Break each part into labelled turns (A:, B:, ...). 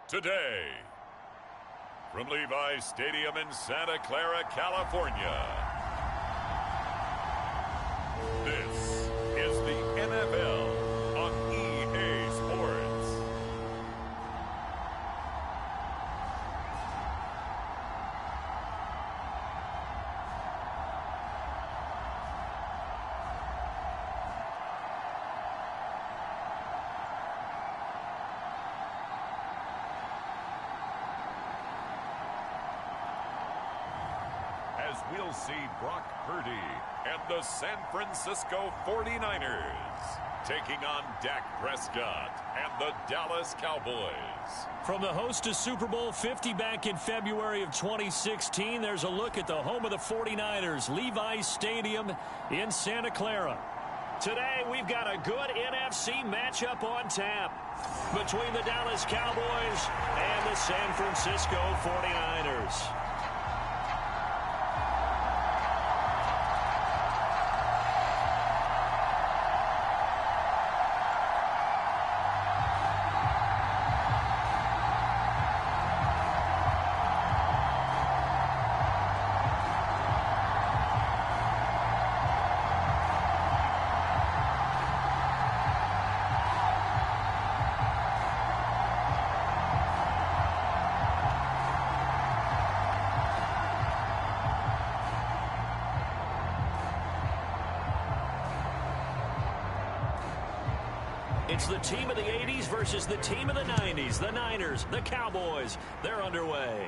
A: today. From Levi's Stadium in Santa Clara, California, this is the NFL on EA Sports. As we'll see Brock Purdy and the San Francisco 49ers taking on Dak Prescott and the Dallas Cowboys.
B: From the host to Super Bowl 50 back in February of 2016, there's a look at the home of the 49ers, Levi's Stadium in Santa Clara. Today, we've got a good NFC matchup on tap between the Dallas Cowboys and the San Francisco 49ers. It's the team of the 80s versus the team of the 90s. The Niners, the Cowboys, they're underway.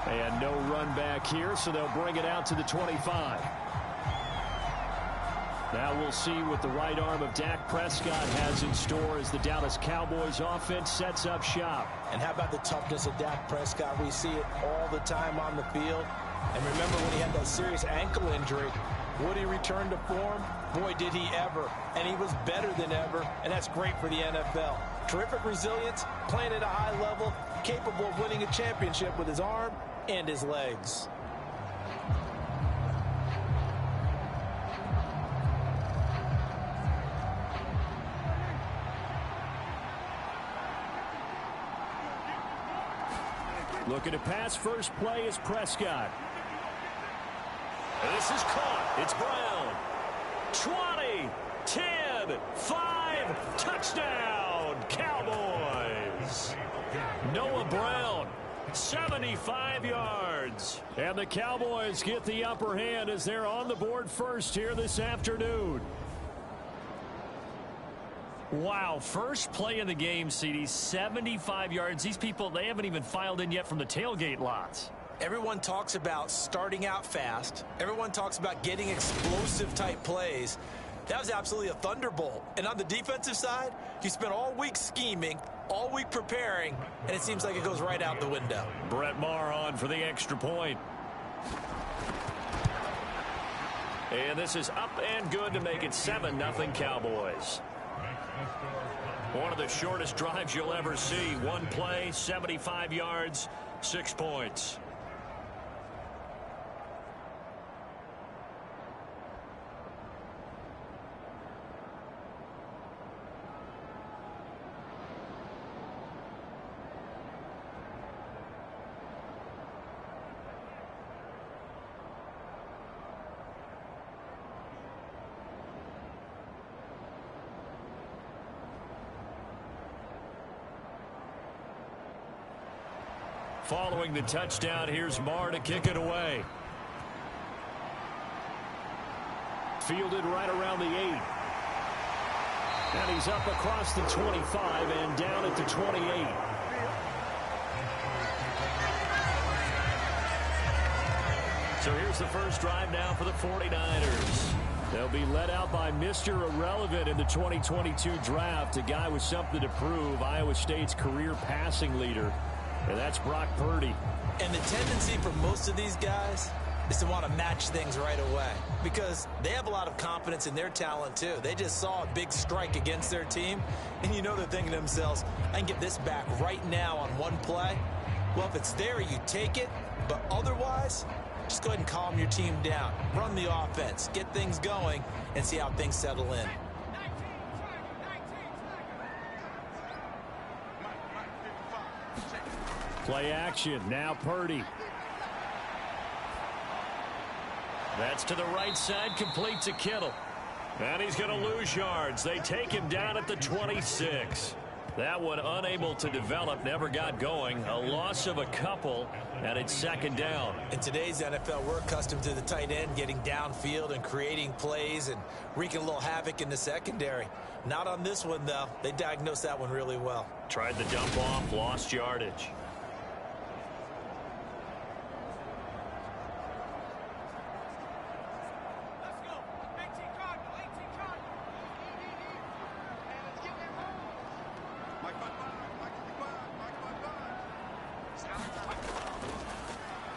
B: And no run back here, so they'll bring it out to the 25. Now we'll see what the right arm of Dak Prescott has in store as the Dallas Cowboys offense sets up shop.
C: And how about the toughness of Dak Prescott? We see it all the time on the field. And remember when he had that serious ankle injury, would he return to form? Boy, did he ever. And he was better than ever, and that's great for the NFL. Terrific resilience, playing at a high level, capable of winning a championship with his arm and his legs.
B: Looking to pass, first play is Prescott. This is caught. It's Brown. 20, 10, 5, touchdown, Cowboys. Noah Brown, 75 yards. And the Cowboys get the upper hand as they're on the board first here this afternoon. Wow, first play of the game, CD, 75 yards. These people, they haven't even filed in yet from the tailgate lots.
C: Everyone talks about starting out fast. Everyone talks about getting explosive-type plays. That was absolutely a thunderbolt. And on the defensive side, you spent all week scheming, all week preparing, and it seems like it goes right out the window.
B: Brett Maher on for the extra point. And this is up and good to make it 7-0 Cowboys. One of the shortest drives you'll ever see. One play, 75 yards, 6 points. Following the touchdown, here's Maher to kick it away. Fielded right around the 8. And he's up across the 25 and down at the 28. So here's the first drive now for the 49ers. They'll be led out by Mr. Irrelevant in the 2022 draft, a guy with something to prove, Iowa State's career passing leader. And that's Brock Purdy.
C: And the tendency for most of these guys is to want to match things right away because they have a lot of confidence in their talent too. They just saw a big strike against their team, and you know they're thinking to themselves, I can get this back right now on one play. Well, if it's there, you take it, but otherwise, just go ahead and calm your team down. Run the offense, get things going, and see how things settle in.
B: Play action. Now Purdy. That's to the right side, complete to Kittle. And he's going to lose yards. They take him down at the 26. That one unable to develop, never got going. A loss of a couple, and it's second down.
C: In today's NFL, we're accustomed to the tight end getting downfield and creating plays and wreaking a little havoc in the secondary. Not on this one, though. They diagnosed that one really well.
B: Tried the dump off, lost yardage.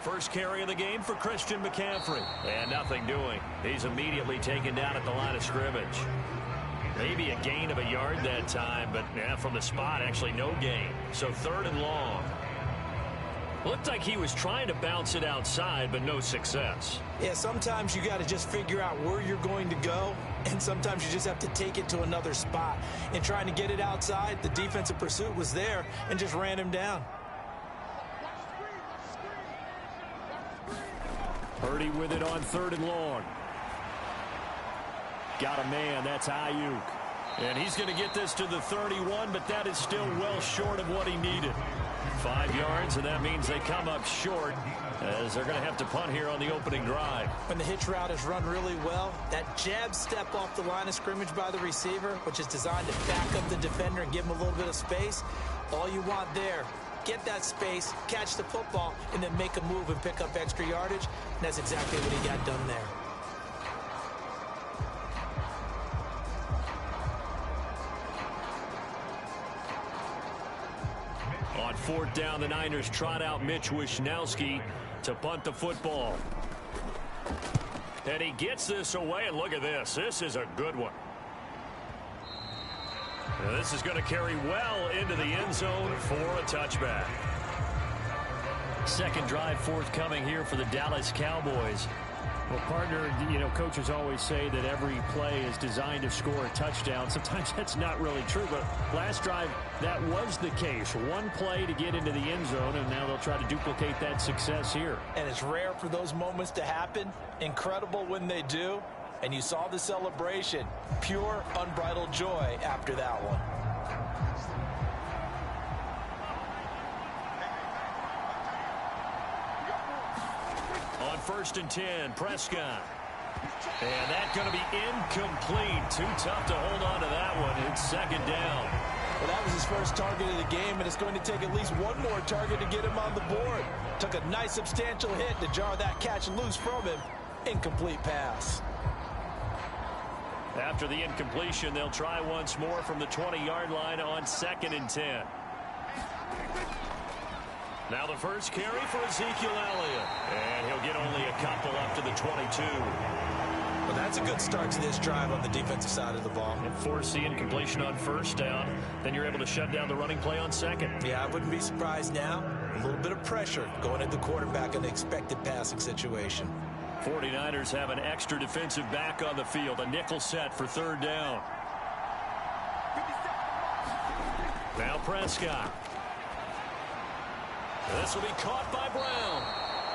B: First carry of the game for Christian McCaffrey. And nothing doing. He's immediately taken down at the line of scrimmage. Maybe a gain of a yard that time, but from the spot, actually no gain. So third and long. Looked like he was trying to bounce it outside, but no success.
C: Yeah, sometimes you got to just figure out where you're going to go, and sometimes you just have to take it to another spot. In trying to get it outside, the defensive pursuit was there and just ran him down.
B: Purdy with it on third and long. Got a man. That's Ayuk. And he's going to get this to the 31, but that is still well short of what he needed. 5 yards, and that means they come up short as they're going to have to punt here on the opening drive.
C: When the hitch route is run really well, that jab step off the line of scrimmage by the receiver, which is designed to back up the defender and give him a little bit of space, all you want there. Get that space, catch the football, and then make a move and pick up extra yardage. And that's exactly what he got done there.
B: On fourth down, the Niners trot out Mitch Wishnowski to punt the football. And he gets this away, and look at this. This is a good one. Now this is going to carry well into the end zone for a touchback. Second drive forthcoming here for the Dallas Cowboys.
D: Well, partner, coaches always say that every play is designed to score a touchdown. Sometimes that's not really true, but last drive, that was the case. One play to get into the end zone, and now they'll try to duplicate that success here.
C: And it's rare for those moments to happen. Incredible when they do. And you saw the celebration. Pure, unbridled joy after that one.
B: On first and 10, Prescott. And that's going to be incomplete. Too tough to hold on to that one. It's second down.
C: Well, that was his first target of the game, and it's going to take at least one more target to get him on the board. Took a nice substantial hit to jar that catch loose from him. Incomplete pass.
B: After the incompletion, they'll try once more from the 20-yard line on second and 10. Now the first carry for Ezekiel Elliott. And he'll get only a couple up to the 22.
C: Well, that's a good start to this drive on the defensive side of the ball.
B: And force the incompletion on first down. Then you're able to shut down the running play on second.
C: Yeah, I wouldn't be surprised now. A little bit of pressure going at the quarterback in the expected passing situation.
B: 49ers have an extra defensive back on the field. A nickel set for third down. Now Prescott. This will be caught by Brown.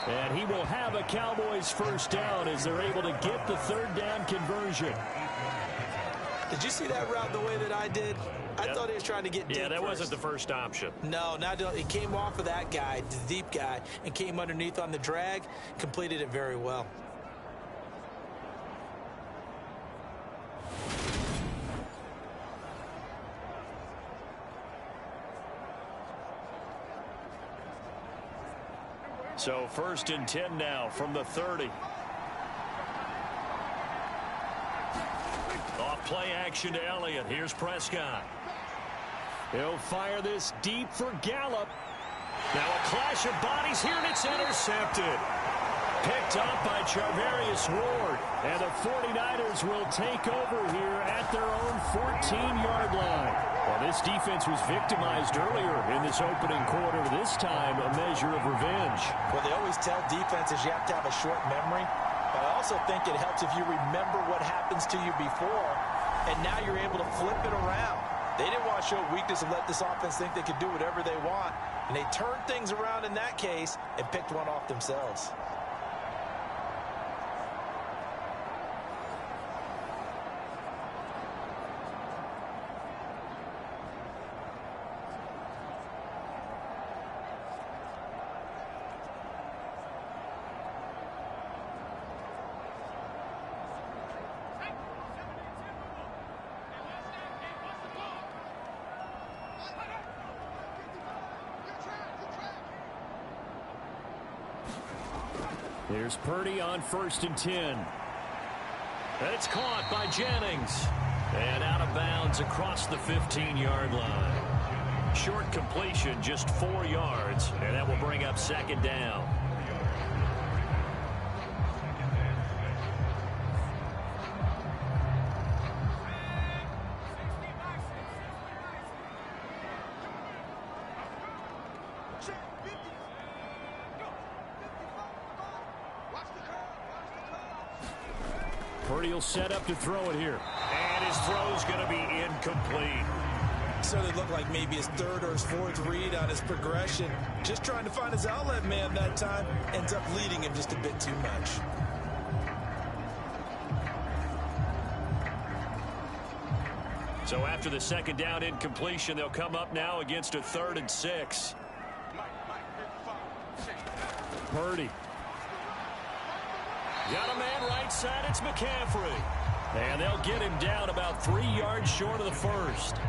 B: And he will have a Cowboys first down as they're able to get the third down conversion.
C: Did you see that route the way that I did? I thought he was trying to get deep.
B: Yeah, that wasn't the first option.
C: No, he came off of that guy, the deep guy, and came underneath on the drag, completed it very well.
B: So first and 10 now from the 30. Off play action to Elliott. Here's Prescott. He'll fire this deep for Gallup. Now a clash of bodies here, and it's intercepted. Picked up by Charvarius Ward. And the 49ers will take over here at their own 14-yard line. Well, this defense was victimized earlier in this opening quarter. This time, a measure of revenge.
C: Well, they always tell defenses you have to have a short memory. But I also think it helps if you remember what happens to you before, and now you're able to flip it around. They didn't want to show weakness and let this offense think they could do whatever they want. And they turned things around in that case and picked one off themselves.
B: Here's Purdy on 1st and 10. It's caught by Jennings. And out of bounds across the 15-yard line. Short completion, just 4 yards, and that will bring up 2nd down. Purdy will set up to throw it here. And his throw's going to be incomplete.
C: So it looked like maybe his 3rd or his 4th read on his progression. Just trying to find his outlet man that time. Ends up leading him just a bit too much.
B: So after the 2nd down incompletion, they'll come up now against a 3rd and 6. Purdy. Got a man right side. It's McCaffrey. And they'll get him down about 3 yards short of the 1st.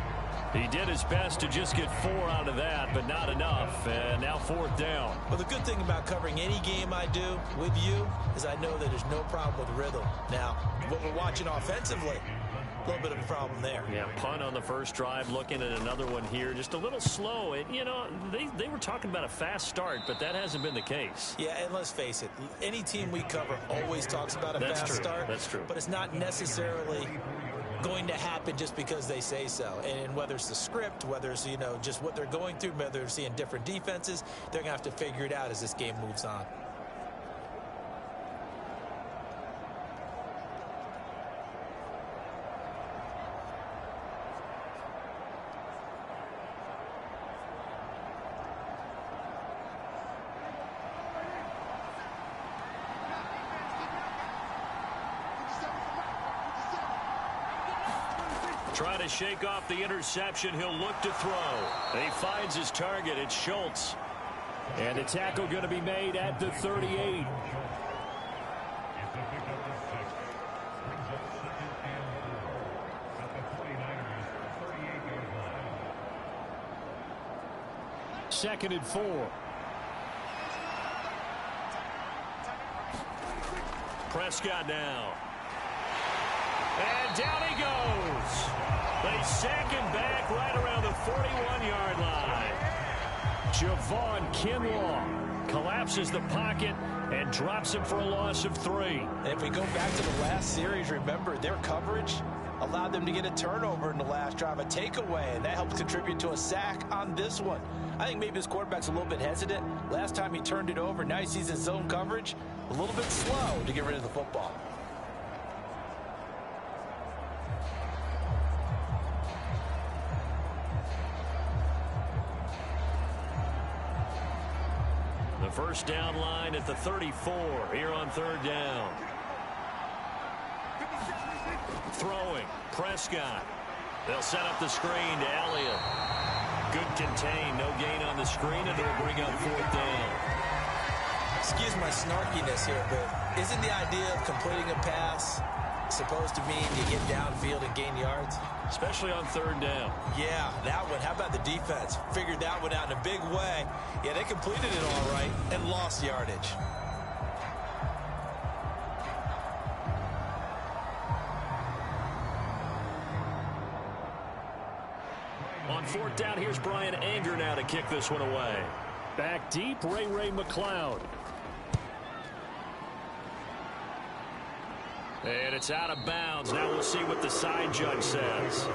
B: He did his best to just get 4 out of that, but not enough. And now 4th down.
C: Well, the good thing about covering any game I do with you is I know that there's no problem with rhythm. Now, what we're watching offensively, a little bit of a problem there.
B: Yeah, punt on the first drive, looking at another one here. Just a little slow. And, you know, they were talking about a fast start, but that hasn't been the case.
C: Yeah, and let's face it, any team we cover always talks about a fast start.
B: That's true.
C: But it's not necessarily going to happen just because they say so. And whether it's the script, whether it's, you know, just what they're going through, whether they're seeing different defenses, they're going to have to figure it out as this game moves on.
B: Trying to shake off the interception. He'll look to throw. And he finds his target. It's Schultz. And the tackle going to be made at the 38. Second and 4. Prescott now. And down he goes. They sack him back right around the 41-yard line. Javon Kinlaw collapses the pocket and drops him for a loss of 3.
C: And if we go back to the last series, remember, their coverage allowed them to get a turnover in the last drive, a takeaway, and that helped contribute to a sack on this one. I think maybe his quarterback's a little bit hesitant. Last time he turned it over, now he sees his zone coverage a little bit slow to get rid of the football.
B: First down line at the 34 here on 3rd down. Throwing. Prescott. They'll set up the screen to Elliott. Good contain. No gain on the screen, and they'll bring up 4th down.
C: Excuse my snarkiness here, but isn't the idea of completing a pass supposed to mean you get downfield and gain yards?
B: Especially on 3rd down.
C: Yeah, that one. How about the defense? Figured that one out in a big way. Yeah, they completed it all right and lost yardage.
B: On 4th down, here's Brian Anger now to kick this one away.
D: Back deep, Ray McLeod.
B: And it's out of bounds. Now we'll see what the side judge says.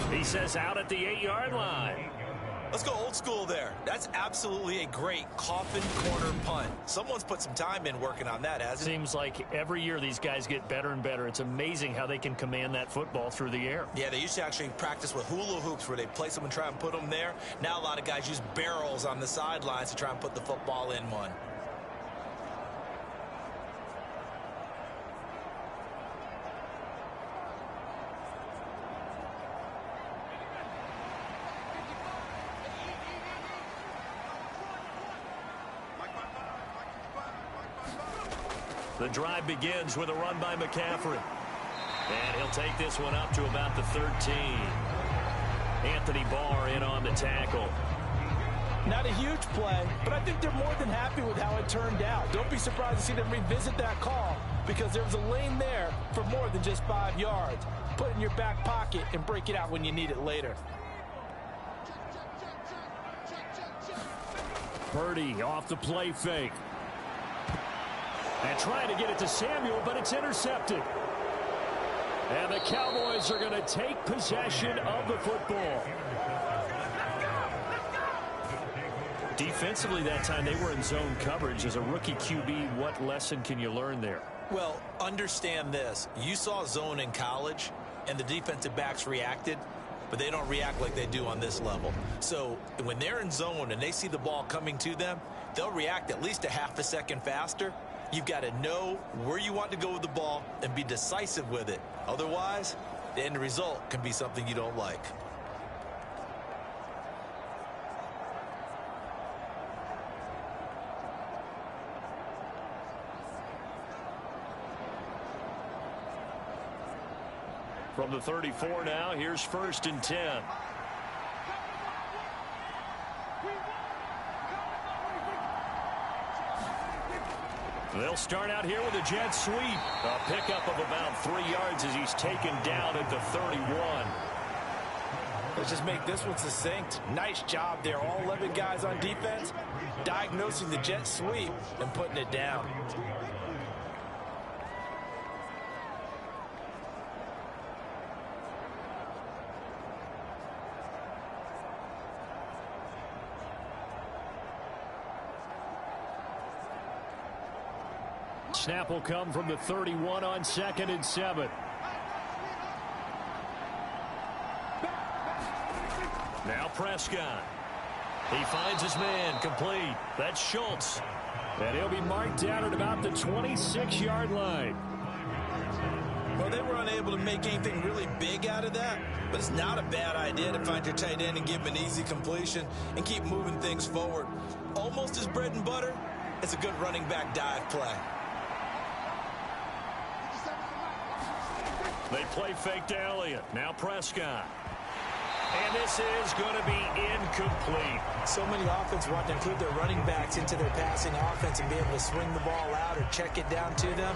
B: He says out at the 8-yard line.
C: Let's go old school there. That's absolutely a great coffin corner punt. Someone's put some time in working on that, hasn't it?
B: Seems like every year these guys get better and better. It's amazing how they can command that football through the air.
C: Yeah, they used to actually practice with hula hoops where they place them and try and put them there. Now a lot of guys use barrels on the sidelines to try and put the football in one.
B: The drive begins with a run by McCaffrey. And he'll take this one up to about the 13. Anthony Barr in on the tackle.
E: Not a huge play, but I think they're more than happy with how it turned out. Don't be surprised to see them revisit that call because there was a lane there for more than just 5 yards. Put it in your back pocket and break it out when you need it later.
B: Purdy off the play fake. And trying to get it to Samuel, but it's intercepted. And the Cowboys are going to take possession of the football. Defensively that time, they were in zone coverage. As a rookie QB, what lesson can you learn there?
C: Well, understand this. You saw zone in college, and the defensive backs reacted, but they don't react like they do on this level. So when they're in zone and they see the ball coming to them, they'll react at least a half a second faster. You've got to know where you want to go with the ball and be decisive with it. Otherwise, the end result can be something you don't like.
B: From the 34 now, here's 1st and 10. They'll start out here with a jet sweep. A pickup of about 3 yards as he's taken down at the 31.
E: Let's just make this one succinct. Nice job there. All 11 guys on defense diagnosing the jet sweep and putting it down.
B: Snap will come from the 31 on 2nd and 7. Now Prescott. He finds his man complete. That's Schultz. And he'll be marked down at about the 26-yard line.
C: Well, they were unable to make anything really big out of that, but it's not a bad idea to find your tight end and give him an easy completion and keep moving things forward. Almost his bread and butter. It's a good running back dive play.
B: They play fake to Elliott. Now Prescott. And this is going to be incomplete.
E: So many offenses want to include their running backs into their passing offense and be able to swing the ball out or check it down to them.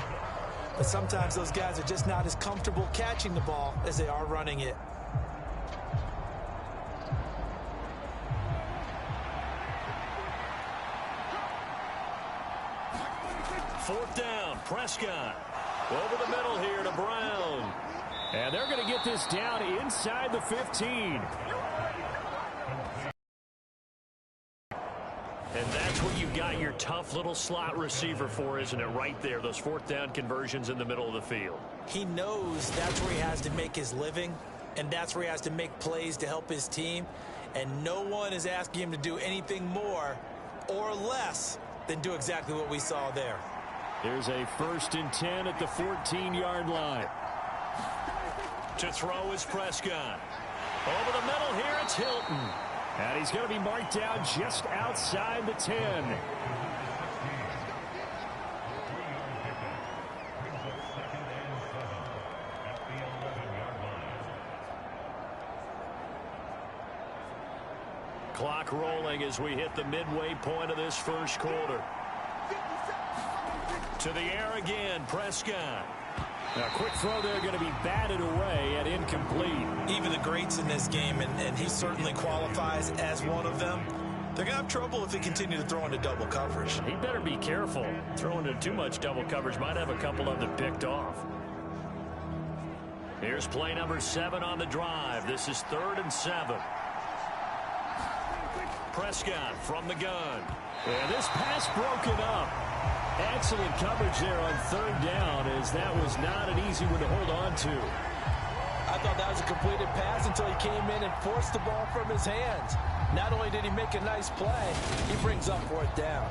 E: But sometimes those guys are just not as comfortable catching the ball as they are running it.
B: Fourth down, Prescott. Over the middle here to Brown. And they're going to get this down inside the 15. And that's what you've got your tough little slot receiver for, isn't it? Right there, those 4th down conversions in the middle of the field.
E: He knows that's where he has to make his living, and that's where he has to make plays to help his team. And no one is asking him to do anything more or less than do exactly what we saw there.
B: Here's a 1st and 10 at the 14-yard line. To throw is Prescott. Over the middle here, it's Hilton. And he's going to be marked down just outside the 10. Clock rolling as we hit the midway point of this first quarter. To the air again, Prescott. A quick throw there going to be batted away and incomplete.
C: Even the greats in this game, and he certainly qualifies as one of them, they're going to have trouble if they continue to throw into double coverage.
B: He better be careful. Throwing into too much double coverage might have a couple of them picked off. Here's play number 7 on the drive. This is 3rd and 7. Prescott from the gun. And this pass broken up. Excellent coverage there on third down, as that was not an easy one to hold on to.
E: I thought that was a completed pass until he came in and forced the ball from his hands. Not only did he make a nice play, he brings up fourth down.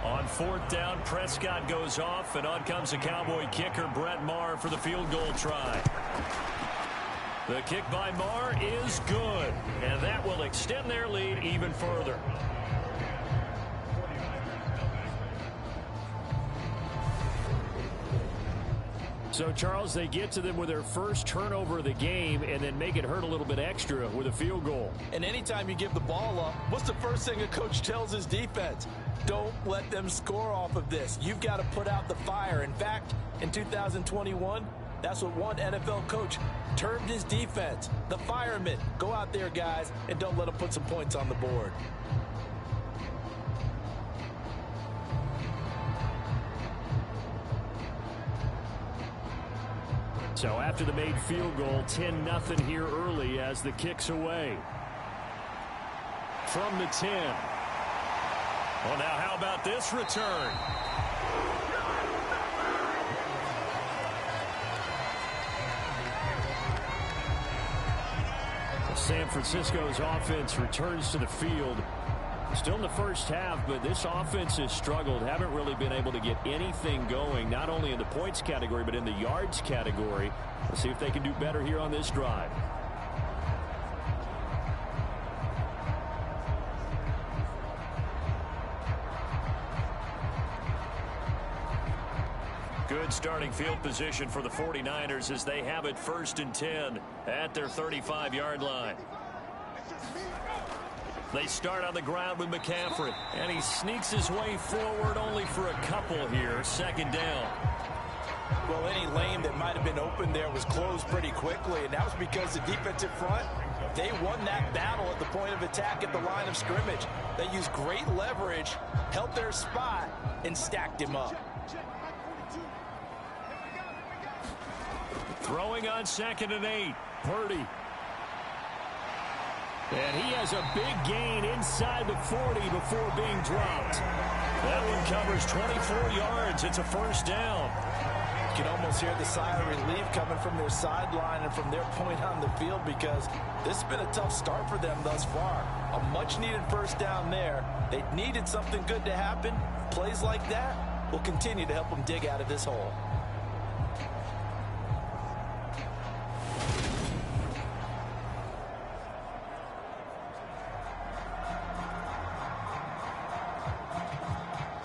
B: On fourth down, Prescott goes off, and on comes the Cowboy kicker, Brett Maher, for the field goal try. The kick by Maher is good, and that will extend their lead even further.
D: So, Charles, they get to them with their first turnover of the game and then make it hurt a little bit extra with a field goal.
E: And anytime you give the ball up, what's the first thing a coach tells his defense? Don't let them score off of this. You've got to put out the fire. In fact, in 2021, that's what one NFL coach termed his defense, the firemen. Go out there, guys, and don't let them put some points on the board.
D: So after the made field goal, 10-0 here early as the kick's away. From the 10.
B: Well, now how about this return?
D: San Francisco's offense returns to the field. Still in the first half, but this offense has struggled. Haven't really been able to get anything going, not only in the points category, but in the yards category. Let's see if they can do better here on this drive.
B: Good starting field position for the 49ers as they have it 1st and 10 at their 35-yard line. They start on the ground with McCaffrey, and he sneaks his way forward only for a couple here. 2nd down.
E: Well, any lane that might have been open there was closed pretty quickly, and that was because the defensive front, they won that battle at the point of attack at the line of scrimmage. They used great leverage, held their spot, and stacked him up.
B: Throwing on 2nd and 8. Purdy.
D: And he has a big gain inside the 40 before being dropped.
B: That one covers 24 yards. It's a 1st down.
E: You can almost hear the sigh of relief coming from their sideline and from their point on the field, because this has been a tough start for them thus far. A much-needed 1st down there. They needed something good to happen. Plays like that will continue to help them dig out of this hole.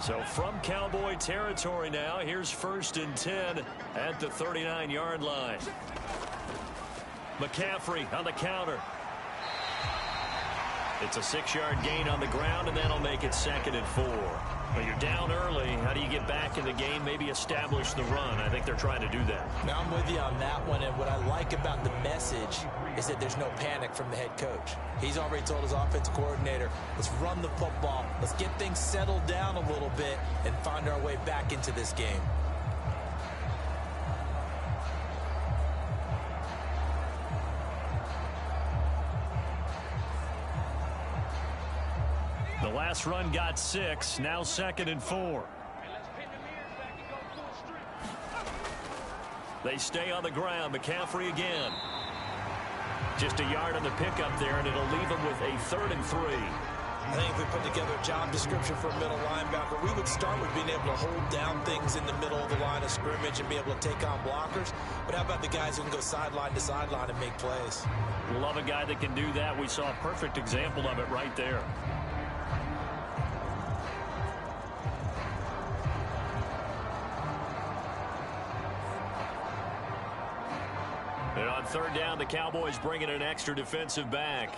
B: So from Cowboy territory now, here's 1st and 10 at the 39-yard line. McCaffrey on the counter. It's a 6-yard gain on the ground, and that'll make it 2nd and 4. Well, you're down early. How do you get back in the game, maybe establish the run? I think they're trying to do that.
C: Now, I'm with you on that one, and what I like about the message is that there's no panic from the head coach. He's already told his offensive coordinator, let's run the football, let's get things settled down a little bit and find our way back into this game.
B: The last run got 6, now 2nd and 4. They stay on the ground. McCaffrey again. Just a yard on the pickup there, and it'll leave them with a 3rd and 3.
E: I think if we put together a job description for a middle linebacker, we would start with being able to hold down things in the middle of the line of scrimmage and be able to take on blockers. But how about the guys who can go sideline to sideline and make plays?
B: Love a guy that can do that. We saw a perfect example of it right there. And on 3rd down, the Cowboys bring in an extra defensive back.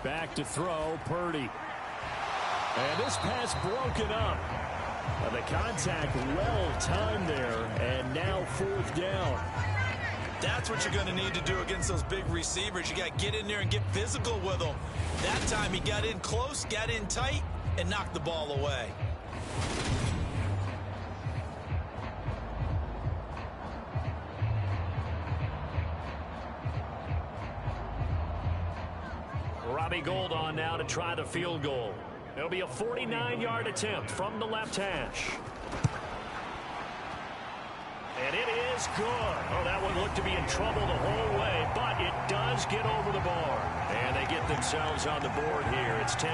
D: Back to throw, Purdy. And this pass broken up. And the contact well timed there, and now 4th down.
C: That's what you're going to need to do against those big receivers. You got to get in there and get physical with them. That time he got in close, got in tight, and knocked the ball away.
B: Robbie Gould on now to try the field goal. It'll be a 49-yard attempt from the left hash. And it is good. Oh, that one looked to be in trouble the whole way, but it does get over the bar. And they get themselves on the board here. It's 10-3.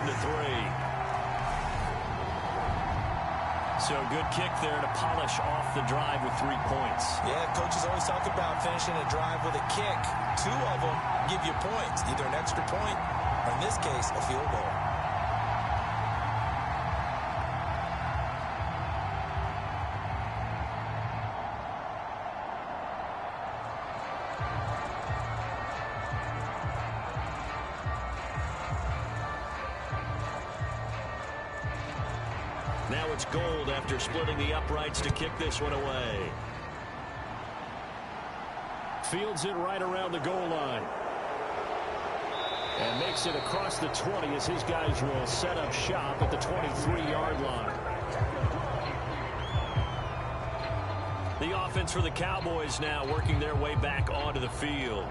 B: So good kick there to polish off the drive with 3 points.
C: Yeah, coaches always talk about finishing a drive with a kick. 2 of them give you points, either an extra point or, in this case, a field goal.
B: Now it's Gould after splitting the uprights to kick this one away. Fields it right around the goal line. And makes it across the 20 as his guys will set up shop at the 23-yard line. The offense for the Cowboys now working their way back onto the field.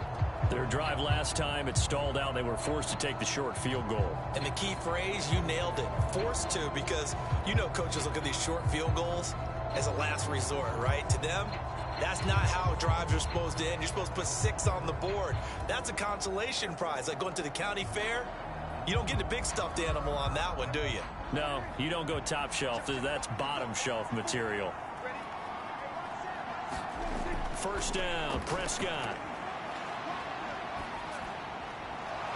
B: Their drive last time, it stalled out. They were forced to take the short field goal.
C: And the key phrase, you nailed it. Forced to, because you know coaches look at these short field goals as a last resort, right? To them, that's not how drives are supposed to end. You're supposed to put 6 on the board. That's a consolation prize. Like going to the county fair, you don't get the big stuffed animal on that one, do you?
B: No, you don't go top shelf. That's bottom shelf material. First down, Prescott.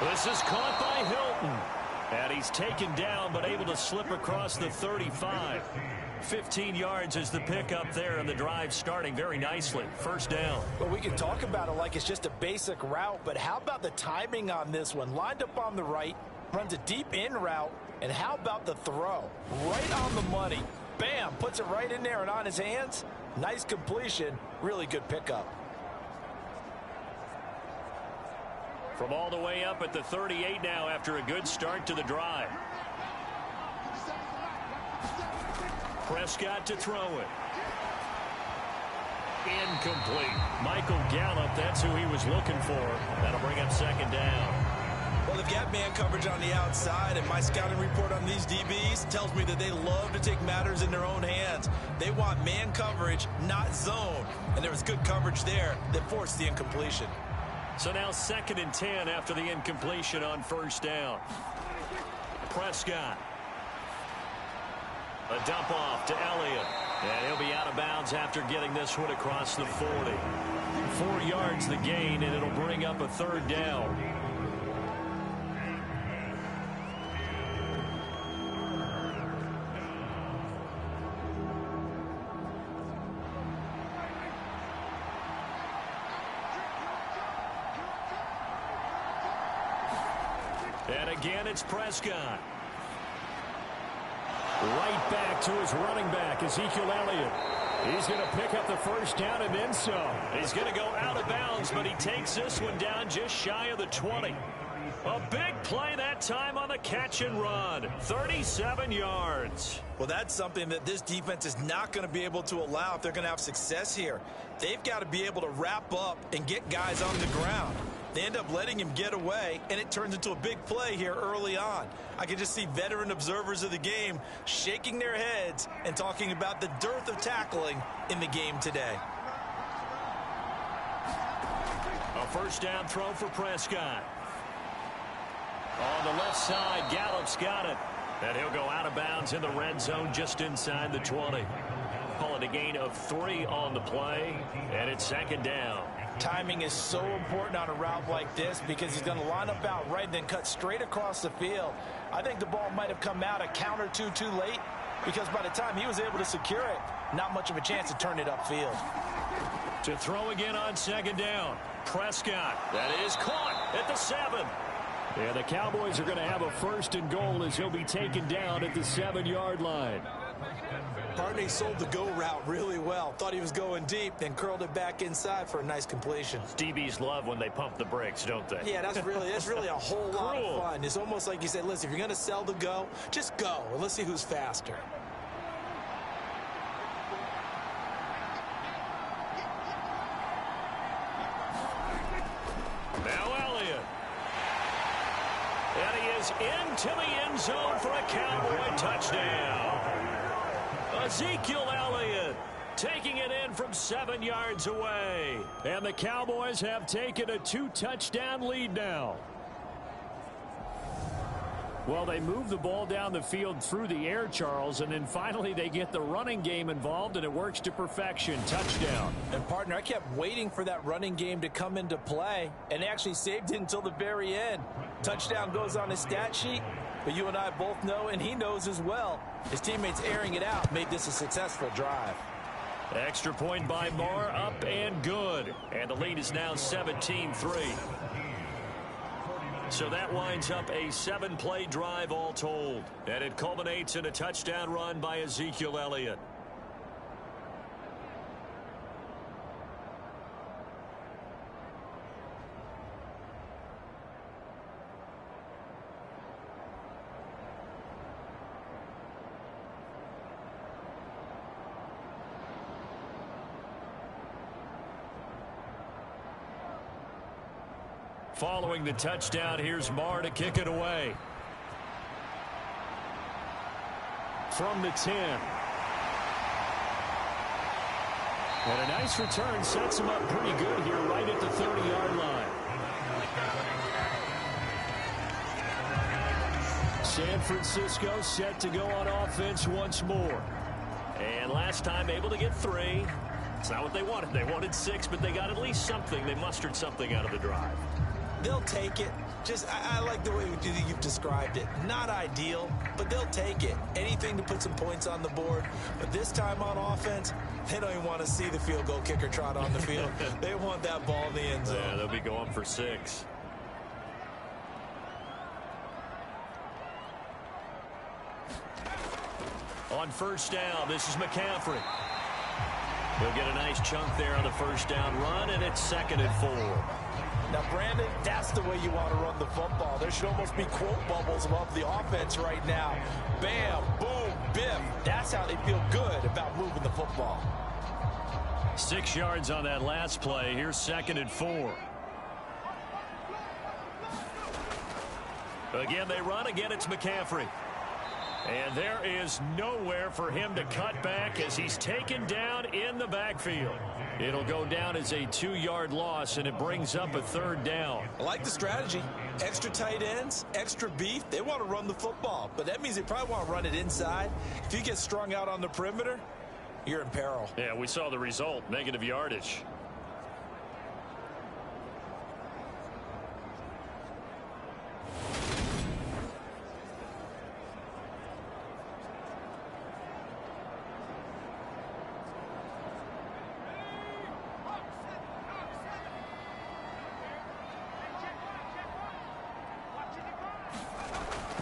B: This is caught by Hilton. And he's taken down, but able to slip across the 35. 15 yards is the pickup there, and the drive starting very nicely. First down.
E: Well, we can talk about it like it's just a basic route, but how about the timing on this one? Lined up on the right, runs a deep in route, and how about the throw? Right on the money. Bam, puts it right in there and on his hands. Nice completion, really good pickup.
B: From all the way up at the 38 now after a good start to the drive. Prescott to throw it. Incomplete. Michael Gallup, that's who he was looking for. That'll bring up second down.
C: Well, they've got man coverage on the outside, and my scouting report on these DBs tells me that they love to take matters in their own hands. They want man coverage, not zone. And there was good coverage there that forced the incompletion.
B: So now 2nd and 10 after the incompletion on first down. Prescott. A dump off to Elliott. And he'll be out of bounds after getting this one across the 40. 4 yards the gain, and it'll bring up a third down. And again, it's Prescott. Right back to his running back, Ezekiel Elliott. He's going to pick up the first down and then some. He's going to go out of bounds, but he takes this one down just shy of the 20. A big play that time on the catch and run. 37 yards.
C: Well, that's something that this defense is not going to be able to allow if they're going to have success here. They've got to be able to wrap up and get guys on the ground. They end up letting him get away, and it turns into a big play here early on. I can just see veteran observers of the game shaking their heads and talking about the dearth of tackling in the game today.
B: A first down throw for Prescott. On the left side, Gallup's got it. And he'll go out of bounds in the red zone just inside the 20. Call it a gain of 3 on the play, and it's second down.
E: Timing is so important on a route like this because he's going to line up out right and then cut straight across the field. I think the ball might have come out a count or two too late because by the time he was able to secure it, not much of a chance to turn it upfield.
B: To throw again on second down. Prescott. That is caught at the 7.
D: Yeah, the Cowboys are going to have a 1st and goal as he'll be taken down at the 7-yard line.
C: Partner sold the go route really well. Thought he was going deep, then curled it back inside for a nice completion.
B: DBs love when they pump the brakes, don't they?
C: Yeah, that's really a whole lot of fun. It's almost like you said, listen, if you're going to sell the go, just go, and let's see who's faster.
B: Now Elliott. And he is into the end zone for a Cowboy touchdown. Ezekiel Elliott taking it in from 7 yards away.
D: And the Cowboys have taken a 2-touchdown lead now. Well, they move the ball down the field through the air, Charles, and then finally they get the running game involved, and it works to perfection. Touchdown.
E: And, partner, I kept waiting for that running game to come into play, and they actually saved it until the very end. Touchdown goes on his stat sheet, but you and I both know, and he knows as well, his teammates airing it out made this a successful drive.
B: Extra point by Marr, up and good. And the lead is now 17-3. So that winds up a 7-play drive all told. And it culminates in a touchdown run by Ezekiel Elliott. Following the touchdown, here's Marr to kick it away.
D: From the 10. And a nice return sets him up pretty good here right at the 30-yard line. San Francisco set to go on offense once more.
B: And last time able to get 3. It's not what they wanted. They wanted 6, but they got at least something. They mustered something out of the drive.
C: They'll take it. I like the way you've described it. Not ideal, but they'll take it. Anything to put some points on the board. But this time on offense, they don't even want to see the field goal kicker trot on the field. They want that ball in the end zone.
B: Yeah, they'll be going for 6. On first down, this is McCaffrey. He'll get a nice chunk there on the first down run, and it's 2nd and 4.
E: Now, Brandon, that's the way you want to run the football. There should almost be quote bubbles above the offense right now. Bam, boom, biff. That's how they feel good about moving the football.
B: 6 yards on that last play. Here's 2nd and 4. Again, they run. Again, it's McCaffrey. And there is nowhere for him to cut back as he's taken down in the backfield. It'll go down as a 2-yard loss, and it brings up a 3rd down.
C: I like the strategy. Extra tight ends, extra beef. They want to run the football, but that means they probably want to run it inside. If you get strung out on the perimeter, you're in peril.
B: Yeah, we saw the result, negative yardage.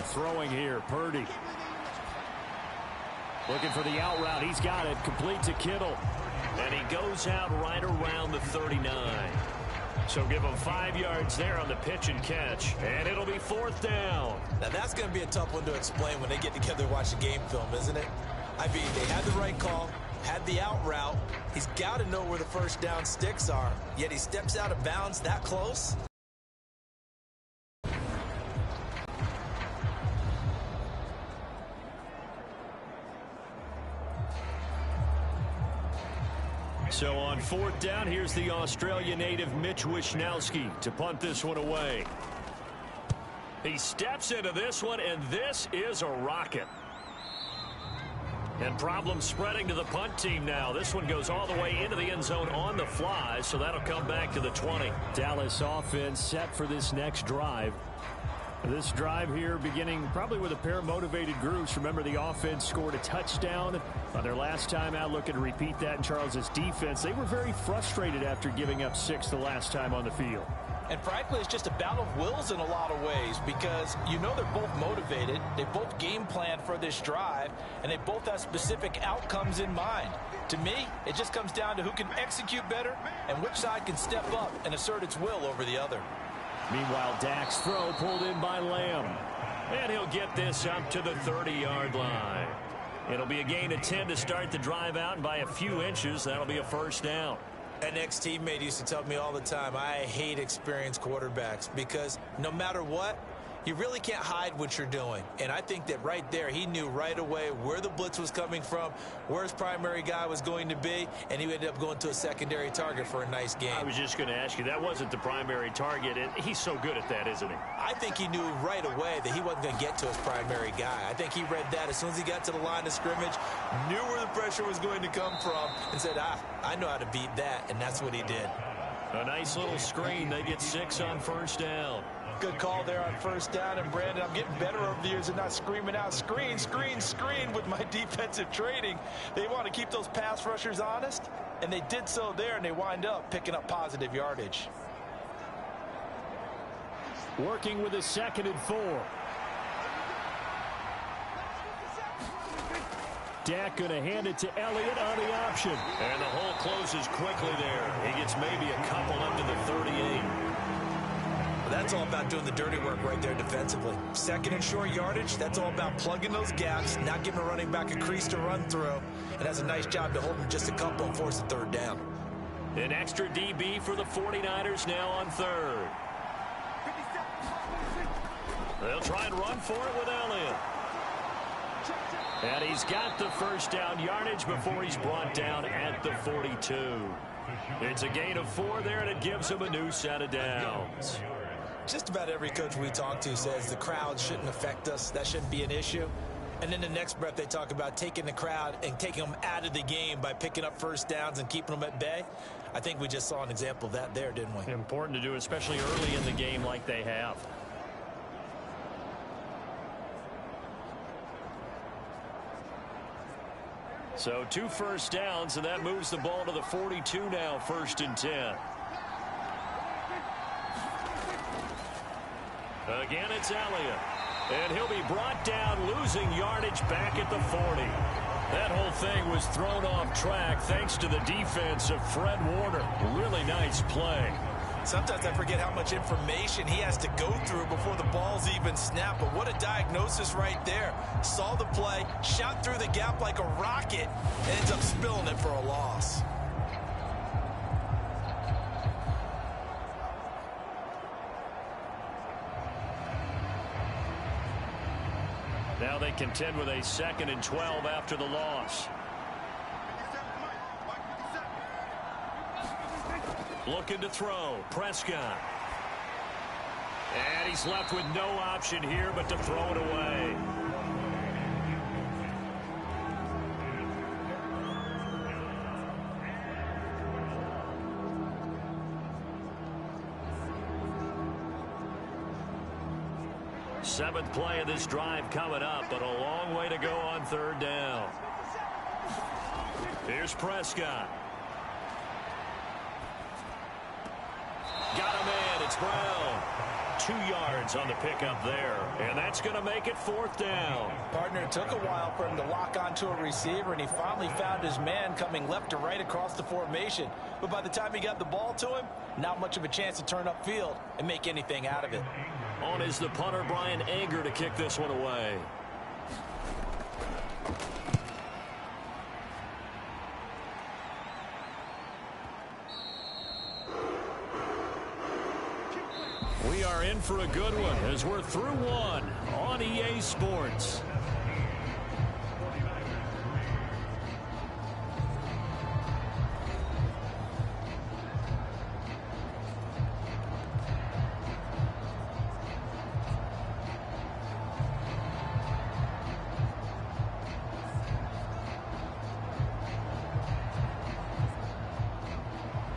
D: Throwing here, Purdy. Looking for the out route. He's got it. Complete to Kittle.
B: And he goes out right around the 39. So give him 5 yards there on the pitch and catch. And it'll be 4th down.
C: Now that's going to be a tough one to explain when they get together and watch the game film, isn't it? I mean, they had the right call, had the out route. He's got to know where the first down sticks are. Yet he steps out of bounds that close.
B: So on 4th down, here's the Australia native Mitch Wishnowsky to punt this one away. He steps into this one, and this is a rocket. And problems spreading to the punt team now. This one goes all the way into the end zone on the fly, so that'll come back to the 20.
D: Dallas offense set for this next drive. This drive here beginning probably with a pair of motivated groups. Remember, the offense scored a touchdown on their last time out. Looking to repeat that in Charles's defense. They were very frustrated after giving up 6 the last time on the field.
E: And frankly, it's just a battle of wills in a lot of ways because you know they're both motivated. They both game plan for this drive, and they both have specific outcomes in mind. To me, it just comes down to who can execute better and which side can step up and assert its will over the other.
B: Meanwhile, Dak's throw pulled in by Lamb. And he'll get this up to the 30-yard line. It'll be a gain of 10 to start the drive out, and by a few inches, that'll be a first down.
C: An ex-teammate used to tell me all the time, I hate experienced quarterbacks because no matter what, you really can't hide what you're doing. And I think that right there, he knew right away where the blitz was coming from, where his primary guy was going to be, and he ended up going to a secondary target for a nice game.
D: I was just going to ask you, that wasn't the primary target, and he's so good at that, isn't he?
C: I think he knew right away that he wasn't going to get to his primary guy. I think he read that as soon as he got to the line of scrimmage, knew where the pressure was going to come from, and said, I know how to beat that, and that's what he did.
B: A nice little screen. They get 6 on first down.
E: Good call there on first down. And, Brandon, I'm getting better over the years and not screaming out, screen, screen, screen with my defensive training. They want to keep those pass rushers honest, and they did so there, and they wind up picking up positive yardage.
B: Working with a 2nd and 4. Dak going to hand it to Elliott on the option. And the hole closes quickly there. He gets maybe a couple up to the 38.
C: That's all about doing the dirty work right there defensively. 2nd and short yardage, that's all about plugging those gaps, not giving a running back a crease to run through. And that's a nice job to hold him just a couple and force a 3rd down.
B: An extra DB for the 49ers now on 3rd. They'll try and run for it with Elliott. And he's got the first down yardage before he's brought down at the 42. It's a gain of 4 there, and it gives him a new set of downs.
C: Just about every coach we talk to says the crowd shouldn't affect us. That shouldn't be an issue. And then the next breath they talk about taking the crowd and taking them out of the game by picking up first downs and keeping them at bay. I think we just saw an example of that there, didn't we?
B: Important to do, especially early in the game like they have. So 2 first downs, and that moves the ball to the 42 now, 1st and 10. Again, it's Elliott. And he'll be brought down, losing yardage back at the 40. That whole thing was thrown off track thanks to the defense of Fred Warner. Really nice play.
C: Sometimes I forget how much information he has to go through before the ball's even snapped. But what a diagnosis right there. Saw the play, shot through the gap like a rocket, and ends up spilling it for a loss.
B: Now they contend with a 2nd and 12 after the loss. Looking to throw. Prescott. And he's left with no option here but to throw it away. Seventh play of this drive coming up, but a long way to go on 3rd down. Here's Prescott. Got him in. It's Brown. 2 yards on the pickup there. And that's going to make it 4th down.
E: Partner, it took a while for him to lock onto a receiver, and he finally found his man coming left to right across the formation. But by the time he got the ball to him, not much of a chance to turn upfield and make anything out of it.
B: On is the punter, Brian Anger, to kick this one away. We are in for a good one as we're through one on EA Sports.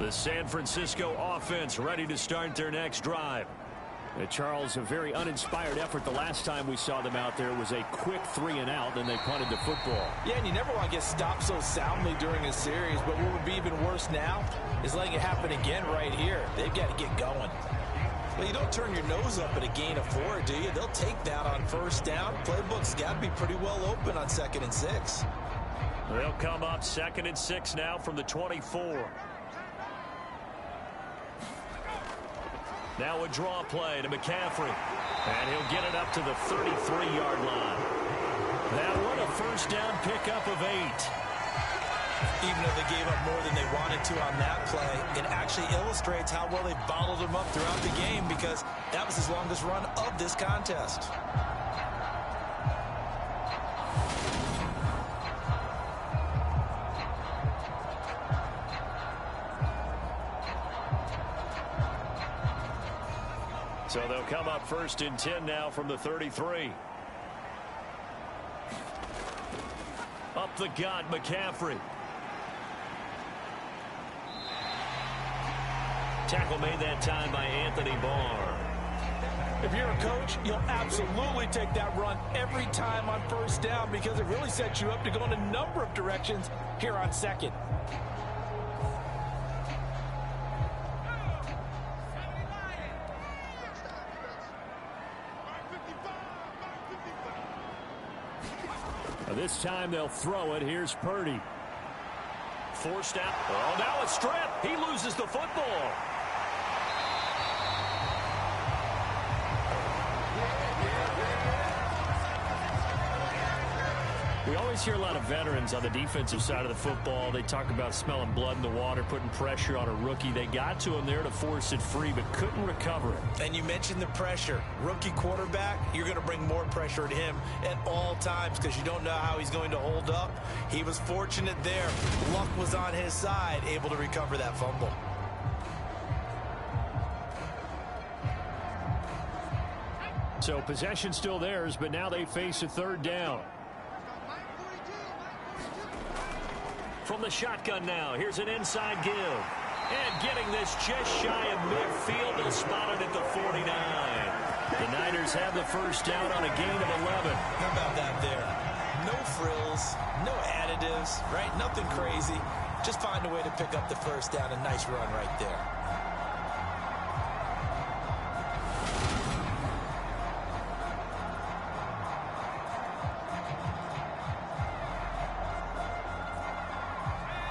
B: The San Francisco offense ready to start their next drive.
D: Charles, a very uninspired effort the last time we saw them out there. It was a quick 3 and out, then they punted the football.
E: Yeah, and you never want to get stopped so soundly during a series, but what would be even worse now is letting it happen again right here. They've got to get going.
C: Well, you don't turn your nose up at a gain of 4, do you? They'll take that on first down. Playbook's got to be pretty well open on 2nd and 6.
B: They'll come up 2nd and 6 now from the 24. Now a draw play to McCaffrey. And he'll get it up to the 33-yard line. That one a first down pickup of 8.
C: Even though they gave up more than they wanted to on that play, it actually illustrates how well they bottled them up throughout the game because that was his longest run of this contest.
B: So they'll come up 1st and 10 now from the 33. Up the gut, McCaffrey. Tackle made that time by Anthony Barr.
E: If you're a coach, you'll absolutely take that run every time on first down because it really sets you up to go in a number of directions here on 2nd.
D: This time they'll throw it. Here's Purdy.
B: Forced out. Oh, now a strip. He loses the football.
D: We always hear a lot of veterans on the defensive side of the football. They talk about smelling blood in the water, putting pressure on a rookie. They got to him there to force it free, but couldn't recover it.
C: And you mentioned the pressure. Rookie quarterback, you're going to bring more pressure at him at all times because you don't know how he's going to hold up. He was fortunate there. Luck was on his side, able to recover that fumble.
D: So possession still theirs, but now they face a 3rd down.
B: From the shotgun now, here's an inside give. And getting this just shy of midfield, they'll spot it at the 49. The Niners have the first down on a gain of 11.
C: How about that there? No frills, no additives, right? Nothing crazy. Just find a way to pick up the first down. A nice run right there.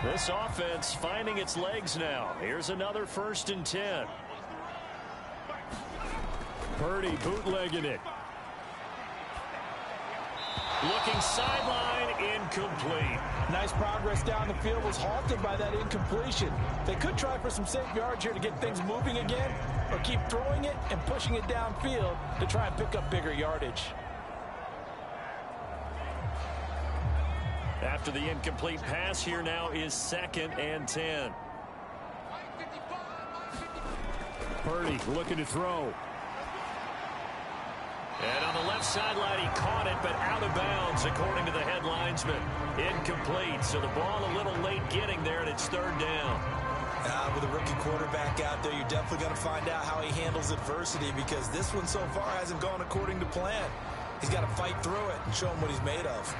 B: This offense finding its legs now. Here's another 1st and 10.
D: Purdy bootlegging it.
B: Looking sideline, incomplete.
E: Nice progress down the field was halted by that incompletion. They could try for some safe yards here to get things moving again, or keep throwing it and pushing it downfield to try and pick up bigger yardage.
B: After the incomplete pass, here now is 2nd and 10.
D: Purdy looking to throw.
B: And on the left sideline, he caught it, but out of bounds, according to the head linesman. Incomplete, so the ball a little late getting there, and it's 3rd down.
C: With a rookie quarterback out there, you're definitely going to find out how he handles adversity because this one so far hasn't gone according to plan. He's got to fight through it and show him what he's made of.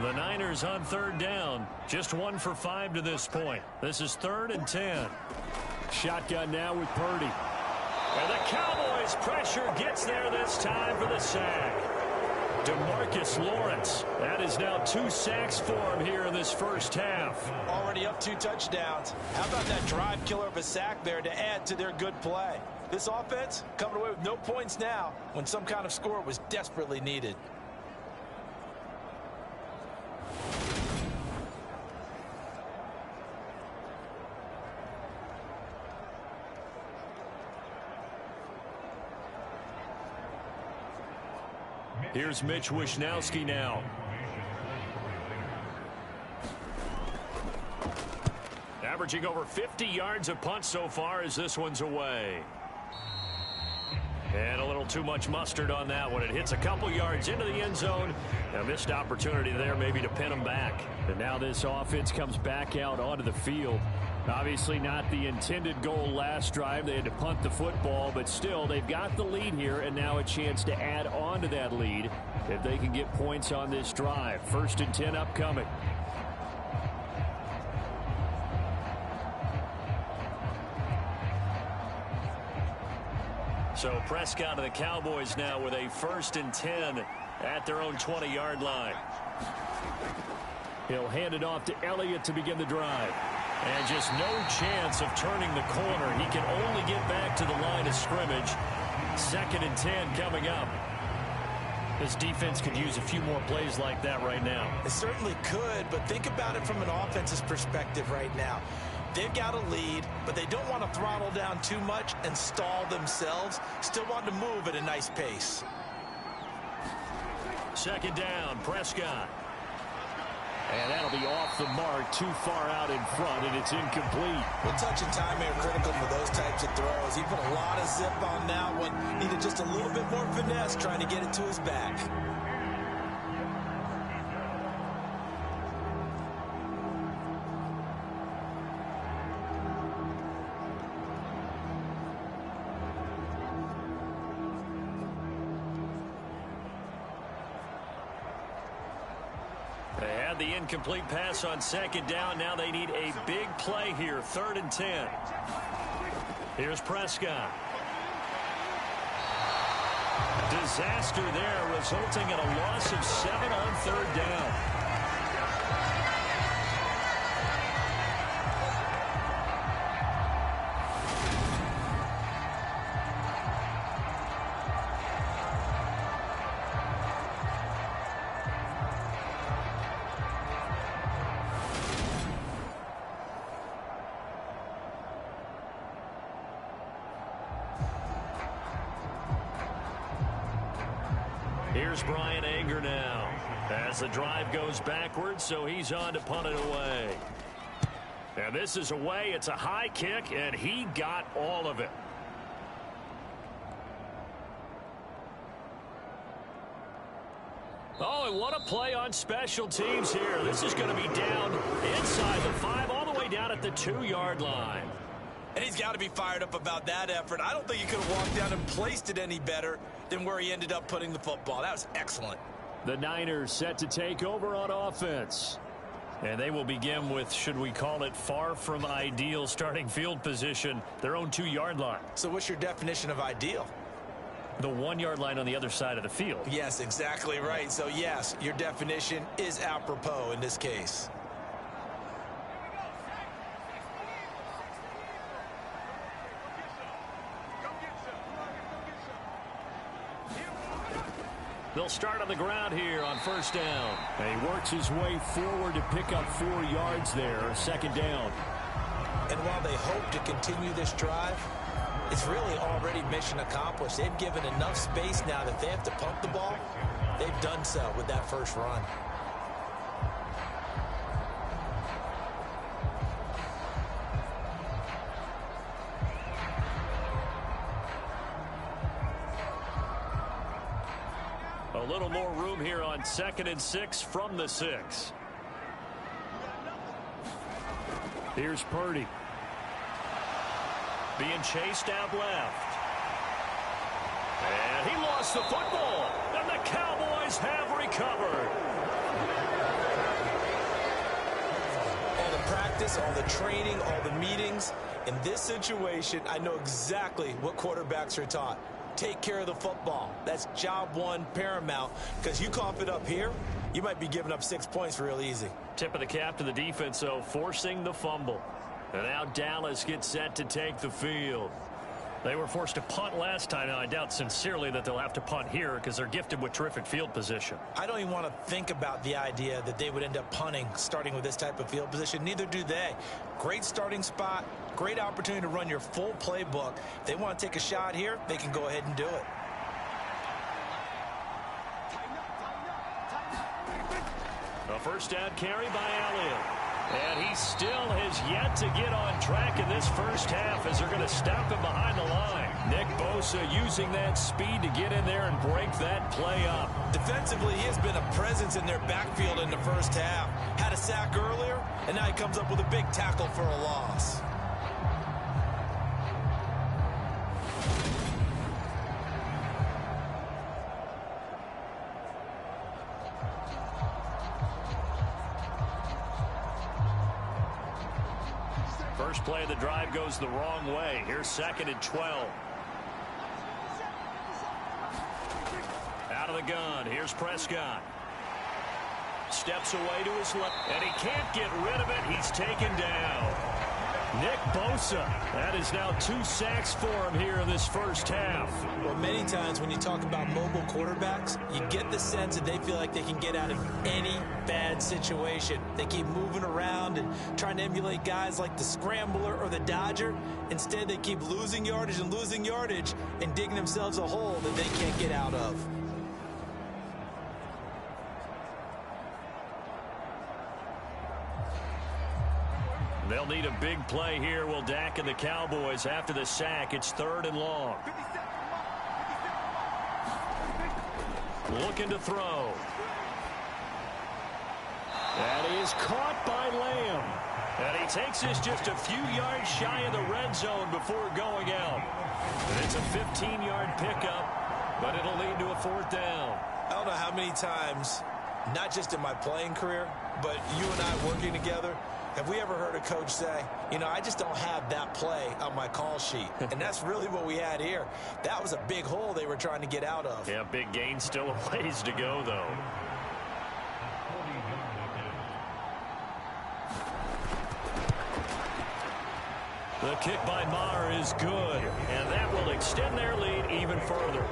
B: The Niners on 3rd down. Just 1 for 5 to this point. This is 3rd and 10.
D: Shotgun now with Purdy.
B: And the Cowboys pressure gets there this time for the sack. DeMarcus Lawrence. That is now 2 sacks for him here in this first half.
E: Already up 2 touchdowns. How about that drive killer of a sack there to add to their good play? This offense coming away with no points now when some kind of score was desperately needed.
B: Here's Mitch Wishnowsky now. Averaging over 50 yards a punt so far as this one's away. And a little too much mustard on that one. It hits a couple yards into the end zone. A missed opportunity there maybe to pin them back.
D: And now this offense comes back out onto the field. Obviously not the intended goal last drive. They had to punt the football, but still they've got the lead here and now a chance to add on to that lead if they can get points on this drive. 1st and 10 upcoming. So Prescott of the Cowboys now with a 1st and 10 at their own 20-yard line. He'll hand it off to Elliott to begin the drive. And just no chance of turning the corner. He can only get back to the line of scrimmage. 2nd and 10 coming up. This defense could use a few more plays like that right now.
C: It certainly could, but think about it from an offense's perspective right now. They've got a lead, but they don't want to throttle down too much and stall themselves. Still want to move at a nice pace.
B: 2nd down, Prescott. And that'll be off the mark, too far out in front, and it's incomplete.
C: Well, touch and timing are critical for those types of throws. He put a lot of zip on that one. Needed just a little bit more finesse trying to get it to his back.
B: They had the incomplete pass on 2nd down. Now they need a big play here. 3rd and 10. Here's Prescott. Disaster there, resulting in a loss of 7 on 3rd down. Here's Brian Anger now as the drive goes backwards, so he's on to punt it away. And this is away. It's a high kick, and he got all of it. Oh, and what a play on special teams here. This is going to be down inside the 5, all the way down at the 2-yard line.
C: And he's got to be fired up about that effort. I don't think he could have walked down and placed it any better than where he ended up putting the football. That was excellent.
D: The Niners set to take over on offense.
B: And they will begin with, should we call it, far from ideal starting field position, their own 2-yard line.
C: So what's your definition of ideal?
B: The 1-yard line on the other side of the field.
C: Yes, exactly right. So, yes, your definition is apropos in this case.
B: They'll start on the ground here on 1st down.
D: And he works his way forward to pick up 4 yards there. 2nd down.
C: And while they hope to continue this drive, it's really already mission accomplished. They've given enough space now that they have to pump the ball. They've done so with that first run.
B: A little more room here on 2nd and 6 from the 6.
D: Here's Purdy.
B: Being chased out left. And he lost the football. And the Cowboys have recovered.
C: All the practice, all the training, all the meetings. In this situation, I know exactly what quarterbacks are taught. Take care of the football. That's job one, paramount. Because you cough it up here, you might be giving up 6 points real easy.
B: Tip of the cap to the defense, though, forcing the fumble. And now Dallas gets set to take the field. They were forced to punt last time. Now, I doubt sincerely that they'll have to punt here because they're gifted with terrific field position.
C: I don't even want to think about the idea that they would end up punting starting with this type of field position. Neither do they. Great starting spot, great opportunity to run your full playbook. If they want to take a shot here, they can go ahead and do it.
B: A 1st down carry by Elliott. And he still has yet to get on track in this first half as they're going to stop him behind the line. Nick Bosa using that speed to get in there and break that play up.
C: Defensively, he has been a presence in their backfield in the first half. Had a sack earlier, and now he comes up with a big tackle for a loss.
B: First play of the drive goes the wrong way. Here's 2nd and 12. Out of the gun. Here's Prescott. Steps away to his left. And he can't get rid of it. He's taken down. Nick Bosa. That is now 2 sacks for him here in this first half.
C: Well, many times when you talk about mobile quarterbacks, you get the sense that they feel like they can get out of any bad situation. They keep moving around and trying to emulate guys like the Scrambler or the Dodger. Instead, they keep losing yardage and digging themselves a hole that they can't get out of.
B: They'll need a big play here, will Dak and the Cowboys. After the sack, it's 3rd and long. Looking to throw.
D: That is caught by Lamb.
B: And he takes this just a few yards shy of the red zone before going out. And it's a 15-yard pickup, but it'll lead to a 4th down.
C: I don't know how many times, not just in my playing career, but you and I working together, have we ever heard a coach say, you know, I just don't have that play on my call sheet? And that's really what we had here. That was a big hole they were trying to get out of.
B: Yeah, big gain, still a ways to go, though. The kick by Maher is good, and that will extend their lead even further.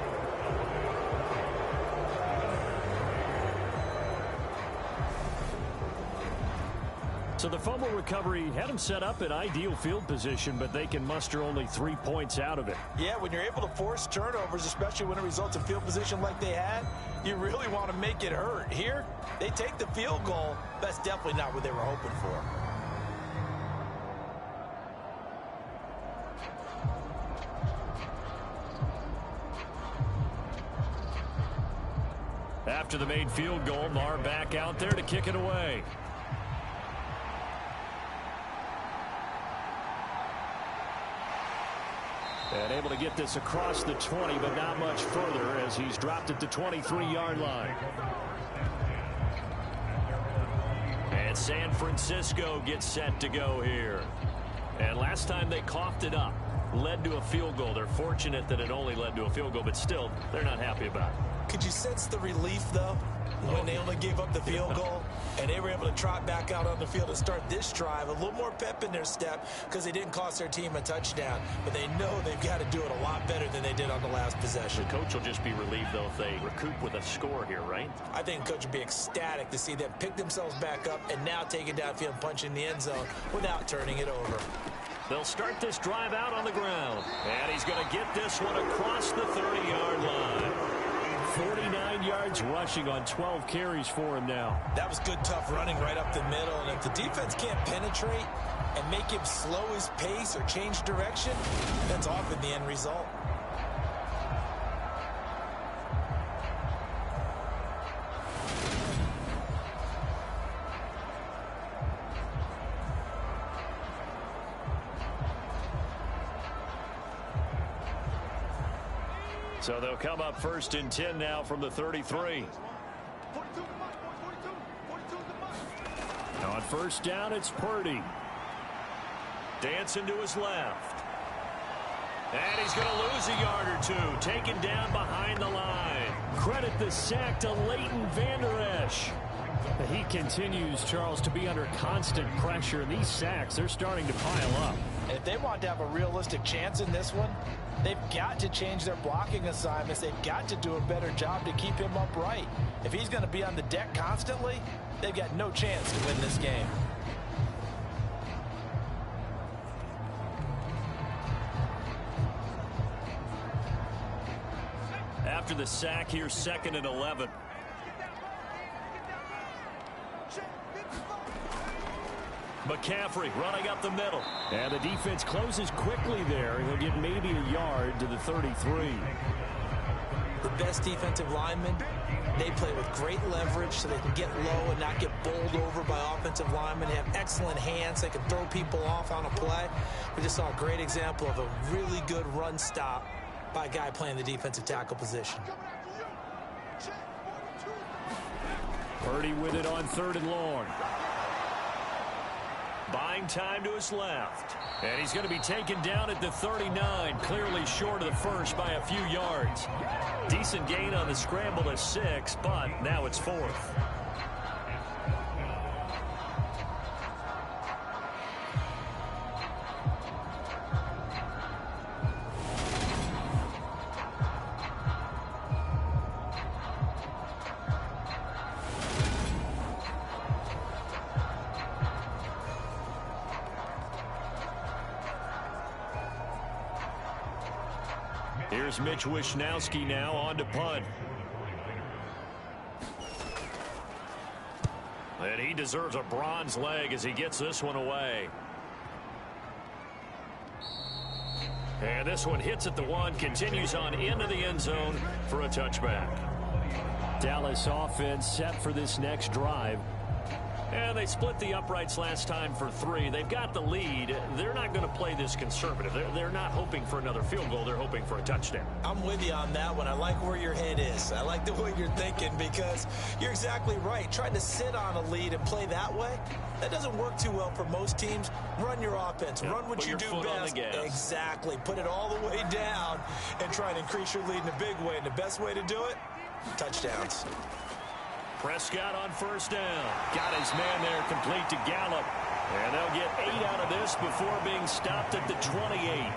D: So the fumble recovery had them set up in ideal field position, but they can muster only 3 points out of it.
C: Yeah, when you're able to force turnovers, especially when it results in field position like they had, you really want to make it hurt. Here, they take the field goal. That's definitely not what they were hoping for.
B: After the made field goal, Maher back out there to kick it away.
D: And able to get this across the 20, but not much further as he's dropped it to 23-yard line.
B: And San Francisco gets set to go here. And last time they coughed it up, led to a field goal. They're fortunate that it only led to a field goal, but still, they're not happy about it.
C: Could you sense the relief, though, when they only gave up the field goal and they were able to trot back out on the field and start this drive? A little more pep in their step because they didn't cost their team a touchdown, but they know they've got to do it a lot better than they did on the last possession.
B: The coach will just be relieved, though, if they recoup with a score here, right?
C: I think the coach would be ecstatic to see them pick themselves back up and now take it downfield and punch in the end zone without turning it over.
B: They'll start this drive out on the ground. And he's going to get this one across the 30-yard line.
D: 49 yards rushing on 12 carries for him now.
C: That was good, tough running right up the middle. And if the defense can't penetrate and make him slow his pace or change direction, that's often the end result.
B: So they'll come up 1st and 10 now from the 33.
D: On 1st down, it's Purdy.
B: Dancing to his left. And he's going to lose a yard or two. Taken down behind the line.
D: Credit the sack to Leighton Vander Esch. He continues, Charles, to be under constant pressure. And these sacks, they're starting to pile up.
E: And if they want to have a realistic chance in this one, they've got to change their blocking assignments. They've got to do a better job to keep him upright. If he's going to be on the deck constantly, they've got no chance to win this game.
B: After the sack, here's 2nd and 11. McCaffrey running up the middle.
D: And the defense closes quickly there. He'll get maybe a yard to the 33.
C: The best defensive linemen, they play with great leverage so they can get low and not get bowled over by offensive linemen. They have excellent hands. They can throw people off on a play. We just saw a great example of a really good run stop by a guy playing the defensive tackle position.
D: Purdy with it on 3rd and long.
B: Buying time to his left. And he's going to be taken down at the 39, clearly short of the first by a few yards. Decent gain on the scramble to 6, but now it's 4th. Here's Mitch Wishnowsky now on to punt. And he deserves a bronze leg as he gets this one away. And this one hits at the 1, continues on into the end zone for a touchback.
D: Dallas offense set for this next drive.
B: And they split the uprights last time for 3. They've got the lead. They're not going to play this conservative. They're not hoping for another field goal. They're hoping for a touchdown.
C: I'm with you on that one. I like where your head is. I like the way you're thinking because you're exactly right. Trying to sit on a lead and play that way, that doesn't work too well for most teams. Run your offense. Run what you do best. Exactly. Put it all the way down and try and increase your lead in a big way. And the best way to do it, touchdowns.
B: Prescott on 1st down. Got his man there complete to Gallup. And they'll get 8 out of this before being stopped at the 28.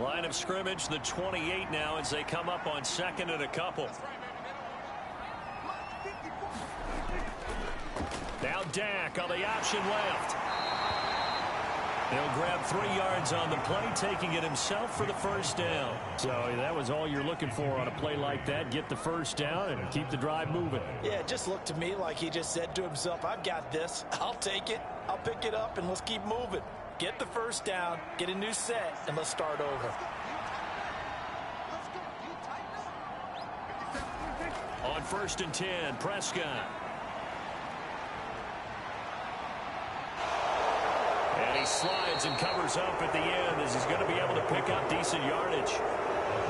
B: Line of scrimmage, the 28 now as they come up on 2nd and a couple. Now Dak on the option left. He'll grab 3 yards on the play, taking it himself for the 1st down.
D: So that was all you're looking for on a play like that. Get the 1st down and keep the drive moving.
E: Yeah, it just looked to me like he just said to himself, I've got this. I'll take it. I'll pick it up, and let's keep moving. Get the 1st down, get a new set, and let's start over.
B: On 1st and 10, Prescott. And he slides and covers up at the end as he's going to be able to pick up decent yardage.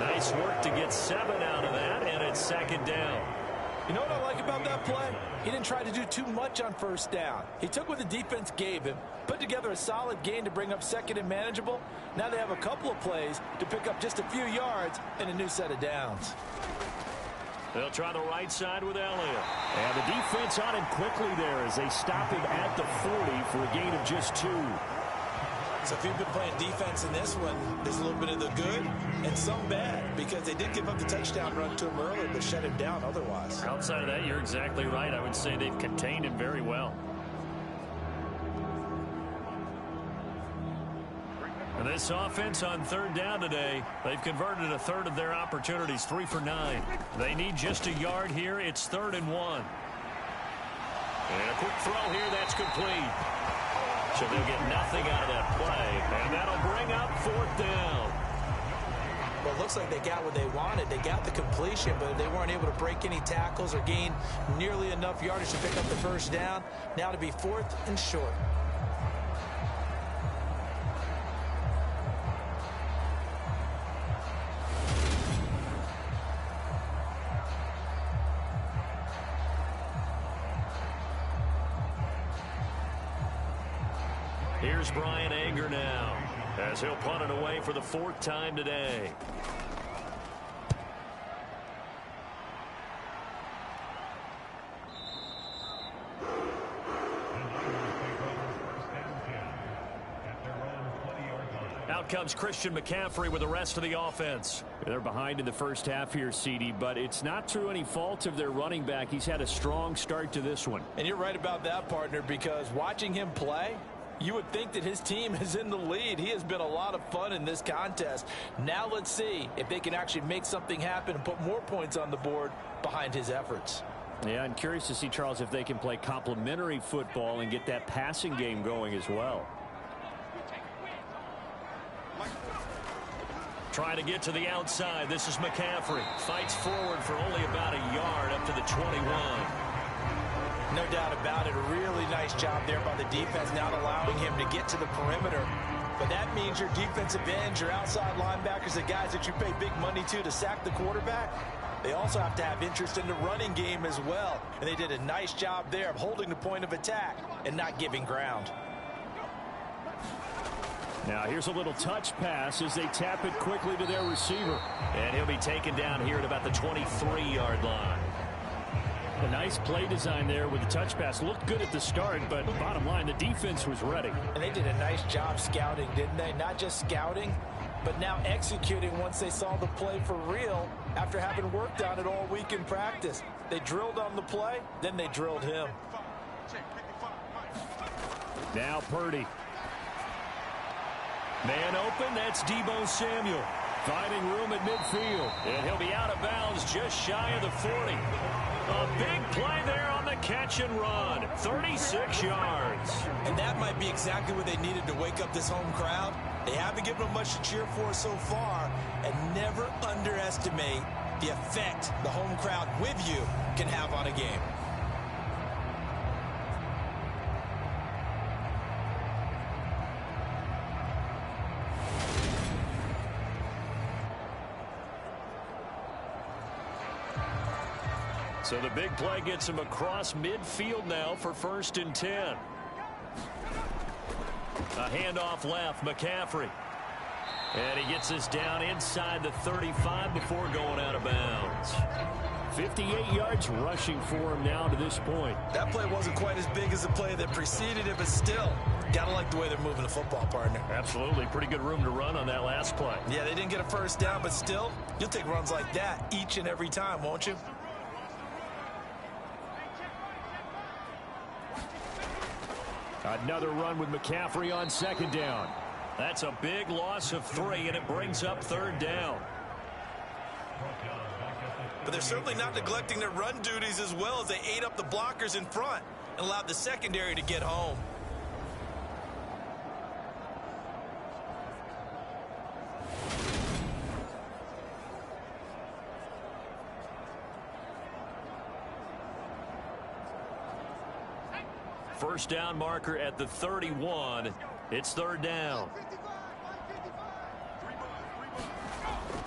B: Nice work to get 7 out of that, and it's 2nd down.
E: You know what I like about that play? He didn't try to do too much on 1st down. He took what the defense gave him, put together a solid gain to bring up 2nd and manageable. Now they have a couple of plays to pick up just a few yards and a new set of downs.
B: They'll try the right side with Elliott.
D: And the defense on him quickly there as they stop him at the 40 for a gain of just 2.
C: So if you've been playing defense in this one, there's a little bit of the good and some bad because they did give up the touchdown run to him earlier but shut him down otherwise.
B: Outside of that, you're exactly right. I would say they've contained him very well. And this offense on 3rd down today, they've converted a 1/3 of their opportunities, 3 for 9. They need just a yard here. It's 3rd and 1. And a quick throw here, that's complete. So they'll get nothing out of that play, and that'll bring up 4th down.
C: Well, it looks like they got what they wanted. They got the completion, but they weren't able to break any tackles or gain nearly enough yardage to pick up the 1st down. Now to be 4th and short.
B: Here's Brian Anger now as he'll punt it away for the 4th time today. Out comes Christian McCaffrey with the rest of the offense.
D: They're behind in the 1st half here, CD, but it's not through any fault of their running back. He's had a strong start to this one.
E: And you're right about that, partner, because watching him play, You would think that his team is in the lead. He has been a lot of fun in this contest. Now let's see if they can actually make something happen and put more points on the board behind his efforts.
D: Yeah, I'm curious to see, Charles, if they can play complementary football and get that passing game going as well.
B: Trying to get to the outside. This is McCaffrey. Fights forward for only about a yard up to the 21.
E: No doubt about it. A really nice job there by the defense, not allowing him to get to the perimeter. But that means your defensive ends, your outside linebackers, the guys that you pay big money to sack the quarterback, they also have to have interest in the running game as well. And they did a nice job there of holding the point of attack and not giving ground.
D: Now here's a little touch pass as they tap it quickly to their receiver.
B: And he'll be taken down here at about the 23-yard line.
D: A nice play design there with the touch pass. Looked good at the start, but bottom line, the defense was ready.
E: And they did a nice job scouting, didn't they? Not just scouting, but now executing once they saw the play for real after having worked on it all week in practice. They drilled on the play, then they drilled him.
D: Now Purdy.
B: Man open, that's Deebo Samuel.
D: Finding room at midfield.
B: And he'll be out of bounds just shy of the 40. A big play there on the catch and run. 36 yards.
C: And that might be exactly what they needed to wake up this home crowd. They haven't given them much to cheer for so far. And never underestimate the effect the home crowd with you can have on a game.
B: So the big play gets him across midfield now for 1st and 10. A handoff left, McCaffrey. And he gets this down inside the 35 before going out of bounds.
D: 58 yards rushing for him now to this point.
C: That play wasn't quite as big as the play that preceded it, but still, gotta like the way they're moving the football, partner.
B: Absolutely. Pretty good room to run on that last play.
C: Yeah, they didn't get a first down, but still, you'll take runs like that each and every time, won't you?
D: Another run with McCaffrey on 2nd down.
B: That's a big loss of 3, and it brings up 3rd down.
C: But they're certainly not neglecting their run duties as well as they ate up the blockers in front and allowed the secondary to get home.
B: First down marker at the 31. It's 3rd down.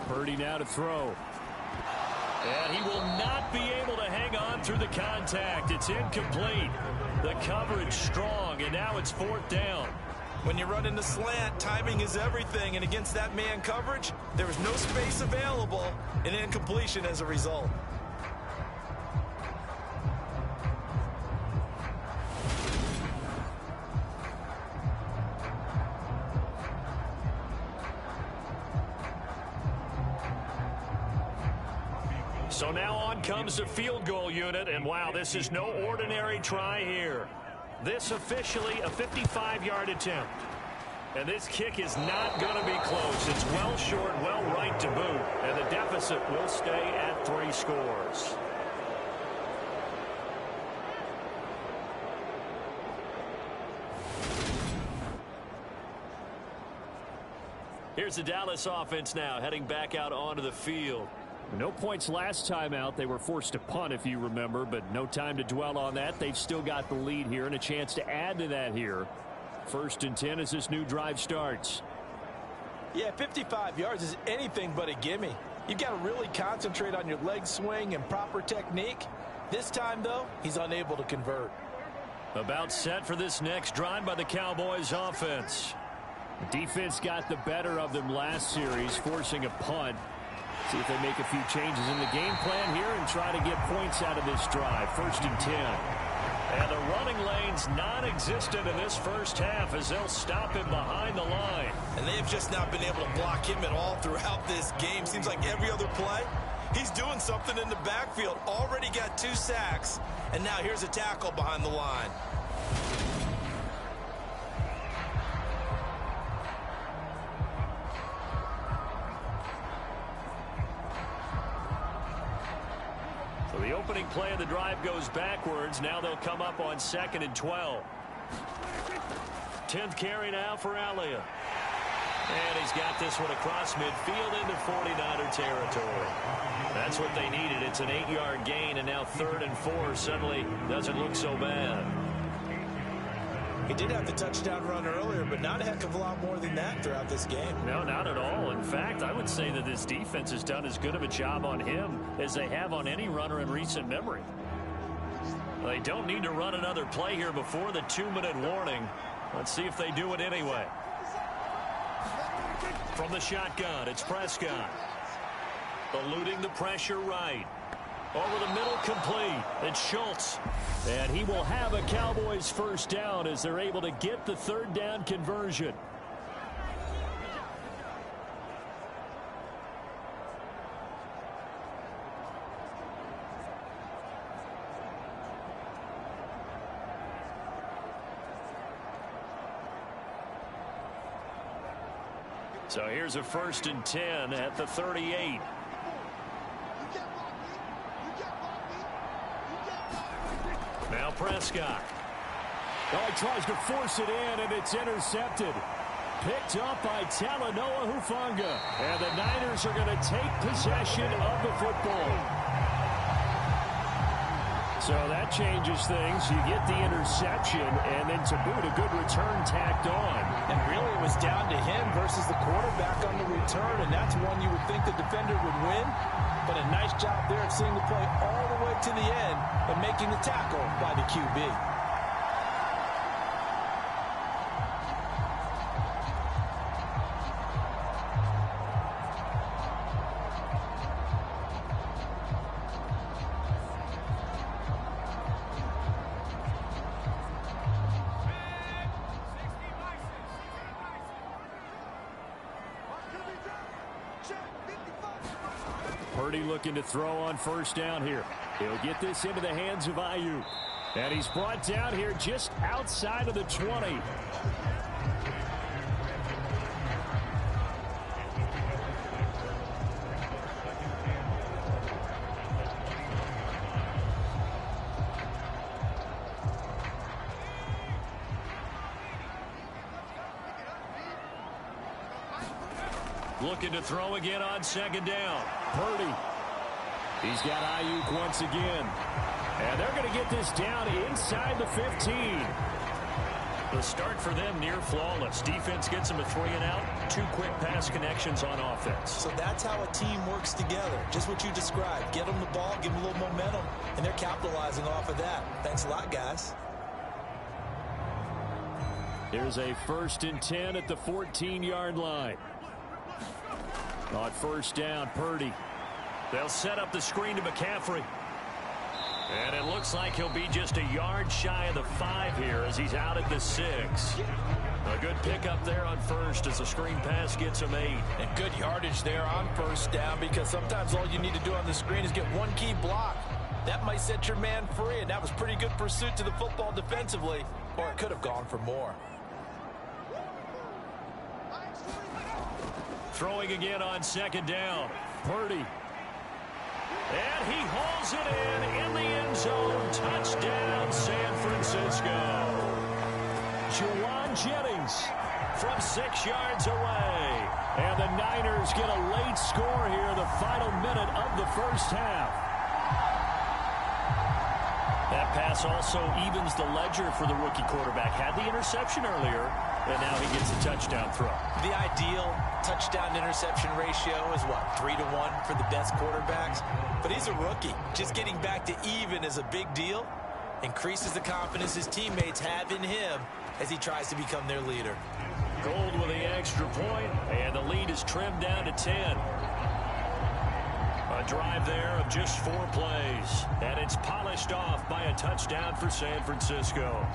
D: Purdy now to throw.
B: And he will not be able to hang on through the contact. It's incomplete. The coverage strong, and now it's 4th down.
C: When you run in the slant, timing is everything, and against that man coverage, there was no space available, and incompletion as a result.
B: So now on comes the field goal unit, and wow, this is no ordinary try here. This officially a 55-yard attempt. And this kick is not going to be close. It's well short, well right to boot, and the deficit will stay at 3 scores. Here's the Dallas offense now heading back out onto the field.
D: No points last time out. They were forced to punt, if you remember, but no time to dwell on that. They've still got the lead here and a chance to add to that here. 1st and 10 as this new drive starts.
E: Yeah, 55 yards is anything but a gimme. You've got to really concentrate on your leg swing and proper technique. This time, though, he's unable to convert.
B: About set for this next drive by the Cowboys offense.
D: The defense got the better of them last series, forcing a punt. See if they make a few changes in the game plan here and try to get points out of this drive. 1st and 10.
B: And the running lane's non-existent in this first half as they'll stop him behind the line.
C: And they've just not been able to block him at all throughout this game. Seems like every other play, he's doing something in the backfield. Already got 2 sacks, and now here's a tackle behind the line.
B: So the opening play of the drive goes backwards. Now they'll come up on 2nd and 12. 10th carry now for Elliott. And he's got this one across midfield into 49er territory. That's what they needed. It's an 8-yard gain, and now 3rd and 4 suddenly doesn't look so bad.
C: He did have the touchdown run earlier, but not a heck of a lot more than that throughout this game.
B: No, not at all. In fact, I would say that this defense has done as good of a job on him as they have on any runner in recent memory. They don't need to run another play here before the 2-minute warning. Let's see if they do it anyway. From the shotgun, it's Prescott. Eluding the pressure right. Over the middle, complete. It's Schultz. And he will have a Cowboys first down as they're able to get the 3rd down conversion. So here's a 1st and 10 at the 38. Now Prescott.
D: Oh, he tries to force it in, and it's intercepted. Picked up by Talanoa Hufanga. And the Niners are going to take possession of the football. So that changes things. You get the interception, and then to boot, a good return tacked on.
E: And really it was down to him versus the quarterback on the return, and that's one you would think the defender would win. But a nice job there of seeing the play all the way to the end and making the tackle by the QB.
D: Purdy looking to throw on 1st down here. He'll get this into the hands of Ayuk. And he's brought down here just outside of the 20.
B: Looking to throw again on 2nd down.
D: Purdy. He's got Ayuk once again. And they're going to get this down inside the 15.
B: The start for them near flawless. Defense gets them a 3 and out. 2 quick pass connections on offense.
C: So that's how a team works together. Just what you described. Get them the ball, give them a little momentum, and they're capitalizing off of that. Thanks a lot, guys.
D: Here's a 1st and 10 at the 14-yard line. On 1st down, Purdy.
B: They'll set up the screen to McCaffrey. And it looks like he'll be just a yard shy of the 5 here as he's out at the 6. A good pickup there on 1st as the screen pass gets him 8.
E: And good yardage there on 1st down, because sometimes all you need to do on the screen is get one key block. That might set your man free, and that was pretty good pursuit to the football defensively, or it could have gone for more.
B: Throwing again on 2nd down.
D: Purdy.
B: And he hauls it in the end zone. Touchdown, San Francisco.
D: Juwan Jennings
B: from 6 yards away.
D: And the Niners get a late score here in the final minute of the 1st half.
B: That pass also evens the ledger for the rookie quarterback. Had the interception earlier, and now he gets a touchdown throw.
C: The ideal touchdown-interception ratio is, what, 3 to 1 for the best quarterbacks? But he's a rookie. Just getting back to even is a big deal. Increases the confidence his teammates have in him as he tries to become their leader.
B: Gold with the extra point, and the lead is trimmed down to 10. A drive there of just 4 plays, and it's polished off by a touchdown for San Francisco.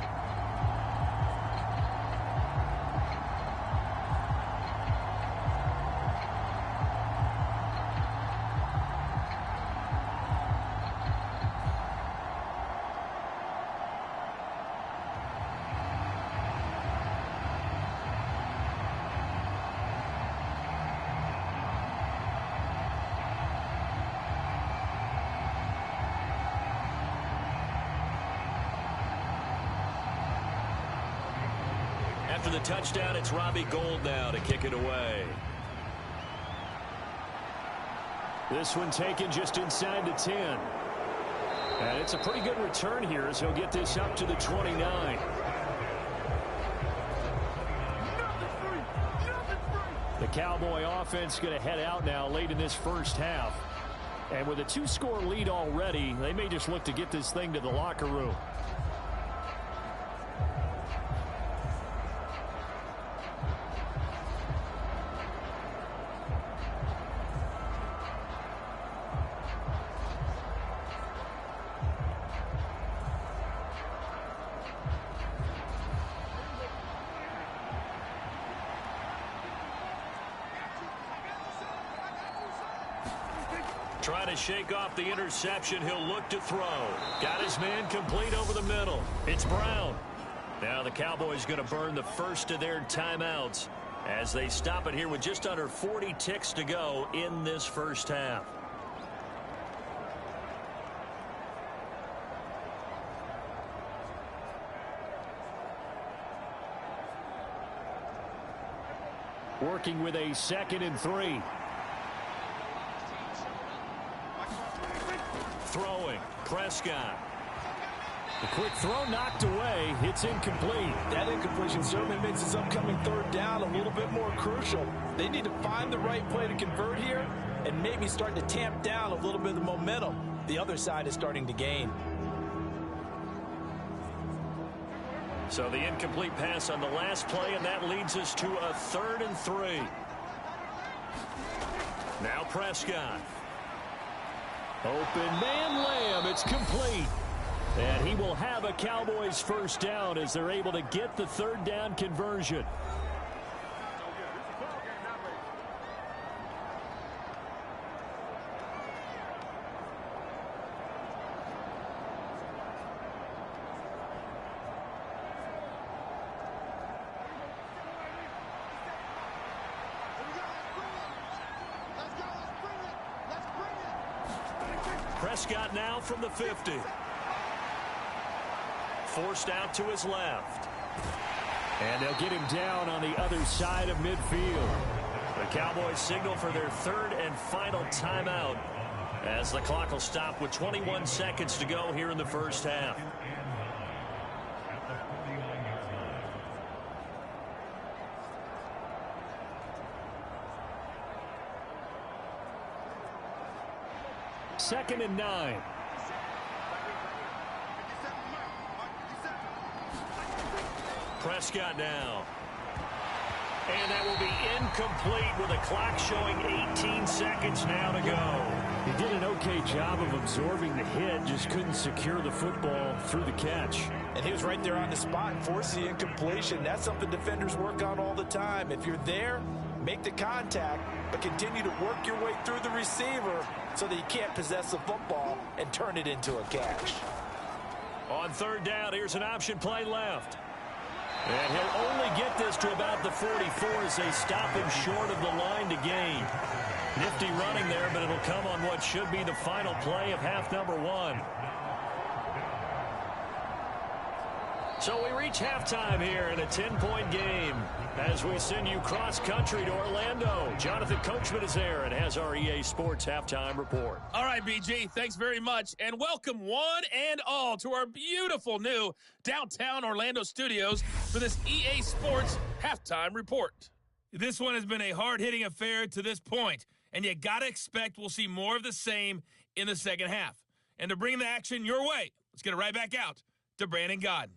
B: After the touchdown, it's Robbie Gould now to kick it away.
D: This one taken just inside the 10. And it's a pretty good return here as he'll get this up to the 29. The Cowboy offense going to head out now late in this first half. And with a 2-score lead already, they may just look to get this thing to the locker room.
B: Trying to shake off the interception. He'll look to throw. Got his man complete over the middle. It's Brown. Now the Cowboys going to burn the first of their timeouts as they stop it here with just under 40 ticks to go in this first half.
D: Working with a 2nd and 3.
B: Throwing. Prescott.
D: The quick throw knocked away. It's incomplete.
E: That incompletion certainly makes this upcoming 3rd down a little bit more crucial. They need to find the right play to convert here and maybe start to tamp down a little bit of the momentum the other side is starting to gain.
B: So the incomplete pass on the last play, and that leads us to a 3rd and 3. Now Prescott.
D: Open man Lamb. It's complete. And he will have a Cowboys first down as they're able to get the 3rd down conversion.
B: Prescott now from the 50. Forced out to his left.
D: And they'll get him down on the other side of midfield.
B: The Cowboys signal for their 3rd and final timeout as the clock will stop with 21 seconds to go here in the first half.
D: Second and 9.
B: Prescott now. And that will be incomplete with a clock showing 18 seconds now to go.
D: He did an okay job of absorbing the hit, just couldn't secure the football through the catch.
E: And he was right there on the spot and forced the incompletion. That's something defenders work on all the time. If you're there, make the contact, but continue to work your way through the receiver so that you can't possess the football and turn it into a catch.
B: On 3rd down, here's an option play left. And he'll only get this to about the 44 as they stop him short of the line to gain. Nifty running there, but it'll come on what should be the final play of half number 1. So we reach halftime here in a 10-point game as we send you cross-country to Orlando. Jonathan Coachman is there and has our EA Sports halftime report.
F: All right, BG, thanks very much, and welcome one and all to our beautiful new downtown Orlando studios for this EA Sports halftime report. This one has been a hard-hitting affair to this point, and you got to expect we'll see more of the same in the second half. And to bring the action your way, let's get it right back out to Brandon Godden.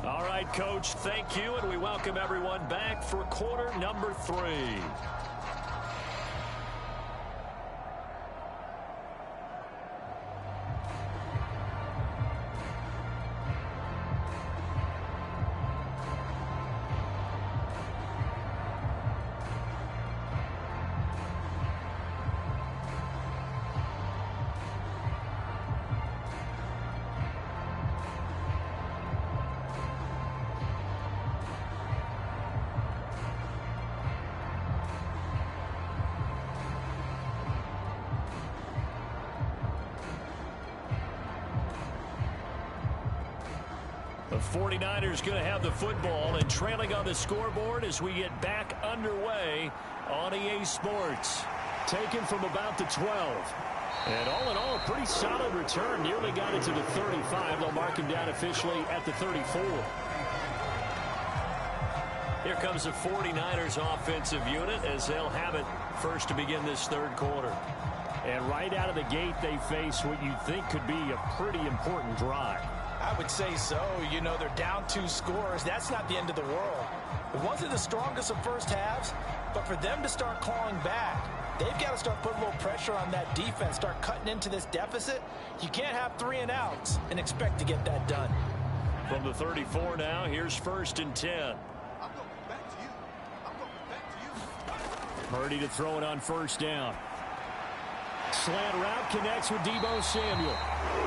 B: All right, Coach, thank you, and we welcome everyone back for quarter number 3. 49ers going to have the football and trailing on the scoreboard as we get back underway on EA Sports. Taken from about the 12. And all in all, a pretty solid return. Nearly got it to the 35. They'll mark him down officially at the 34. Here comes the 49ers offensive unit as they'll have it first to begin this third quarter. And right out of the gate, they face what you think could be a pretty important drive.
E: I would say so. You know, they're down 2 scores. That's not the end of the world. It wasn't the strongest of first halves, but for them to start clawing back, they've got to start putting a little pressure on that defense, start cutting into this deficit. You can't have 3 and outs and expect to get that done.
B: From the 34 now, here's 1st and 10. Purdy to throw it on 1st down. Slant route connects with Deebo Samuel.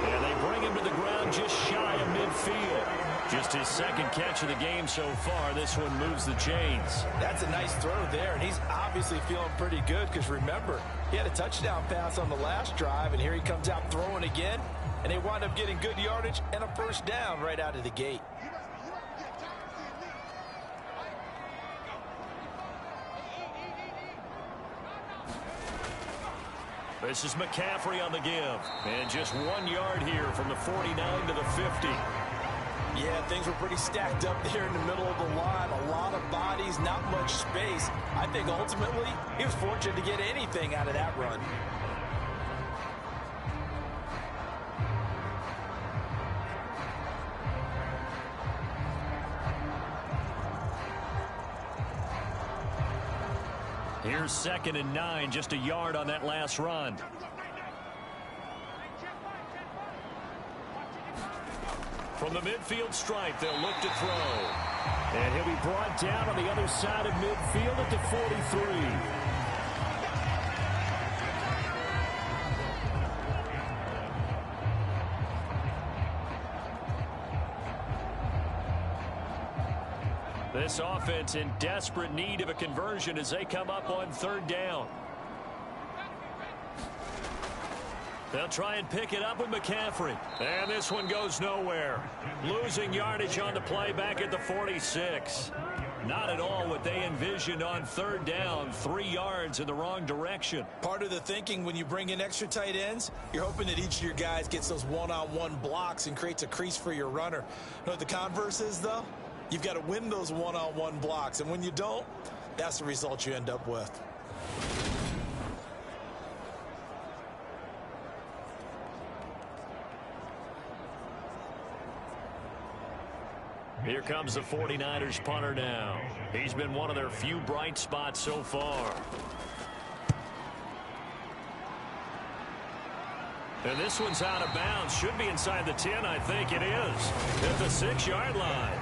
B: And they bring him to the ground just shy of midfield. Just his 2nd catch of the game so far. This one moves the chains.
E: That's a nice throw there, and he's obviously feeling pretty good because remember, he had a touchdown pass on the last drive, and here he comes out throwing again, and they wind up getting good yardage and a 1st down right out of the gate.
B: This is McCaffrey on the give. And just 1 yard here from the 49 to the 50.
E: Yeah, things were pretty stacked up there in the middle of the line. A lot of bodies, not much space. I think ultimately he was fortunate to get anything out of that run.
B: Here's 2nd and 9, just a yard on that last run. From the midfield stripe, they'll look to throw. And he'll be brought down on the other side of midfield at the 43. This offense in desperate need of a conversion as they come up on 3rd down. They'll try and pick it up with McCaffrey. And this one goes nowhere. Losing yardage on the play back at the 46. Not at all what they envisioned on 3rd down. 3 yards in the wrong direction.
E: Part of the thinking when you bring in extra tight ends, you're hoping that each of your guys gets those one-on-one blocks and creates a crease for your runner. You know what the converse is, though? You've got to win those one-on-one blocks, and when you don't, that's the result you end up with.
B: Here comes the 49ers punter now. He's been one of their few bright spots so far. And this one's out of bounds. Should be inside the 10, I think it is. At the 6-yard line.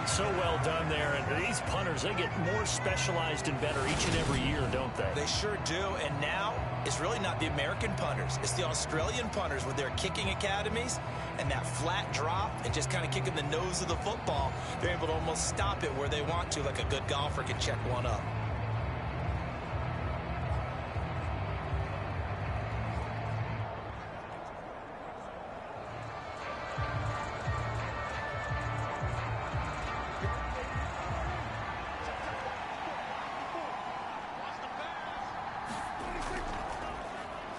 B: So well done there. And these punters, they get more specialized and better each and every year, don't they?
E: They sure do. And now it's really not the American punters. It's the Australian punters with their kicking academies and that flat drop and just kind of kicking the nose of the football. They're able to almost stop it where they want to, like a good golfer can check one up.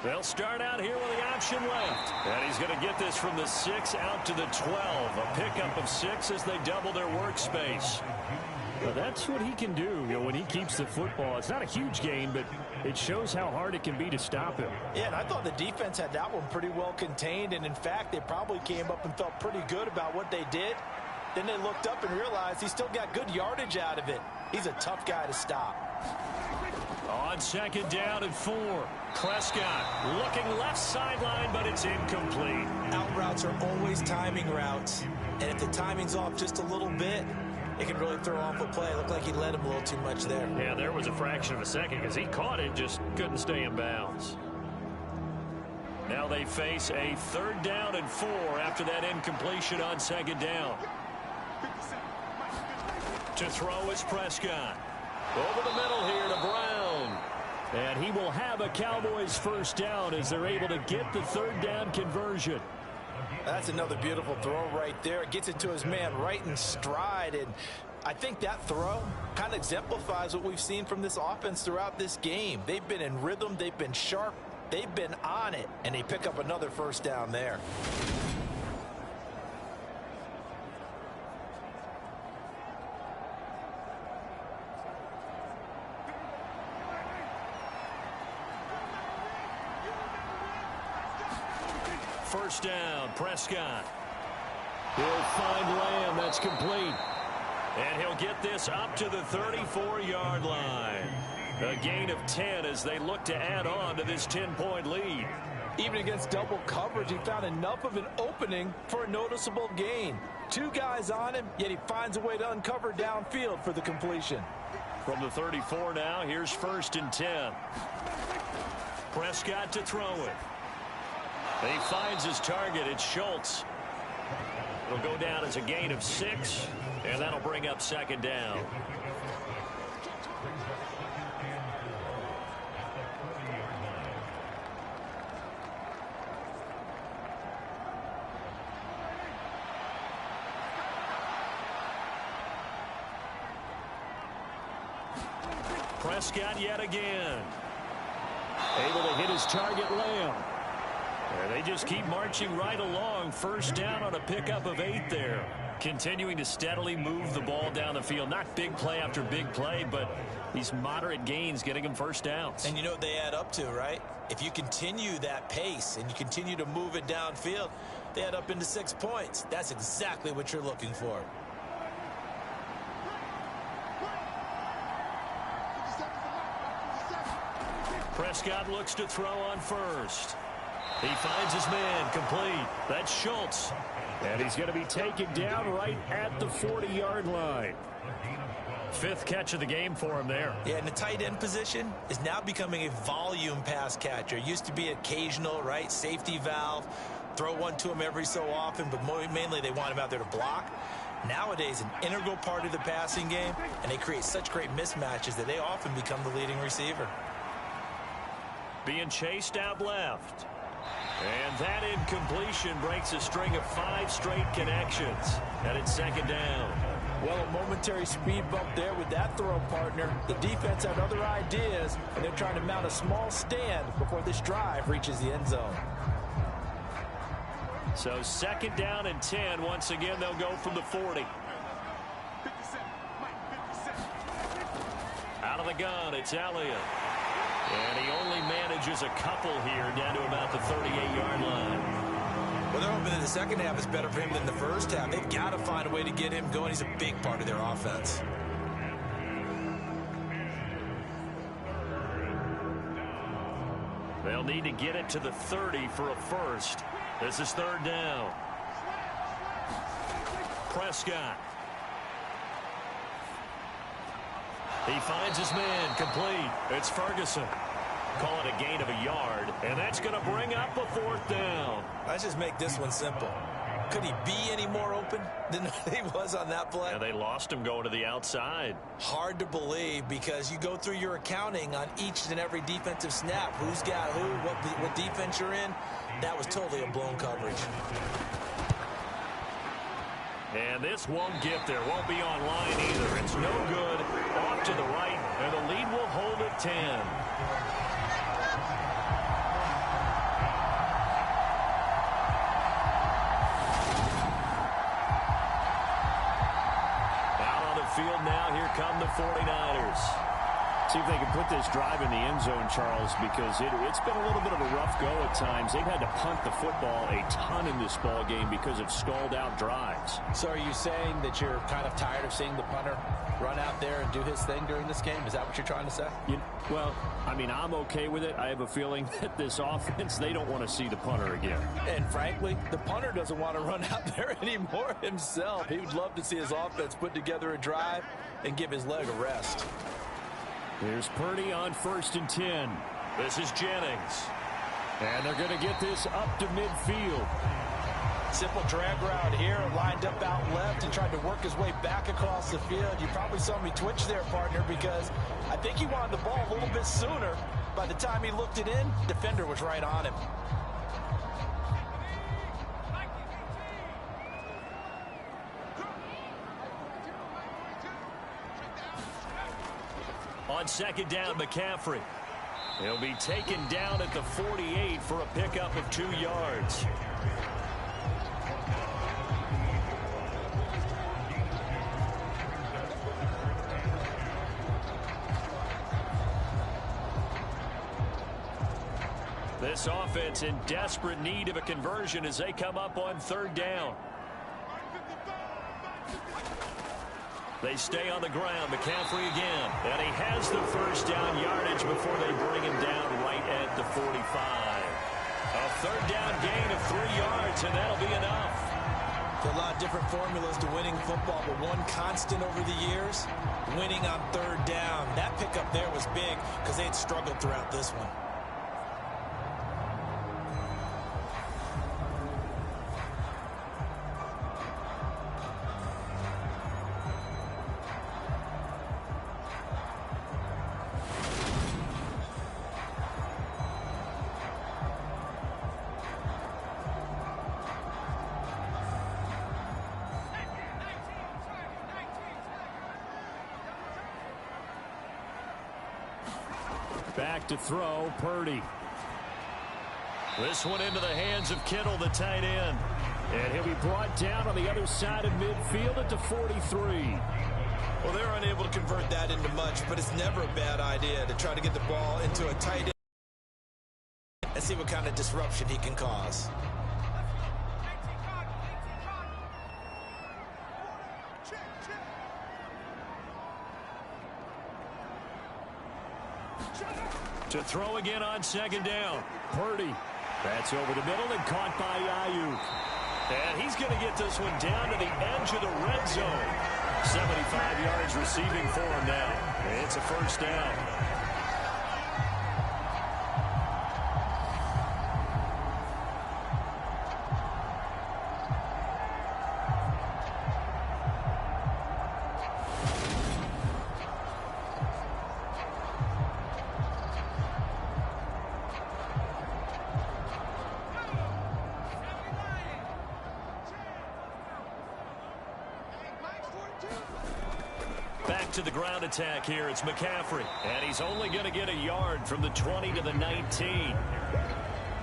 B: They'll start out here with the option left. And he's going to get this from the 6 out to the 12. A pickup of 6 as they double their workspace.
D: Well, that's what he can do, you know, when he keeps the football. It's not a huge gain, but it shows how hard it can be to stop him.
E: Yeah, and I thought the defense had that one pretty well contained. And, in fact, they probably came up and felt pretty good about what they did. Then they looked up and realized he still got good yardage out of it. He's a tough guy to stop.
B: On 2nd down and 4. Prescott looking left sideline, but it's incomplete.
E: Out routes are always timing routes. And if the timing's off just a little bit, it can really throw off a play. It looked like he led him a little too much there.
B: Yeah, there was a fraction of a second because he caught it, just couldn't stay in bounds. Now they face a 3rd down and 4 after that incompletion on 2nd down. To throw is Prescott. Over the middle here to Brown. And he will have a Cowboys 1st down as they're able to get the 3rd down conversion.
E: That's another beautiful throw right there. Gets it to his man right in stride. And I think that throw kind of exemplifies what we've seen from this offense throughout this game. They've been in rhythm. They've been sharp. They've been on it. And they pick up another first down there.
B: First down, Prescott. He'll find Lamb. That's complete. And he'll get this up to the 34-yard line. A gain of 10 as they look to add on to this 10-point lead.
E: Even against double coverage, he found enough of an opening for a noticeable gain. Two guys on him, yet he finds a way to uncover downfield for the completion.
B: From the 34 now, here's 1st and 10. Prescott to throw it. He finds his target. It's Schultz. It'll go down as a gain of 6, and that'll bring up 2nd down. Prescott yet again.
D: Able to hit his target, Lamb.
B: And they just keep marching right along. First down on a pickup of 8 there. Continuing to steadily move the ball down the field. Not big play after big play, but these moderate gains getting them first downs.
C: And you know what they add up to, right? If you continue that pace and you continue to move it downfield, they add up into 6 points. That's exactly what you're looking for.
B: Prescott looks to throw on first. He finds his man, complete. That's Schultz.
D: And he's going to be taken down right at the 40-yard line.
B: 5th catch of the game for him there.
C: Yeah, and the tight end position is now becoming a volume pass catcher. Used to be occasional, right? Safety valve. Throw one to him every so often, but mainly they want him out there to block. Nowadays, an integral part of the passing game, and they create such great mismatches that they often become the leading receiver.
B: Being chased out left. And that incompletion breaks a string of 5 straight connections. And it's 2nd down.
E: Well, a momentary speed bump there with that throw, partner. The defense had other ideas, and they're trying to mount a small stand before this drive reaches the end zone.
B: So 2nd down and 10. Once again, they'll go from the 40. Out of the gun, it's Elliott. And he only manages a couple here down to about the 38-yard line.
C: Well, they're hoping that the second half is better for him than the first half. They've got to find a way to get him going. He's a big part of their offense.
B: They'll need to get it to the 30 for a first. This is 3rd down. Prescott. He finds his man, complete. It's Ferguson. Call it a gain of a yard, and that's going to bring up a 4th down.
C: Let's just make this one simple. Could he be any more open than he was on that play?
B: And they lost him going to the outside.
C: Hard to believe because you go through your accounting on each and every defensive snap. Who's got who, what defense you're in. That was totally a blown coverage.
B: And this won't get there. Won't be online either. It's no good. Off to the right, and the lead will hold at 10. Out on the field now, here come the 49ers.
D: See if they can put this drive in the end zone, Charles, because it's been a little bit of a rough go at times. They've had to punt the football a ton in this ball game because of stalled-out drives.
E: So are you saying that you're kind of tired of seeing the punter run out there and do his thing during this game? Is that what you're trying to say?
D: Well, I mean, I'm okay with it. I have a feeling that this offense, they don't want to see the punter again.
E: And frankly, the punter doesn't want to run out there anymore himself. He would love to see his offense put together a drive and give his leg a rest.
D: Here's Purdy on 1st and 10.
B: This is Jennings.
D: And they're going to get this up to midfield.
E: Simple drag route here, lined up out left and tried to work his way back across the field. You probably saw me twitch there, partner, because I think he wanted the ball a little bit sooner. By the time he looked it in, defender was right on him.
B: On second down, McCaffrey. He'll be taken down at the 48 for a pickup of 2 yards. This offense in desperate need of a conversion as they come up on third down. They stay on the ground. McCaffrey again. And he has the first down yardage before they bring him down right at the 45. A third down gain of 3 yards, and that'll be enough.
C: There are a lot of different formulas to winning football, but one constant over the years, winning on third down. That pickup there was big because they had struggled throughout this one.
D: Back to throw, Purdy.
B: This one into the hands of Kittle, the tight end.
D: And he'll be brought down on the other side of midfield at the 43.
C: Well, they're unable to convert that into much, but it's never a bad idea to try to get the ball into a tight end and see what kind of disruption he can cause.
B: To throw again on second down.
D: Purdy. That's over the middle and caught by Ayuk.
B: And he's going to get this one down to the edge of the red zone. 75 yards receiving for him now. It's a first down. To the ground attack here. It's McCaffrey. And he's only going to get a yard from the 20 to the 19.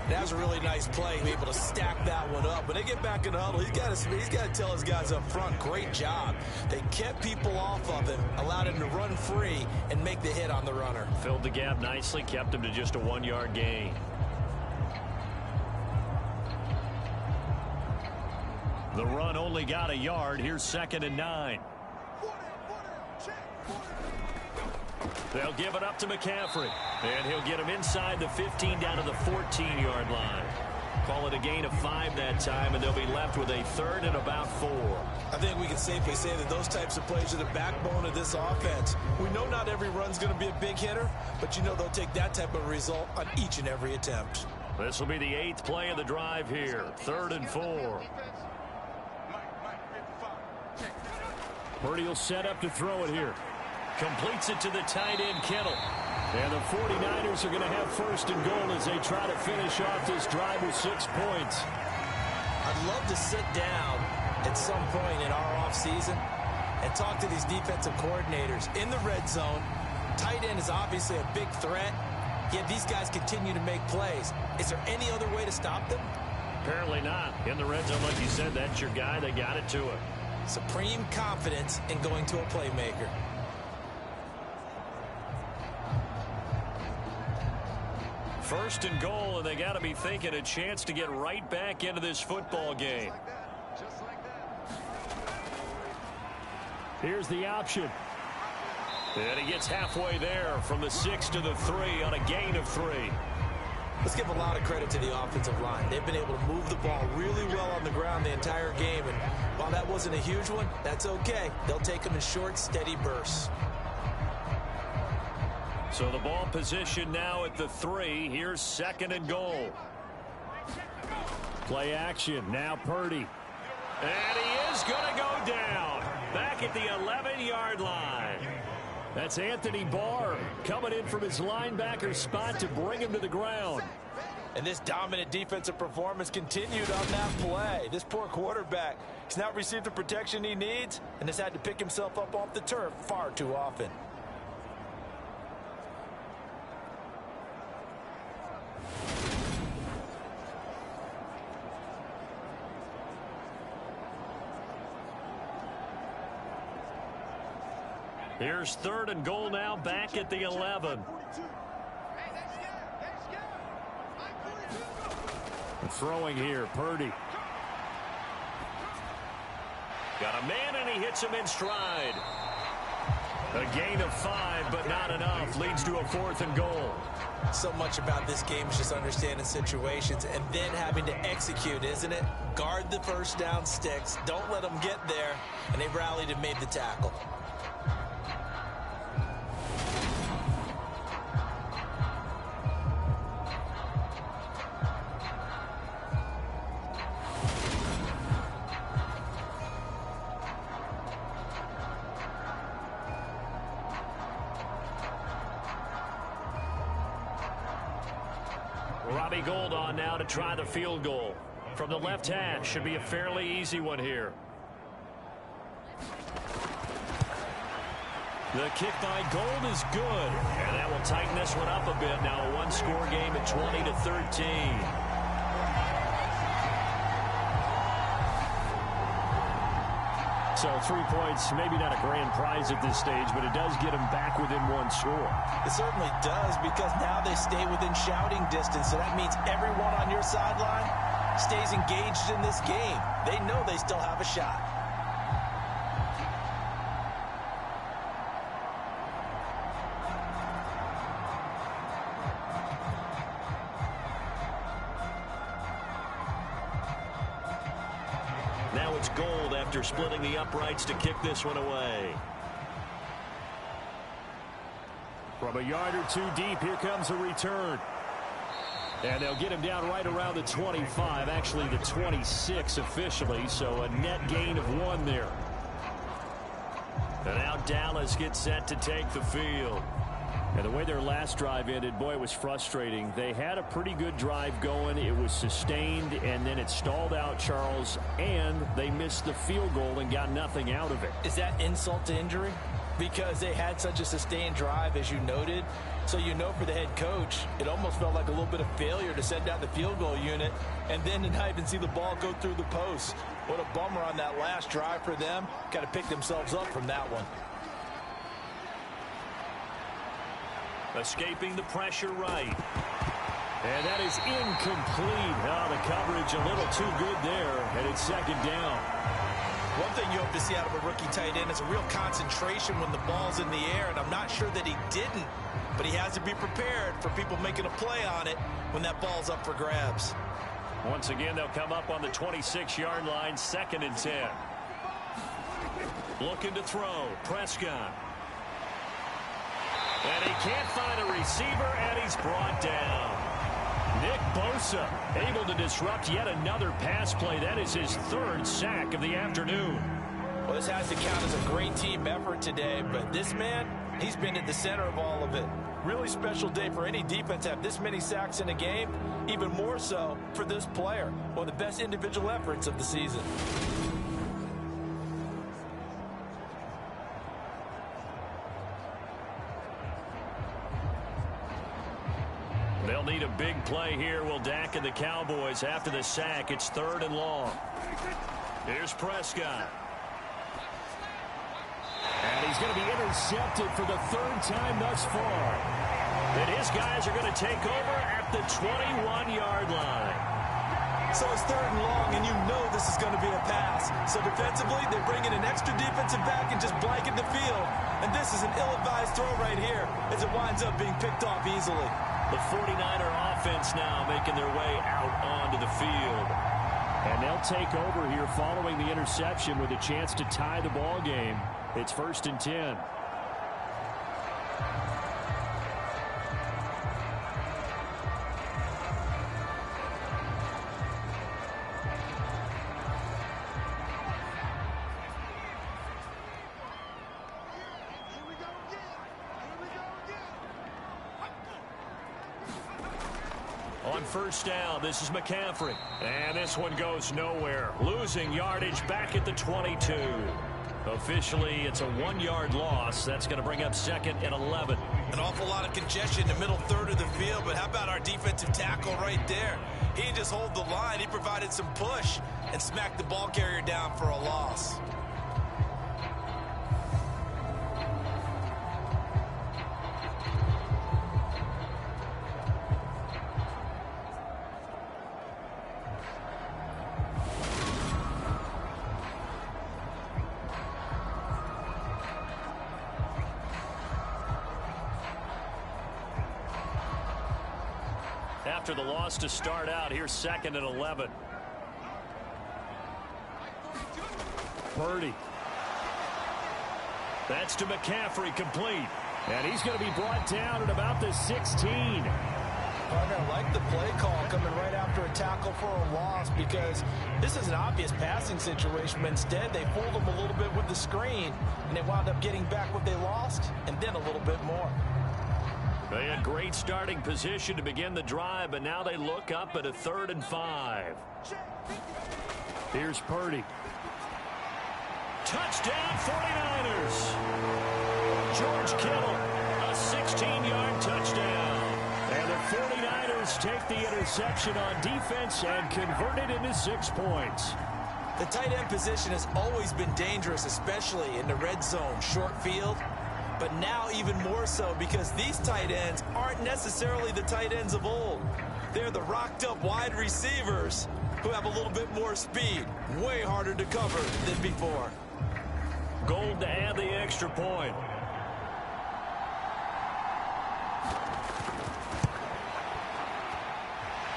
C: That was a really nice play. Be able to stack that one up. When they get back in the huddle, he's got to tell his guys up front, great job. They kept people off of him, allowed him to run free and make the hit on the runner.
B: Filled the gap nicely, kept him to just a 1-yard gain. The run only got a yard. Here's 2nd and 9. They'll give it up to McCaffrey. And he'll get him inside the 15 down to the 14-yard line. Call it a gain of 5 that time, and they'll be left with a 3rd and about 4.
C: I think we can safely say that those types of plays are the backbone of this offense. We know not every run's going to be a big hitter, but you know they'll take that type of result on each and every attempt.
B: This will be the 8th play of the drive here. 3rd and 4.
D: Purdy will set up to throw it here.
B: Completes it to the tight end, Kittle.
D: And the 49ers are going to have 1st and goal as they try to finish off this drive with 6 points.
C: I'd love to sit down at some point in our offseason and talk to these defensive coordinators in the red zone. Tight end is obviously a big threat, yet these guys continue to make plays. Is there any other way to stop them?
B: Apparently not. In the red zone, like you said, that's your guy. They got it to him.
C: Supreme confidence in going to a playmaker.
B: First and goal, and they got to be thinking a chance to get right back into this football game.
D: Here's the option.
B: And he gets halfway there from the 6 to the 3 on a gain of 3.
C: Let's give a lot of credit to the offensive line. They've been able to move the ball really well on the ground the entire game. And while that wasn't a huge one, that's okay. They'll take them in short, steady bursts.
B: So the ball position now at the 3. Here's 2nd and goal.
D: Play action. Now Purdy.
B: And he is going to go down. Back at the 11-yard line.
D: That's Anthony Barr coming in from his linebacker spot to bring him to the ground.
E: And this dominant defensive performance continued on that play. This poor quarterback, he's not received the protection he needs and has had to pick himself up off the turf far too often.
B: Here's 3rd and goal now, back at the 11. Throwing here, Purdy. Got a man, and he hits him in stride. A gain of 5, but not enough. Leads to a 4th and goal.
C: So much about this game is just understanding situations and then having to execute, isn't it? Guard the first down sticks. Don't let them get there. And they rallied and made the tackle.
B: Robbie Gould on now to try the field goal. From the left hash, should be a fairly easy one here. The kick by Gould is good. And that will tighten this one up a bit. Now a one-score game at 20-13.
D: So 3 points, maybe not a grand prize at this stage, but it does get them back within one score.
E: It certainly does, because now they stay within shouting distance. So that means everyone on your sideline stays engaged in this game. They know they still have a shot.
B: Now it's Gould after splitting the uprights to kick this one away.
D: From a yard or two deep, here comes a return. And they'll get him down right around the 25, actually the 26 officially, so a net gain of 1 there.
B: And now Dallas gets set to take the field.
D: And the way their last drive ended, boy, it was frustrating. They had a pretty good drive going. It was sustained, and then it stalled out, Charles, and they missed the field goal and got nothing out of it.
E: Is that insult to injury? Because they had such a sustained drive, as you noted. So you know, for the head coach, it almost felt like a little bit of failure to send out the field goal unit and then to not even see the ball go through the post. What a bummer on that last drive for them. Got to pick themselves up from that one.
B: Escaping the pressure right. And that is incomplete. Oh, the coverage a little too good there, and it's 2nd down.
E: One thing you hope to see out of a rookie tight end is a real concentration when the ball's in the air, and I'm not sure that he didn't, but he has to be prepared for people making a play on it when that ball's up for grabs.
B: Once again, they'll come up on the 26-yard line, 2nd and 10. Looking to throw, Prescott. And he can't find a receiver, and he's brought down. Nick Bosa able to disrupt yet another pass play. That is his 3rd sack of the afternoon.
E: Well, this has to count as a great team effort today, but this man, he's been at the center of all of it. Really special day for any defense to have this many sacks in a game, even more so for this player. One of the best individual efforts of the season.
B: They'll need a big play here. Will Dak and the Cowboys after the sack. It's 3rd and long. Here's Prescott.
D: And he's going to be intercepted for the 3rd time thus far.
B: And his guys are going to take over at the 21-yard line.
E: So it's 3rd and long, and you know this is going to be a pass. So defensively, they're bringing an extra defensive back and just blanket the field. And this is an ill-advised throw right here as it winds up being picked off easily.
B: The 49er offense now making their way out onto the field.
D: And they'll take over here following the interception with a chance to tie the ball game. It's 1st and 10.
B: On 1st down, this is McCaffrey. And this one goes nowhere. Losing yardage back at the 22. Officially, it's a 1-yard loss. That's going to bring up 2nd and 11.
E: An awful lot of congestion in the middle 3rd of the field, but how about our defensive tackle right there? He didn't just hold the line. He provided some push and smacked the ball carrier down for a loss.
B: after the loss to start out. Here's 2nd and 11. Purdy. That's to McCaffrey, complete. And he's going to be brought down at about the 16.
E: Partner, I like the play call coming right after a tackle for a loss, because this is an obvious passing situation, but instead they fooled them a little bit with the screen, and they wound up getting back what they lost and then a little bit more.
B: They had great starting position to begin the drive, but now they look up at a 3rd and 5.
D: Here's Purdy.
B: Touchdown 49ers. George Kittle, a 16-yard touchdown. And the 49ers take the interception on defense and convert it into 6 points.
C: The tight end position has always been dangerous, especially in the red zone, short field. But now even more so, because these tight ends aren't necessarily the tight ends of old. They're the rocked-up wide receivers who have a little bit more speed. Way harder to cover than before.
B: Gold to add the extra point.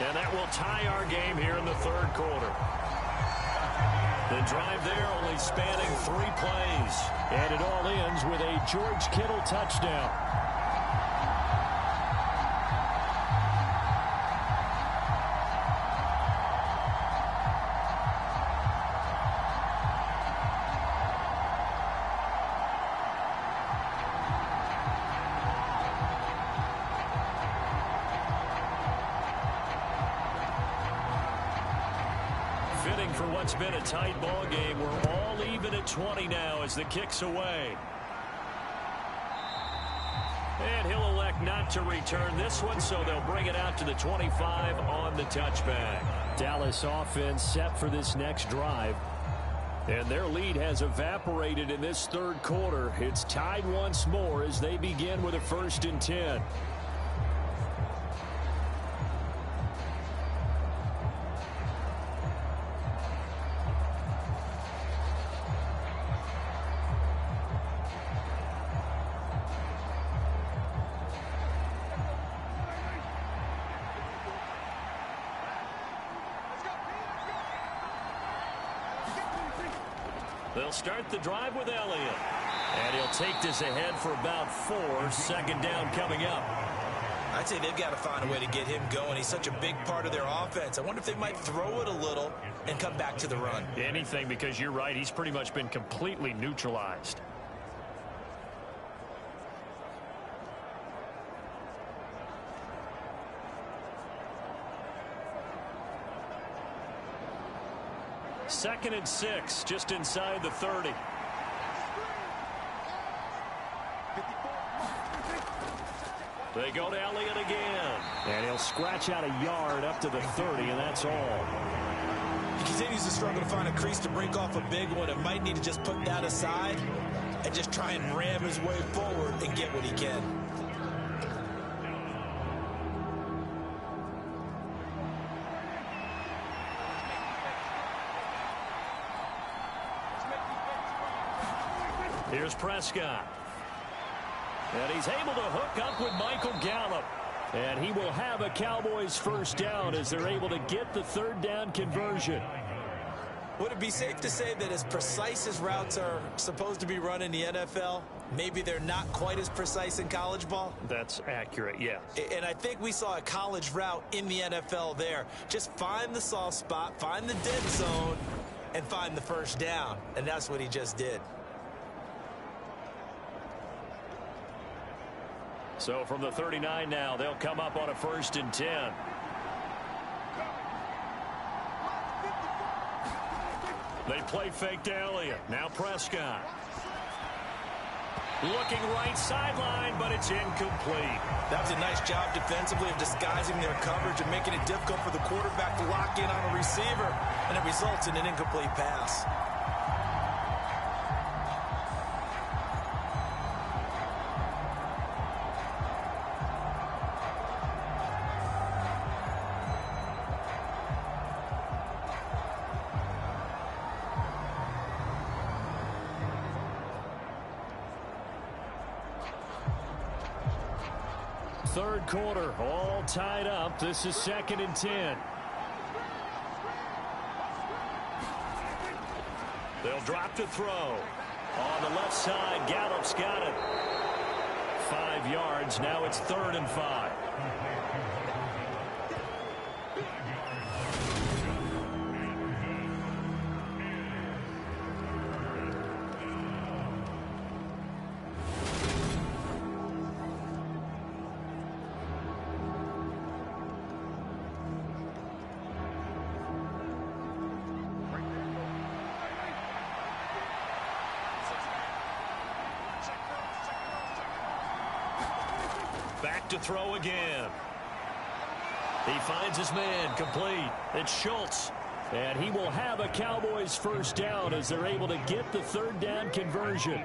B: And that will tie our game here in the 3rd quarter. The drive there only spanning 3 plays.
D: And it all ends with a George Kittle touchdown.
B: Fitting for what's been a tight ball game. We're all even at 20 now as the kick's away. And he'll elect not to return this one, so they'll bring it out to the 25 on the touchback.
D: Dallas offense set for this next drive.
B: And their lead has evaporated in this 3rd quarter. It's tied once more as they begin with a 1st and 10. They'll start the drive with Elliott. And he'll take this ahead for about 4. 2nd down coming up.
C: I'd say they've got to find a way to get him going. He's such a big part of their offense. I wonder if they might throw it a little and come back to the run.
B: Anything, because you're right. He's pretty much been completely neutralized. Second and 6, just inside the 30. They go to Elliott again.
D: And he'll scratch out a yard up to the 30, and that's all.
C: He continues to struggle to find a crease to break off a big one. It might need to just put that aside and just try and ram his way forward and get what he can.
B: Here's Prescott. And he's able to hook up with Michael Gallup.
D: And he will have a Cowboys 1st down as they're able to get the 3rd down conversion.
C: Would it be safe to say that as precise as routes are supposed to be run in the NFL, maybe they're not quite as precise in college ball?
B: That's accurate, yes.
C: And I think we saw a college route in the NFL there. Just find the soft spot, find the dead zone, and find the 1st down. And that's what he just did.
B: So from the 39 now, they'll come up on a 1st and 10. They play fake to Elliott. Now Prescott. Looking right sideline, but it's incomplete.
C: That was a nice job defensively of disguising their coverage and making it difficult for the quarterback to lock in on a receiver, and it results in an incomplete pass.
B: third quarter, all tied up. This is 2nd and 10. They'll drop to throw. On the left side, Gallup's got it. 5 yards. Now it's 3rd and 5. Back to throw again. He finds his man, complete. It's Schultz. And he will have a Cowboys first down as they're able to get the 3rd down conversion.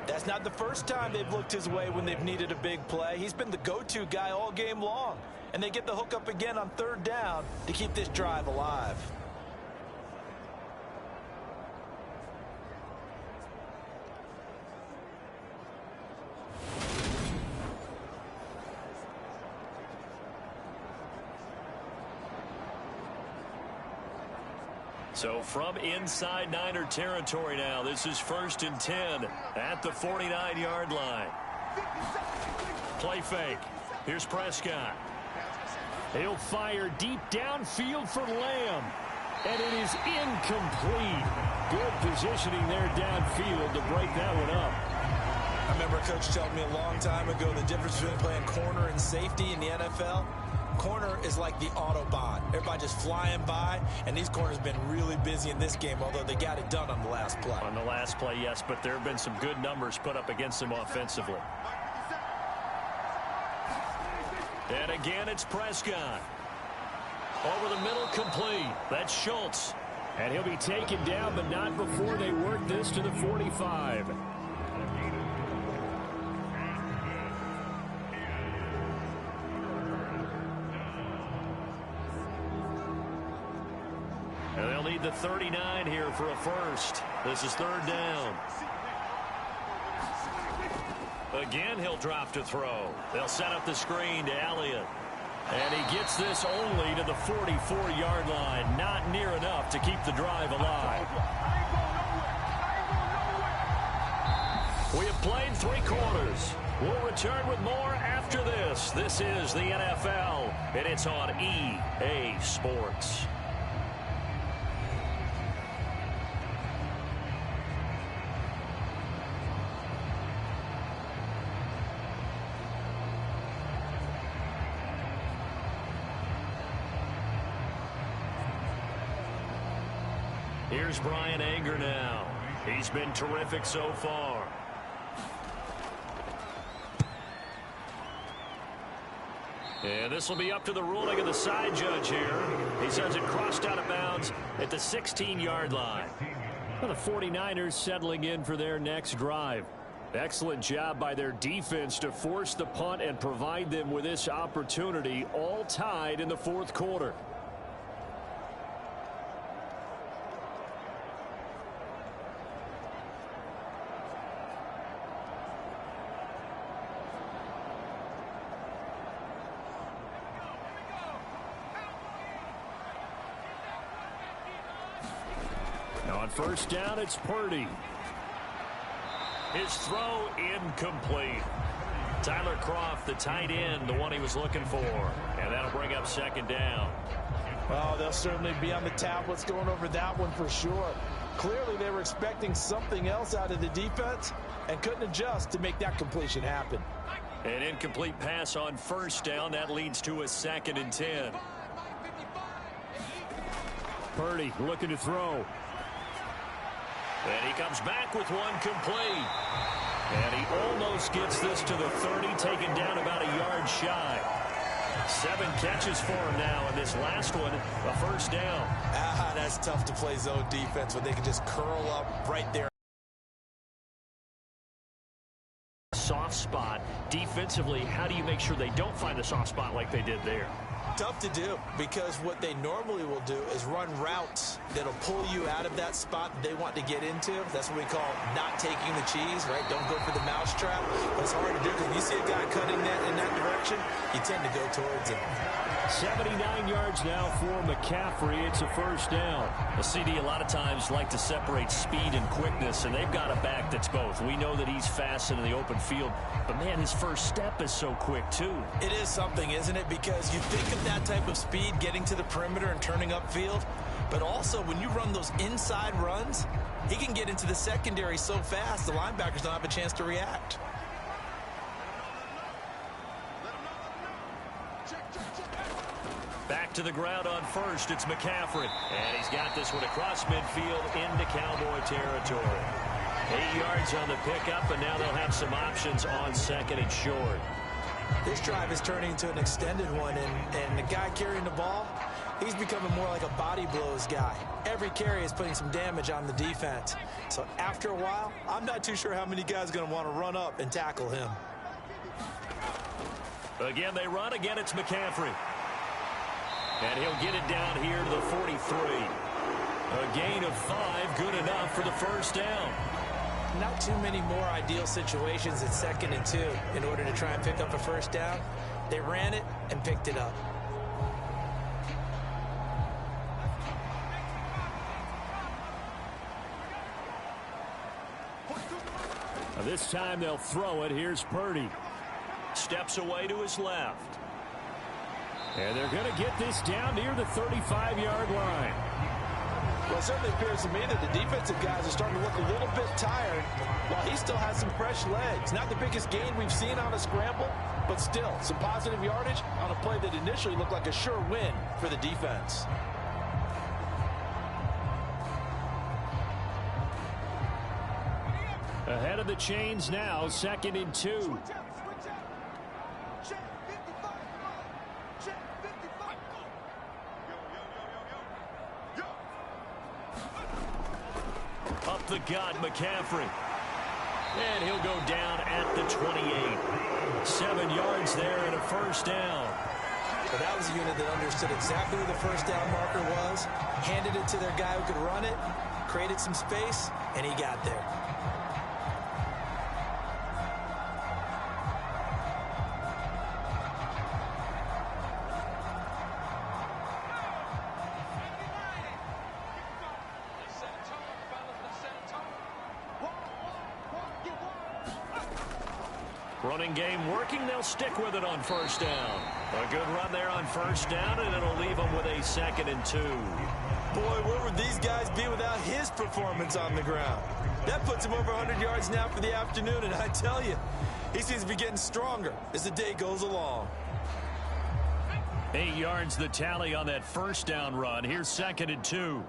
E: That's not the first time they've looked his way when they've needed a big play. He's been the go-to guy all game long. And they get the hook up again on 3rd down to keep this drive alive.
B: So from inside Niner territory now, this is 1st and 10 at the 49-yard line. Play fake. Here's Prescott. He'll fire deep downfield for Lamb. And it is incomplete. Good positioning there downfield to break that one up.
E: I remember a coach telling me a long time ago the difference between playing corner and safety in the NFL. Corner is like the Autobahn. Everybody just flying by, and these corners have been really busy in this game, although they got it done on the last play.
B: On the last play, yes, but there have been some good numbers put up against them offensively. And again, it's Prescott. Over the middle, complete. That's Schultz.
D: And he'll be taken down, but not before they work this to the 45.
B: And they'll need the 39 here for a first. This is 3rd down. Again, he'll drop to throw. They'll set up the screen to Elliott. And he gets this only to the 44-yard line. Not near enough to keep the drive alive. We have played 3 quarters. We'll return with more after this. This is the NFL, and it's on EA Sports. Here's Brian Anger now. He's been terrific so far. And this will be up to the ruling of the side judge here. He says it crossed out of bounds at the 16-yard line.
D: Well, the 49ers settling in for their next drive. Excellent job by their defense to force the punt and provide them with this opportunity, all tied in the 4th quarter. On 1st down, it's Purdy. His throw incomplete. Tyler Kroft, the tight end, the one he was looking for. And that'll bring up 2nd down.
E: Well, they'll certainly be on the tablets going over that one for sure. Clearly, they were expecting something else out of the defense and couldn't adjust to make that completion happen.
B: An incomplete pass on 1st down. That leads to a 2nd and 10.
D: Purdy looking to throw.
B: And he comes back with one complete. And he almost gets this to the 30, taken down about a yard shy. 7 catches for him now, and this last one, a 1st down.
E: That's tough to play zone defense when they can just curl up right there.
B: Soft spot. Defense. defensively, how do you make sure they don't find a soft spot like they did there?
C: Tough to do, because what they normally will do is run routes that'll pull you out of that spot that they want to get into. That's what we call not taking the cheese, right? Don't go for the mousetrap. But it's hard to do because if you see a guy cutting that in that direction, you tend to go towards him.
D: 79 yards now for McCaffrey. It's a first down.
B: The CD a lot of times like to separate speed and quickness, and they've got a back that's both. We know that he's fast in the open field, but, man, his first step is so quick, too.
C: It is something, isn't it? Because you think of that type of speed getting to the perimeter and turning upfield, but also when you run those inside runs, he can get into the secondary so fast the linebackers don't have a chance to react.
B: Back to the ground on first, it's McCaffrey. And he's got this one across midfield into Cowboy territory. 8 yards on the pickup, and now they'll have some options on second and short.
C: This drive is turning into an extended one, and the guy carrying the ball, he's becoming more like a body blows guy. Every carry is putting some damage on the defense. So after a while, I'm not too sure how many guys are going to want to run up and tackle him.
B: Again, they run. Again, it's McCaffrey. And he'll get it down here to the 43. A gain of 5, good enough for the first down.
C: Not too many more ideal situations at 2nd and 2 in order to try and pick up a first down. They ran it and picked it up.
D: Now this time they'll throw it. Here's Purdy.
B: Steps away to his left.
D: And they're going to get this down near the 35-yard line.
E: Well, it certainly appears to me that the defensive guys are starting to look a little bit tired while he still has some fresh legs. Not the biggest gain we've seen on a scramble, but still some positive yardage on a play that initially looked like a sure win for the defense.
D: Ahead of the chains now, 2nd and 2.
B: Up the gut, McCaffrey. And he'll go down at the 28. 7 yards there and a first down.
C: But that was a unit that understood exactly where the first down marker was, handed it to their guy who could run it, created some space, and he got there.
B: Running game working. They'll stick with it on first down. A good run there on first down, and it'll leave them with a 2nd and 2.
C: Boy, where would these guys be without his performance on the ground? That puts him over 100 yards now for the afternoon, and I tell you, he seems to be getting stronger as the day goes along.
B: 8 yards the tally on that first down run. Here's 2nd and 2.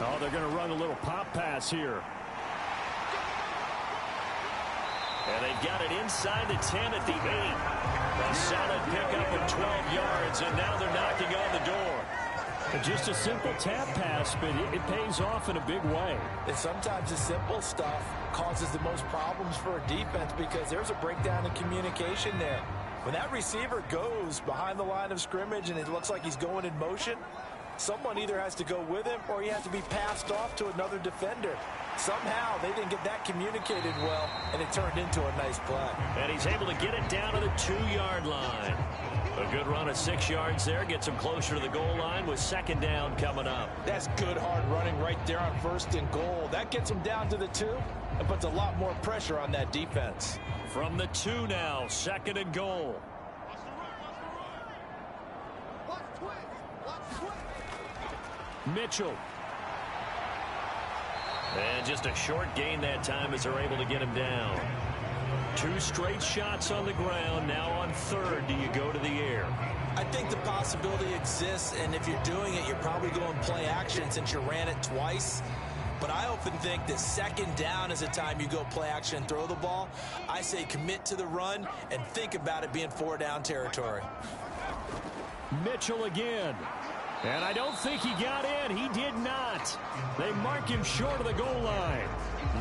D: Oh, they're going to run a little pop pass here.
B: And they've got it inside the 10 at the 8. A solid pickup of 12 yards, and now they're knocking on the door.
D: Just a simple tap pass, but it pays off in a big way.
E: And sometimes the simple stuff causes the most problems for a defense because there's a breakdown in communication there. When that receiver goes behind the line of scrimmage and it looks like he's going in motion, someone either has to go with him or he has to be passed off to another defender. Somehow they didn't get that communicated well, and it turned into a nice play.
B: And he's able to get it down to the 2-yard line. A good run of 6 yards there gets him closer to the goal line with 2nd down coming up.
E: That's good hard running right there on 1st and goal. That gets him down to the 2 and puts a lot more pressure on that defense.
B: From the 2 now, 2nd and goal.
D: Mitchell.
B: And just a short gain that time as they're able to get him down. 2 straight shots on the ground. Now on 3rd, do you go to the air?
C: I think the possibility exists, and if you're doing it, you're probably going play action since you ran it twice. But I often think that 2nd down is a time you go play action and throw the ball. I say commit to the run and think about it being 4-down territory.
D: Mitchell again. And I don't think he got in. He did not. They mark him short of the goal line.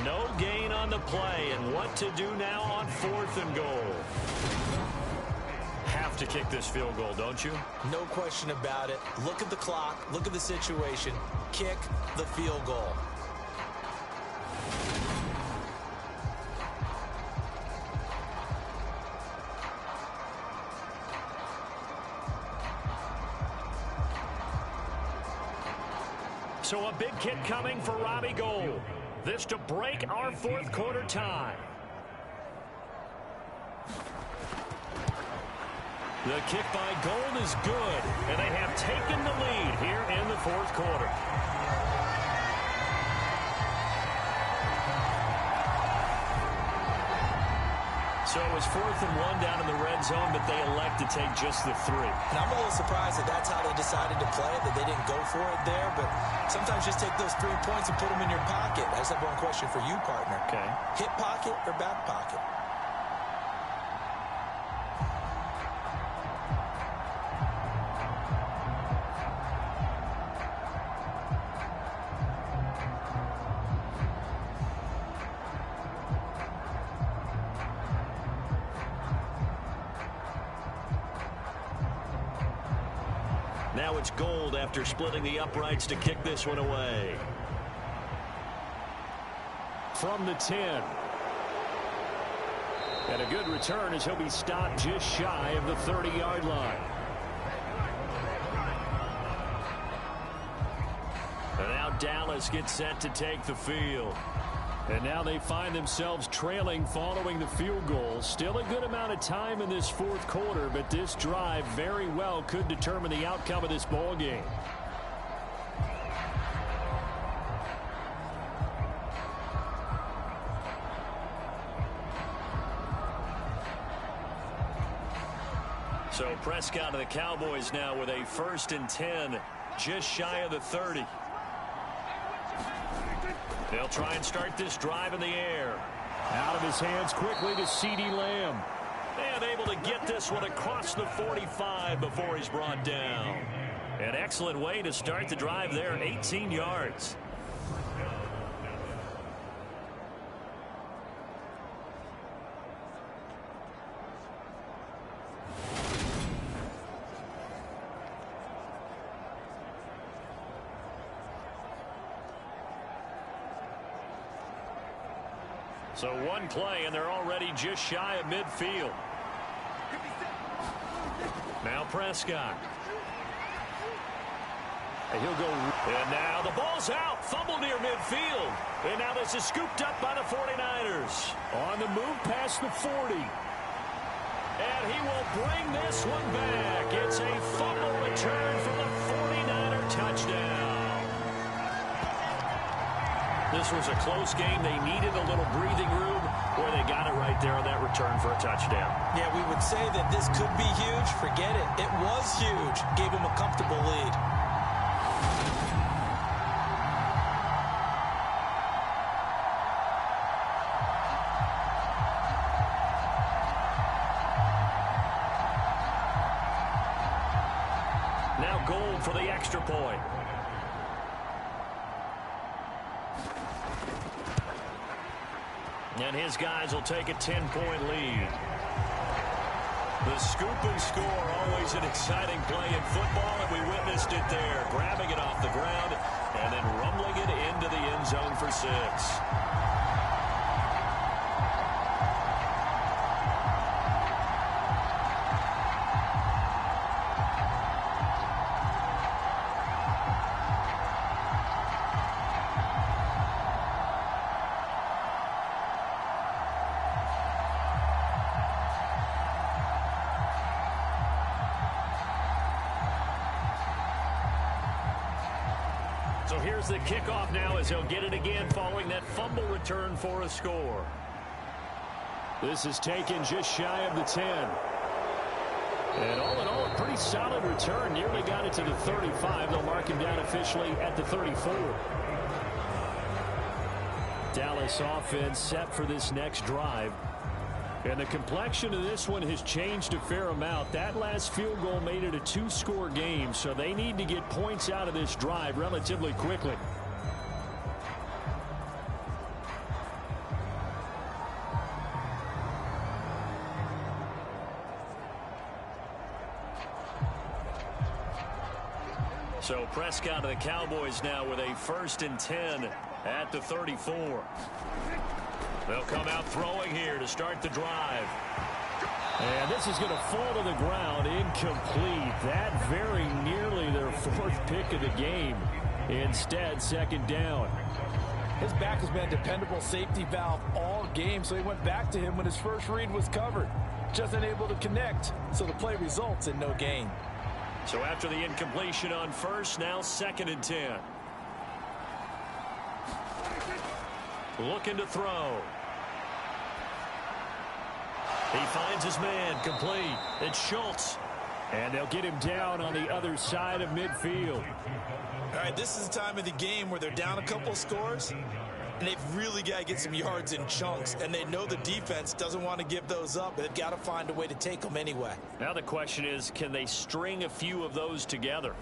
B: No gain on the play, and what to do now on 4th and goal. Have to kick this field goal, don't you?
C: No question about it. Look at the clock. Look at the situation. Kick the field goal.
B: So a big kick coming for Robbie Gould. This to break our 4th quarter tie. The kick by Gould is good, and they have taken the lead here in the 4th quarter. So it was 4th and 1 down in the red zone, but they elect to take just the 3.
C: And I'm a little surprised that that's how they decided to play it, that they didn't go for it there. But sometimes just take those 3 points and put them in your pocket. I just have one question for you, partner.
B: Okay.
C: Hip pocket or back pocket?
B: Now it's Gould after splitting the uprights to kick this one away.
D: From the 10. And a good return as he'll be stopped just shy of the 30-yard line.
B: And now Dallas gets set to take the field.
D: And now they find themselves trailing following the field goal. Still a good amount of time in this 4th quarter, but this drive very well could determine the outcome of this ball game.
B: So Prescott of the Cowboys now with a 1st and 10, just shy of the 30. They'll try and start this drive in the air.
D: Out of his hands quickly to CeeDee Lamb.
B: And able to get this one across the 45 before he's brought down. An excellent way to start the drive there, 18 yards. So one play, and they're already just shy of midfield. Now Prescott.
D: And he'll go.
B: And now the ball's out. Fumble near midfield. And now this is scooped up by the 49ers.
D: On the move past the 40.
B: And he will bring this one back. It's a fumble return for the 49er touchdown. This was a close game. They needed a little breathing room. Boy, they got it right there on that return for a touchdown.
C: Yeah, we would say that this could be huge. Forget it. It was huge. Gave them a comfortable lead.
B: Now Gould for the extra point. And his guys will take a 10-point lead. The scoop and score, always an exciting play in football, and we witnessed it there. Grabbing it off the ground and then rumbling it into the end zone for 6. So here's the kickoff now as he'll get it again following that fumble return for a score.
D: This is taken just shy of the 10. And all in all, a pretty solid return. Nearly got it to the 35. They'll mark him down officially at the 34. Dallas offense set for this next drive. And the complexion of this one has changed a fair amount. That last field goal made it a 2-score game, so they need to get points out of this drive relatively quickly. So Prescott of the Cowboys now with a 1st and 10 at the 34. They'll come out throwing here to start the drive. And this is going to fall to the ground incomplete. That very nearly their 4th pick of the game. Instead, 2nd down.
E: His back has been a dependable safety valve all game, so he went back to him when his first read was covered. Just unable to connect, so the play results in no gain.
D: So after the incompletion on 1st, now 2nd and 10. Looking to throw. He finds his man, complete. It's Schultz. And they'll get him down on the other side of midfield.
C: All right, this is the time of the game where they're down a couple scores, and they've really got to get some yards in chunks, and they know the defense doesn't want to give those up, but they've got to find a way to take them anyway.
D: Now the question is, can they string a few of those together?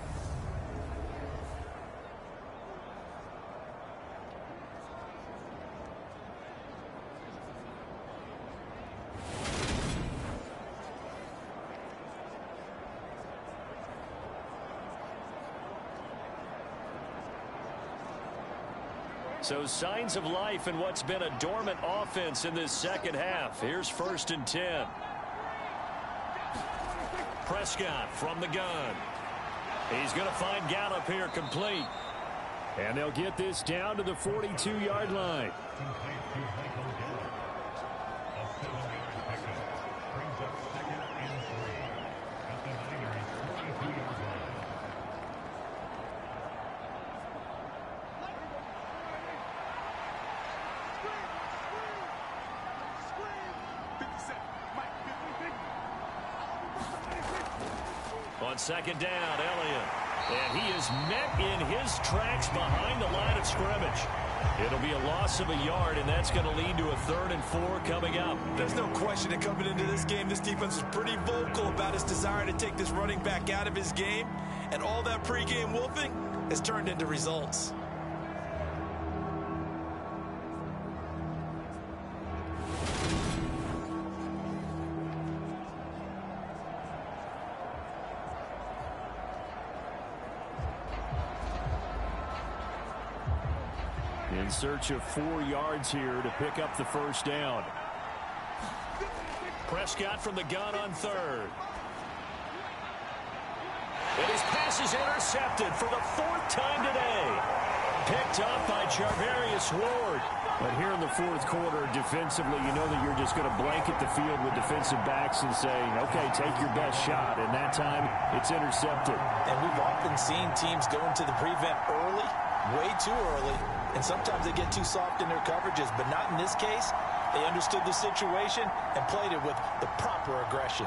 D: So signs of life in what's been a dormant offense in this second half. Here's 1st and 10. Prescott from the gun. He's going to find Gallup here complete. And they'll get this down to the 42-yard line. On 2nd down, Elliott. And he is met in his tracks behind the line of scrimmage. It'll be a loss of a yard, and that's going to lead to a 3rd and 4 coming up.
C: There's no question that coming into this game, this defense is pretty vocal about its desire to take this running back out of his game. And all that pregame wolfing has turned into results.
D: In search of 4 yards here to pick up the 1st down. Prescott from the gun on 3rd. And his pass is intercepted for the 4th time today. Picked up by Charvarius Ward. But here in the 4th quarter, defensively, you know that you're just going to blanket the field with defensive backs and say, okay, take your best shot. And that time, it's intercepted.
C: And we've often seen teams go into the prevent early, way too early. And sometimes they get too soft in their coverages, but not in this case. They understood the situation and played it with the proper aggression.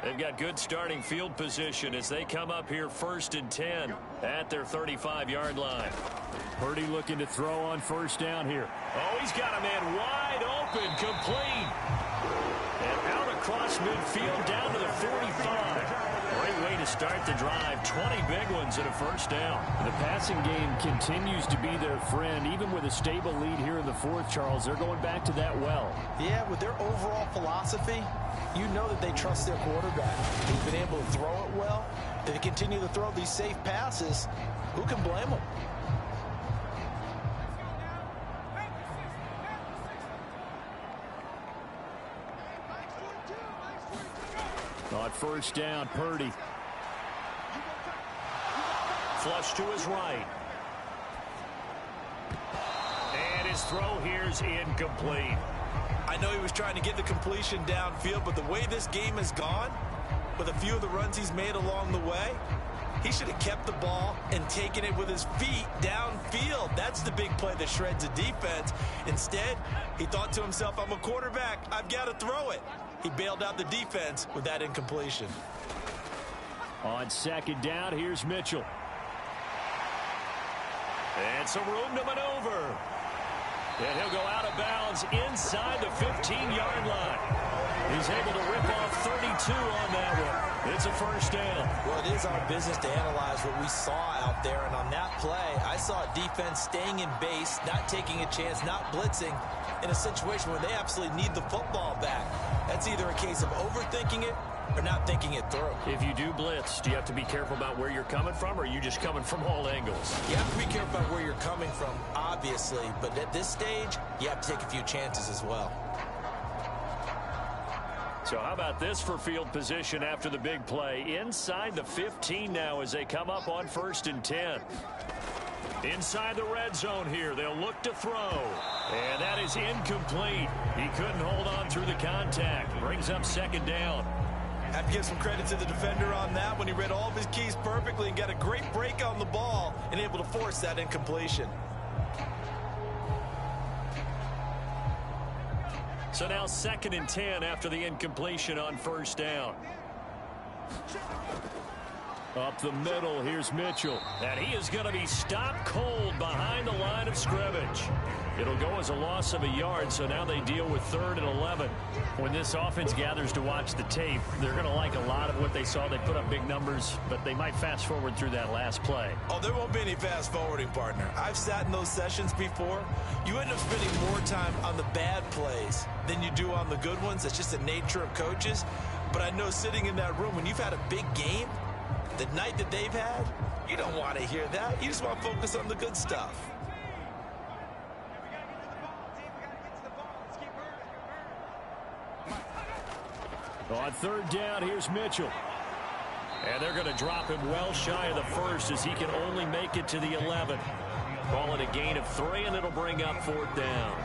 D: They've got good starting field position as they come up here 1st and 10 at their 35-yard line. Purdy looking to throw on 1st down here. Oh, he's got a man wide open, complete. And out across midfield down to the 45. Great way to start the drive. 20 big ones and a 1st down. The passing game continues to be their friend. Even with a stable lead here in the 4th, Charles, they're going back to that well.
E: Yeah, with their overall philosophy, you know that they trust their quarterback. He's been able to throw it well. They continue to throw these safe passes. Who can blame them?
D: On 1st down, Purdy. Flush to his right. And his throw here is incomplete.
C: I know he was trying to get the completion downfield, but the way this game has gone, with a few of the runs he's made along the way, He should have kept the ball and taken it with his feet downfield. That's the big play that shreds a defense. Instead, he thought to himself, I'm a quarterback. I've got to throw it. He bailed out the defense with that incompletion.
D: On second down, here's Mitchell.
B: And some room to maneuver. And he'll go out of bounds inside the 15-yard line. He's able to rip off 32 on that one. It's a first down.
C: Well, it is our business to analyze what we saw out there. And on that play, I saw a defense staying in base, not taking a chance, not blitzing in a situation where they absolutely need the football back. That's either a case of overthinking it or not thinking it through.
B: If you do blitz, do you have to be careful about where you're coming from, or are you just coming from all angles?
C: You have to be careful about where you're coming from, obviously. But at this stage, you have to take a few chances as well.
B: So how about this for field position after the big play? Inside the 15 now as they come up on 1st and 10. Inside the red zone here. They'll look to throw. And that is incomplete. He couldn't hold on through the contact. Brings up 2nd down.
C: Have to give some credit to the defender on that when he read all of his keys perfectly and got a great break on the ball and able to force that incompletion.
B: So now 2nd and 10 after the incompletion on 1st down.
D: Up the middle, here's Mitchell.
B: And he is going to be stopped cold behind the line of scrimmage. It'll go as a loss of a yard, so now they deal with 3rd and 11.
D: When this offense gathers to watch the tape, they're going to like a lot of what they saw. They put up big numbers, but they might fast forward through that last play.
C: Oh, there won't be any fast forwarding, partner. I've sat in those sessions before. You end up spending more time on the bad plays than you do on the good ones. That's just the nature of coaches. But I know sitting in that room, when you've had a big game, the night that they've had, you don't want to hear that. You just want to focus on the good stuff.
D: On 3rd down, here's Mitchell.
B: And they're going to drop him well shy of the 1st as he can only make it to the 11. Call it a gain of 3, and it'll bring up 4th down.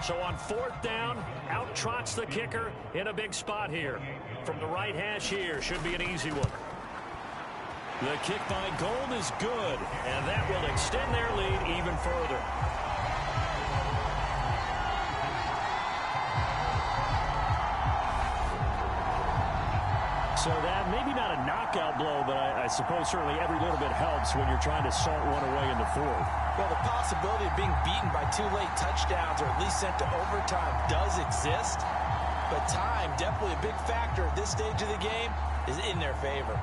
B: So on 4th down, out trots the kicker in a big spot here. From the right hash here, should be an easy one. The kick by Gold is good, and that will extend their lead even further.
D: So that maybe not a knockout blow, but I suppose certainly every little bit helps when you're trying to salt one away in the 4th.
E: Well, the possibility of being beaten by 2 late touchdowns or at least sent to overtime does exist. But time, definitely a big factor at this stage of the game, is in their favor.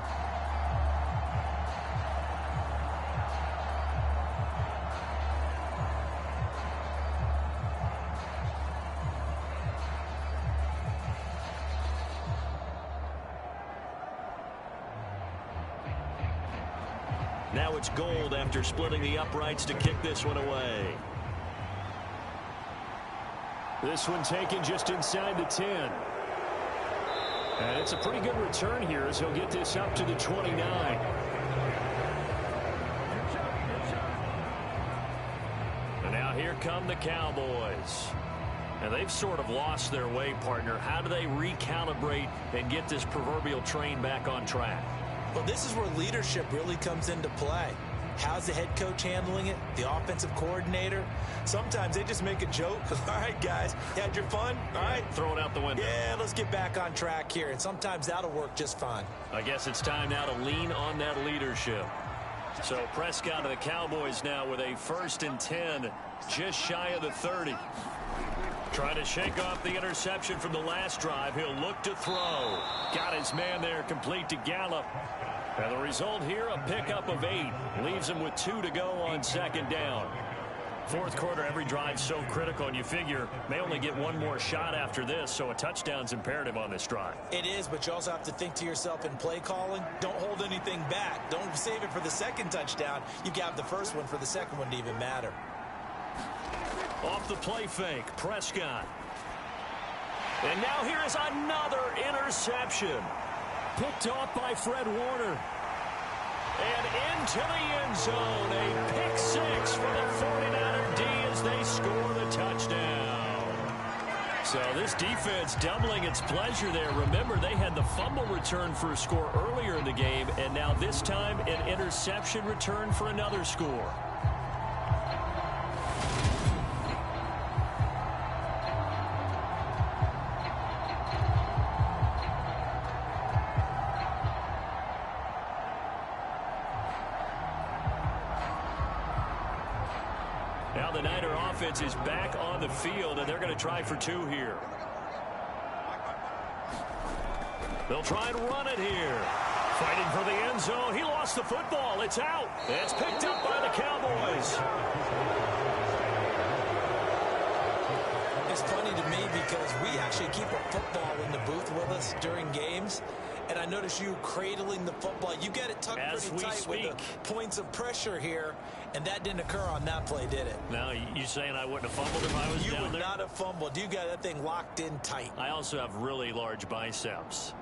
B: Now it's Gold after splitting the uprights to kick this one away.
D: This one taken just inside the 10. And it's a pretty good return here as he'll get this up to the 29.
B: And now here come the Cowboys. And they've sort of lost their way, partner. How do they recalibrate and get this proverbial train back on track?
C: Well, this is where leadership really comes into play. How's the head coach handling it? The offensive coordinator? Sometimes they just make a joke. All right, guys, you had your fun? All right.
B: Throw it out the window.
C: Yeah, let's get back on track here. And sometimes that'll work just fine.
B: I guess it's time now to lean on that leadership. So Prescott of the Cowboys now with a 1st and 10, just shy of the 30. Trying to shake off the interception from the last drive. He'll look to throw. Got his man there, complete to Gallup. And the result here, a pickup of 8. Leaves him with 2 to go on 2nd down. 4th quarter, every drive's so critical, and you figure may only get one more shot after this, so a touchdown's imperative on this drive.
C: It is, but you also have to think to yourself in play calling, don't hold anything back. Don't save it for the 2nd touchdown. You got the 1st one for the 2nd one to even matter.
B: Off the play fake, Prescott. And now here is another interception. Picked off by Fred Warner. And into the end zone. A pick six for the 49er D as they score the touchdown. So this defense doubling its pleasure there. Remember, they had the fumble return for a score earlier in the game, and now this time an interception return for another score. Now the Niner offense is back on the field, and they're going to try for two here. They'll try and run it here. Fighting for the end zone. He lost the football. It's out. It's picked up by the Cowboys.
C: It's funny to me because we actually keep a football in the booth with us during games. And I notice you cradling the football. You get it tucked pretty tight with the points of pressure here. And that didn't occur on that play, did it?
B: Now, you saying I wouldn't have fumbled if I was down there?
C: You would not have fumbled. You got that thing locked in tight.
B: I also have really large biceps.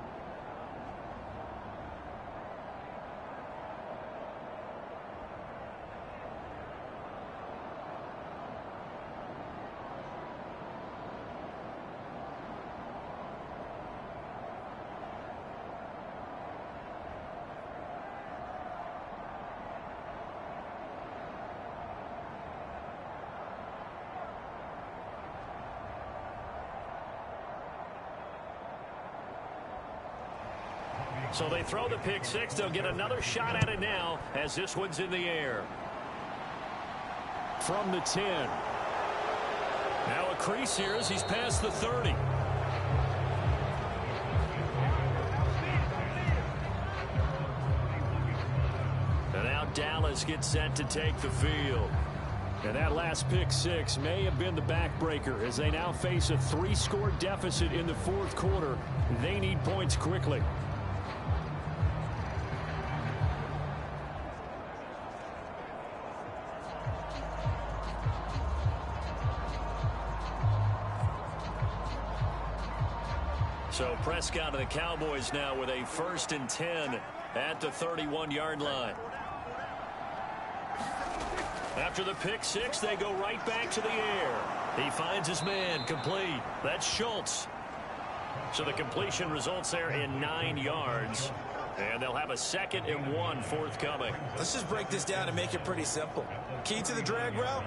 B: So they throw the pick six. They'll get another shot at it now as this one's in the air. From the 10. Now a crease here as he's past the 30. And now Dallas gets set to take the field. And that last pick six may have been the backbreaker as they now face a 3-score deficit in the fourth quarter. They need points quickly. So Prescott of the Cowboys now with a 1st and 10 at the 31-yard line. After the pick six, they go right back to the air. He finds his man complete. That's Schultz. So the completion results there in 9 yards. And they'll have a 2nd and 1 forthcoming.
C: Let's just break this down and make it pretty simple. Key to the drag route,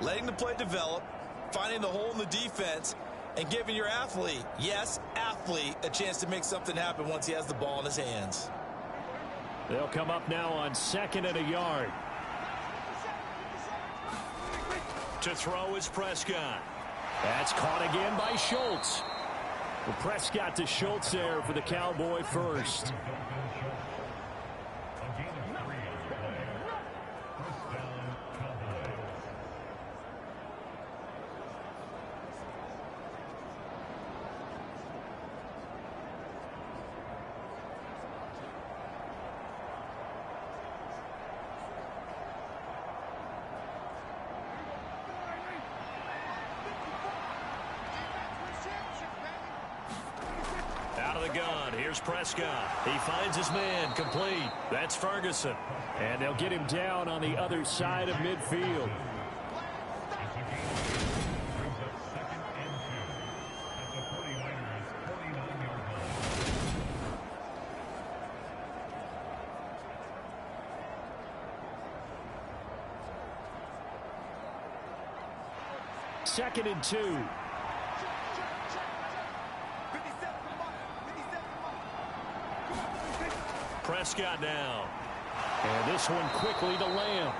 C: letting the play develop, finding the hole in the defense, and giving your athlete, yes, athlete, a chance to make something happen once he has the ball in his hands.
B: They'll come up now on 2nd and a yard. To throw is Prescott. That's caught again by Schultz. Well, Prescott to Schultz there for the Cowboy first. Here's Prescott. He finds his man complete. That's Ferguson. And they'll get him down on the other side of midfield. Second and 2. Prescott now. And this one quickly to Lamb.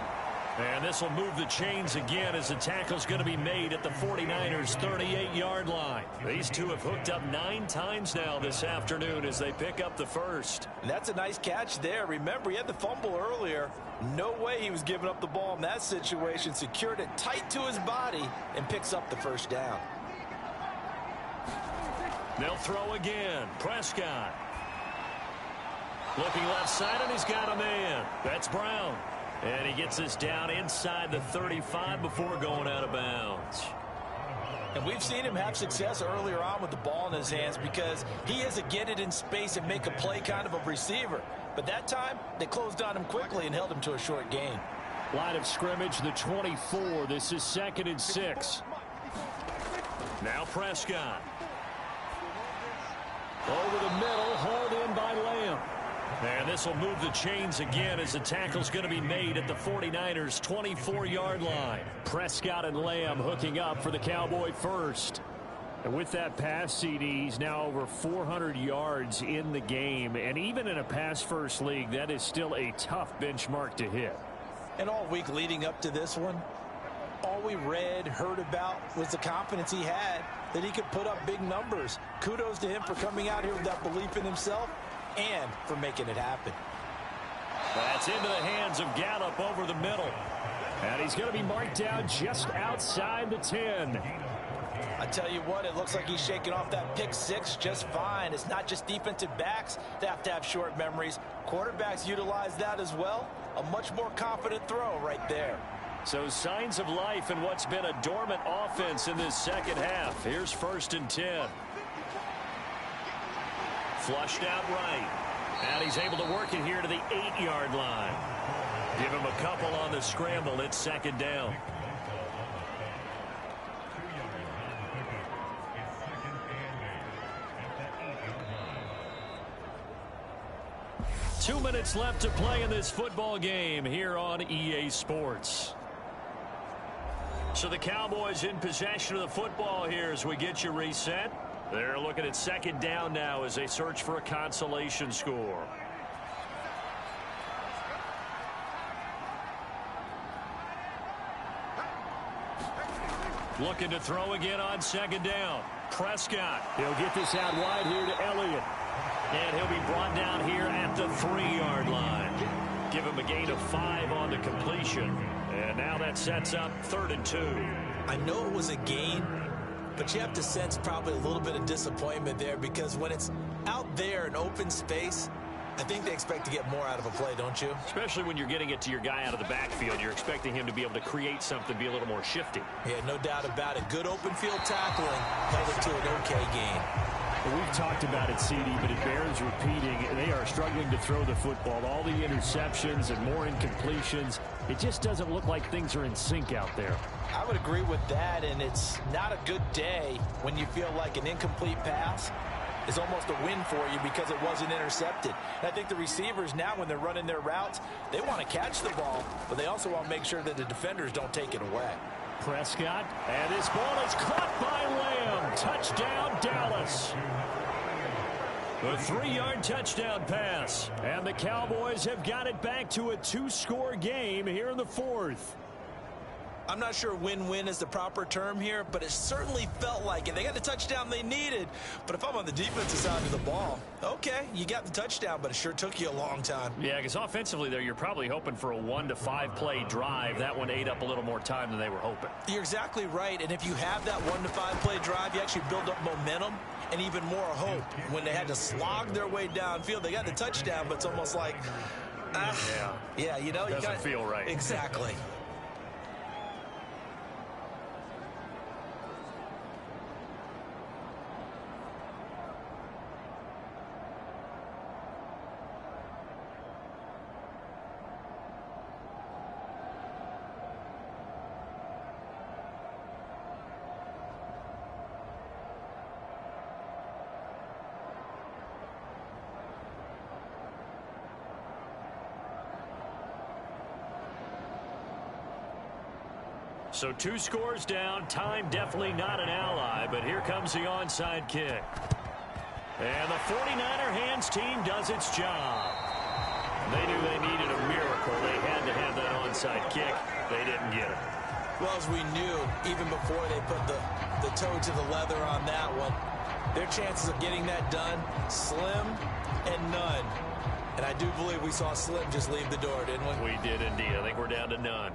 B: And this will move the chains again as the tackle's going to be made at the 49ers' 38-yard line. These two have hooked up 9 times now this afternoon as they pick up the first.
C: That's a nice catch there. Remember, he had the fumble earlier. No way he was giving up the ball in that situation. Secured it tight to his body and picks up the first down.
B: They'll throw again. Prescott. Looking left side, and he's got a man. That's Brown. And he gets this down inside the 35 before going out of bounds.
E: And we've seen him have success earlier on with the ball in his hands because he is a get it in space and make a play kind of a receiver. But that time, they closed on him quickly and held him to a short gain.
D: Line of scrimmage, the 24. This is 2nd and 6.
B: Now Prescott. Over the middle, hauled in by Lamb. And this will move the chains again as the tackle's going to be made at the 49ers' 24-yard line. Prescott and Lamb hooking up for the Cowboy first. And with that pass, CD, he's now over 400 yards in the game. And even in a pass-first league, that is still a tough benchmark to hit.
E: And all week leading up to this one, all we read, heard about was the confidence he had that he could put up big numbers. Kudos to him for coming out here with that belief in himself and for making it happen.
B: That's into the hands of Gallup over the middle. And he's going to be marked down just outside the 10.
E: I tell you what, it looks like he's shaking off that pick six just fine. It's not just defensive backs that have short memories. Quarterbacks utilize that as well. A much more confident throw right there.
B: So signs of life in what's been a dormant offense in this second half. Here's 1st and 10. Flushed out right. And he's able to work it here to the 8-yard line. Give him a couple on the scramble. It's 2nd down. Two minutes left to play in this football game here on EA Sports. So the Cowboys in possession of the football here as we get you reset. They're looking at 2nd down now as they search for a consolation score. Looking to throw again on 2nd down. Prescott.
D: He'll get this out wide here to Elliott.
B: And he'll be brought down here at the 3-yard line. Give him a gain of 5 on the completion. And now that sets up 3rd and 2.
E: I know it was a gain, but you have to sense probably a little bit of disappointment there because when it's out there in open space, I think they expect to get more out of a play, don't you?
B: Especially when you're getting it to your guy out of the backfield. You're expecting him to be able to create something, be a little more shifty.
E: Yeah, no doubt about it. Good open field tackling held it to an okay gain.
D: Well, we've talked about it, CD, but it bears repeating. They are struggling to throw the football. All the interceptions and more incompletions. It just doesn't look like things are in sync out there.
E: I would agree with that, and it's not a good day when you feel like an incomplete pass is almost a win for you because it wasn't intercepted. And I think the receivers now, when they're running their routes, they want to catch the ball, but they also want to make sure that the defenders don't take it away.
B: Prescott, and this ball is caught by Lamb. Touchdown, Dallas. A 3-yard touchdown pass. And the Cowboys have got it back to a 2-score game here in the 4th.
E: I'm not sure win-win is the proper term here, but it certainly felt like it. They got the touchdown they needed. But if I'm on the defensive side of the ball, okay, you got the touchdown, but it sure took you a long time.
B: Yeah, because offensively there, you're probably hoping for a 1 to 5 play drive. That one ate up a little more time than they were hoping.
E: You're exactly right. And if you have that 1 to 5 play drive, you actually build up momentum and even more hope. When they had to slog their way downfield, they got the touchdown, but it's almost like, yeah, you know,
B: doesn't feel right.
E: Exactly.
B: So 2 scores down. Time definitely not an ally, but here comes the onside kick. And the 49er hands team does its job. They knew they needed a miracle. They had to have that onside kick. They didn't get it.
E: Well, as we knew, even before they put the toe to the leather on that one, their chances of getting that done, slim and none. And I do believe we saw Slim just leave the door, didn't we?
B: We did indeed. I think we're down to none.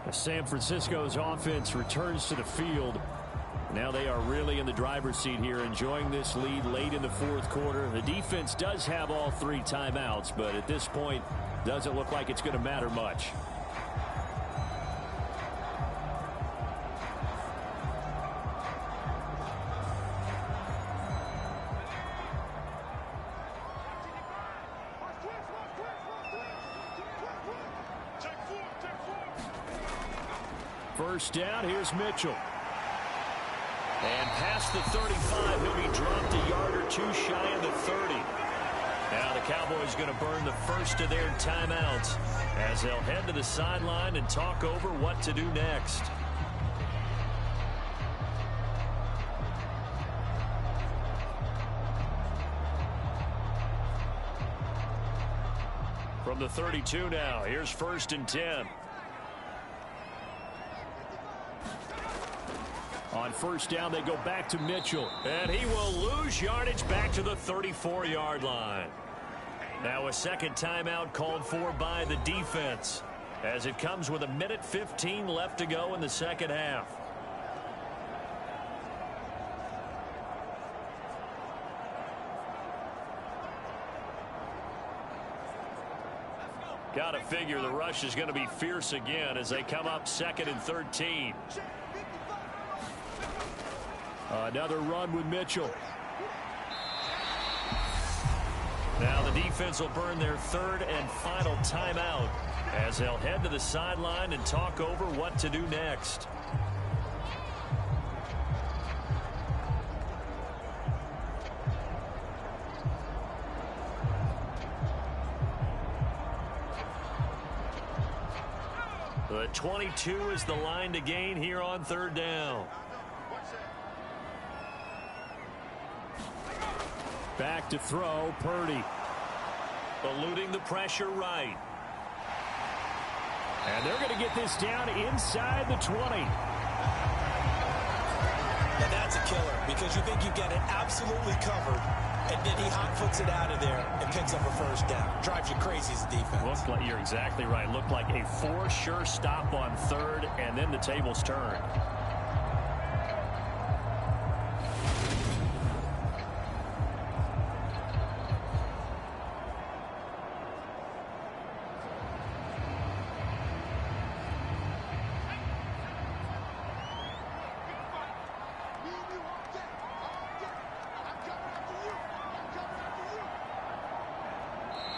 D: San Francisco's offense returns to the field. Now they are really in the driver's seat here, enjoying this lead late in the 4th quarter. The defense does have all 3 timeouts, but at this point, doesn't look like it's going to matter much. First down, here's Mitchell.
B: And past the 35, he'll be dropped a yard or two shy of the 30. Now the Cowboys going to burn the first of their timeouts as they'll head to the sideline and talk over what to do next. From the 32 now, here's 1st and 10.
D: On first down, they go back to Mitchell.
B: And he will lose yardage back to the 34-yard line. Now a second timeout called for by the defense as it comes with 1:15 left to go in the second half. Got to figure the rush is going to be fierce again as they come up 2nd and 13.
D: Another run with Mitchell.
B: Now the defense will burn their 3rd and final timeout as they'll head to the sideline and talk over what to do next. The 22 is the line to gain here on 3rd down.
D: Back to throw, Purdy.
B: Eluding the pressure right.
D: And they're going to get this down inside the 20.
C: And that's a killer because you think you get it absolutely covered, and then he hot-foots it out of there and picks up a first down. Drives you crazy as a defense.
B: Looked like, you're exactly right. Looked like a for-sure stop on 3rd, and then the tables turned.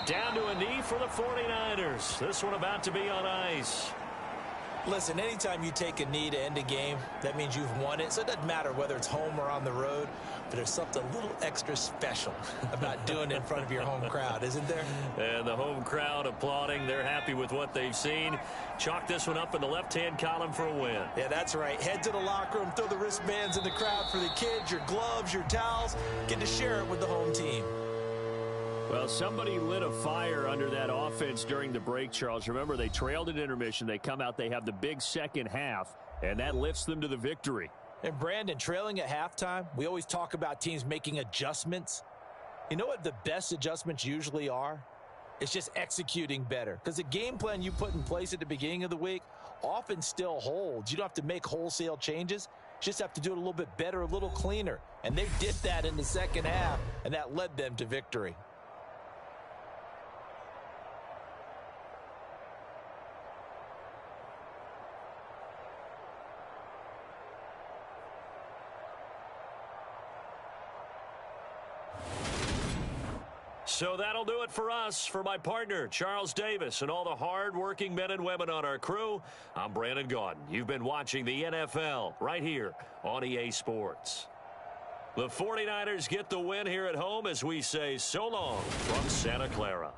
B: Down to a knee for the 49ers. This one about to be on ice.
C: Listen, anytime you take a knee to end a game, that means you've won it. So it doesn't matter whether it's home or on the road, but there's something a little extra special about doing it in front of your home crowd, isn't there?
B: And the home crowd applauding. They're happy with what they've seen. Chalk this one up in the left-hand column for a win.
C: Yeah, that's right. Head to the locker room, throw the wristbands in the crowd for the kids, your gloves, your towels. Get to share it with the home team.
D: Well, somebody lit a fire under that offense during the break, Charles. Remember, they trailed at intermission. They come out, they have the big second half, and that lifts them to the victory.
C: And, Brandon, trailing at halftime, we always talk about teams making adjustments. You know what the best adjustments usually are? It's just executing better. Because the game plan you put in place at the beginning of the week often still holds. You don't have to make wholesale changes. You just have to do it a little bit better, a little cleaner. And they did that in the second half, and that led them to victory.
B: So that'll do it for us. For my partner, Charles Davis, and all the hard-working men and women on our crew, I'm Brandon Gaudin. You've been watching the NFL right here on EA Sports. The 49ers get the win here at home as we say so long from Santa Clara.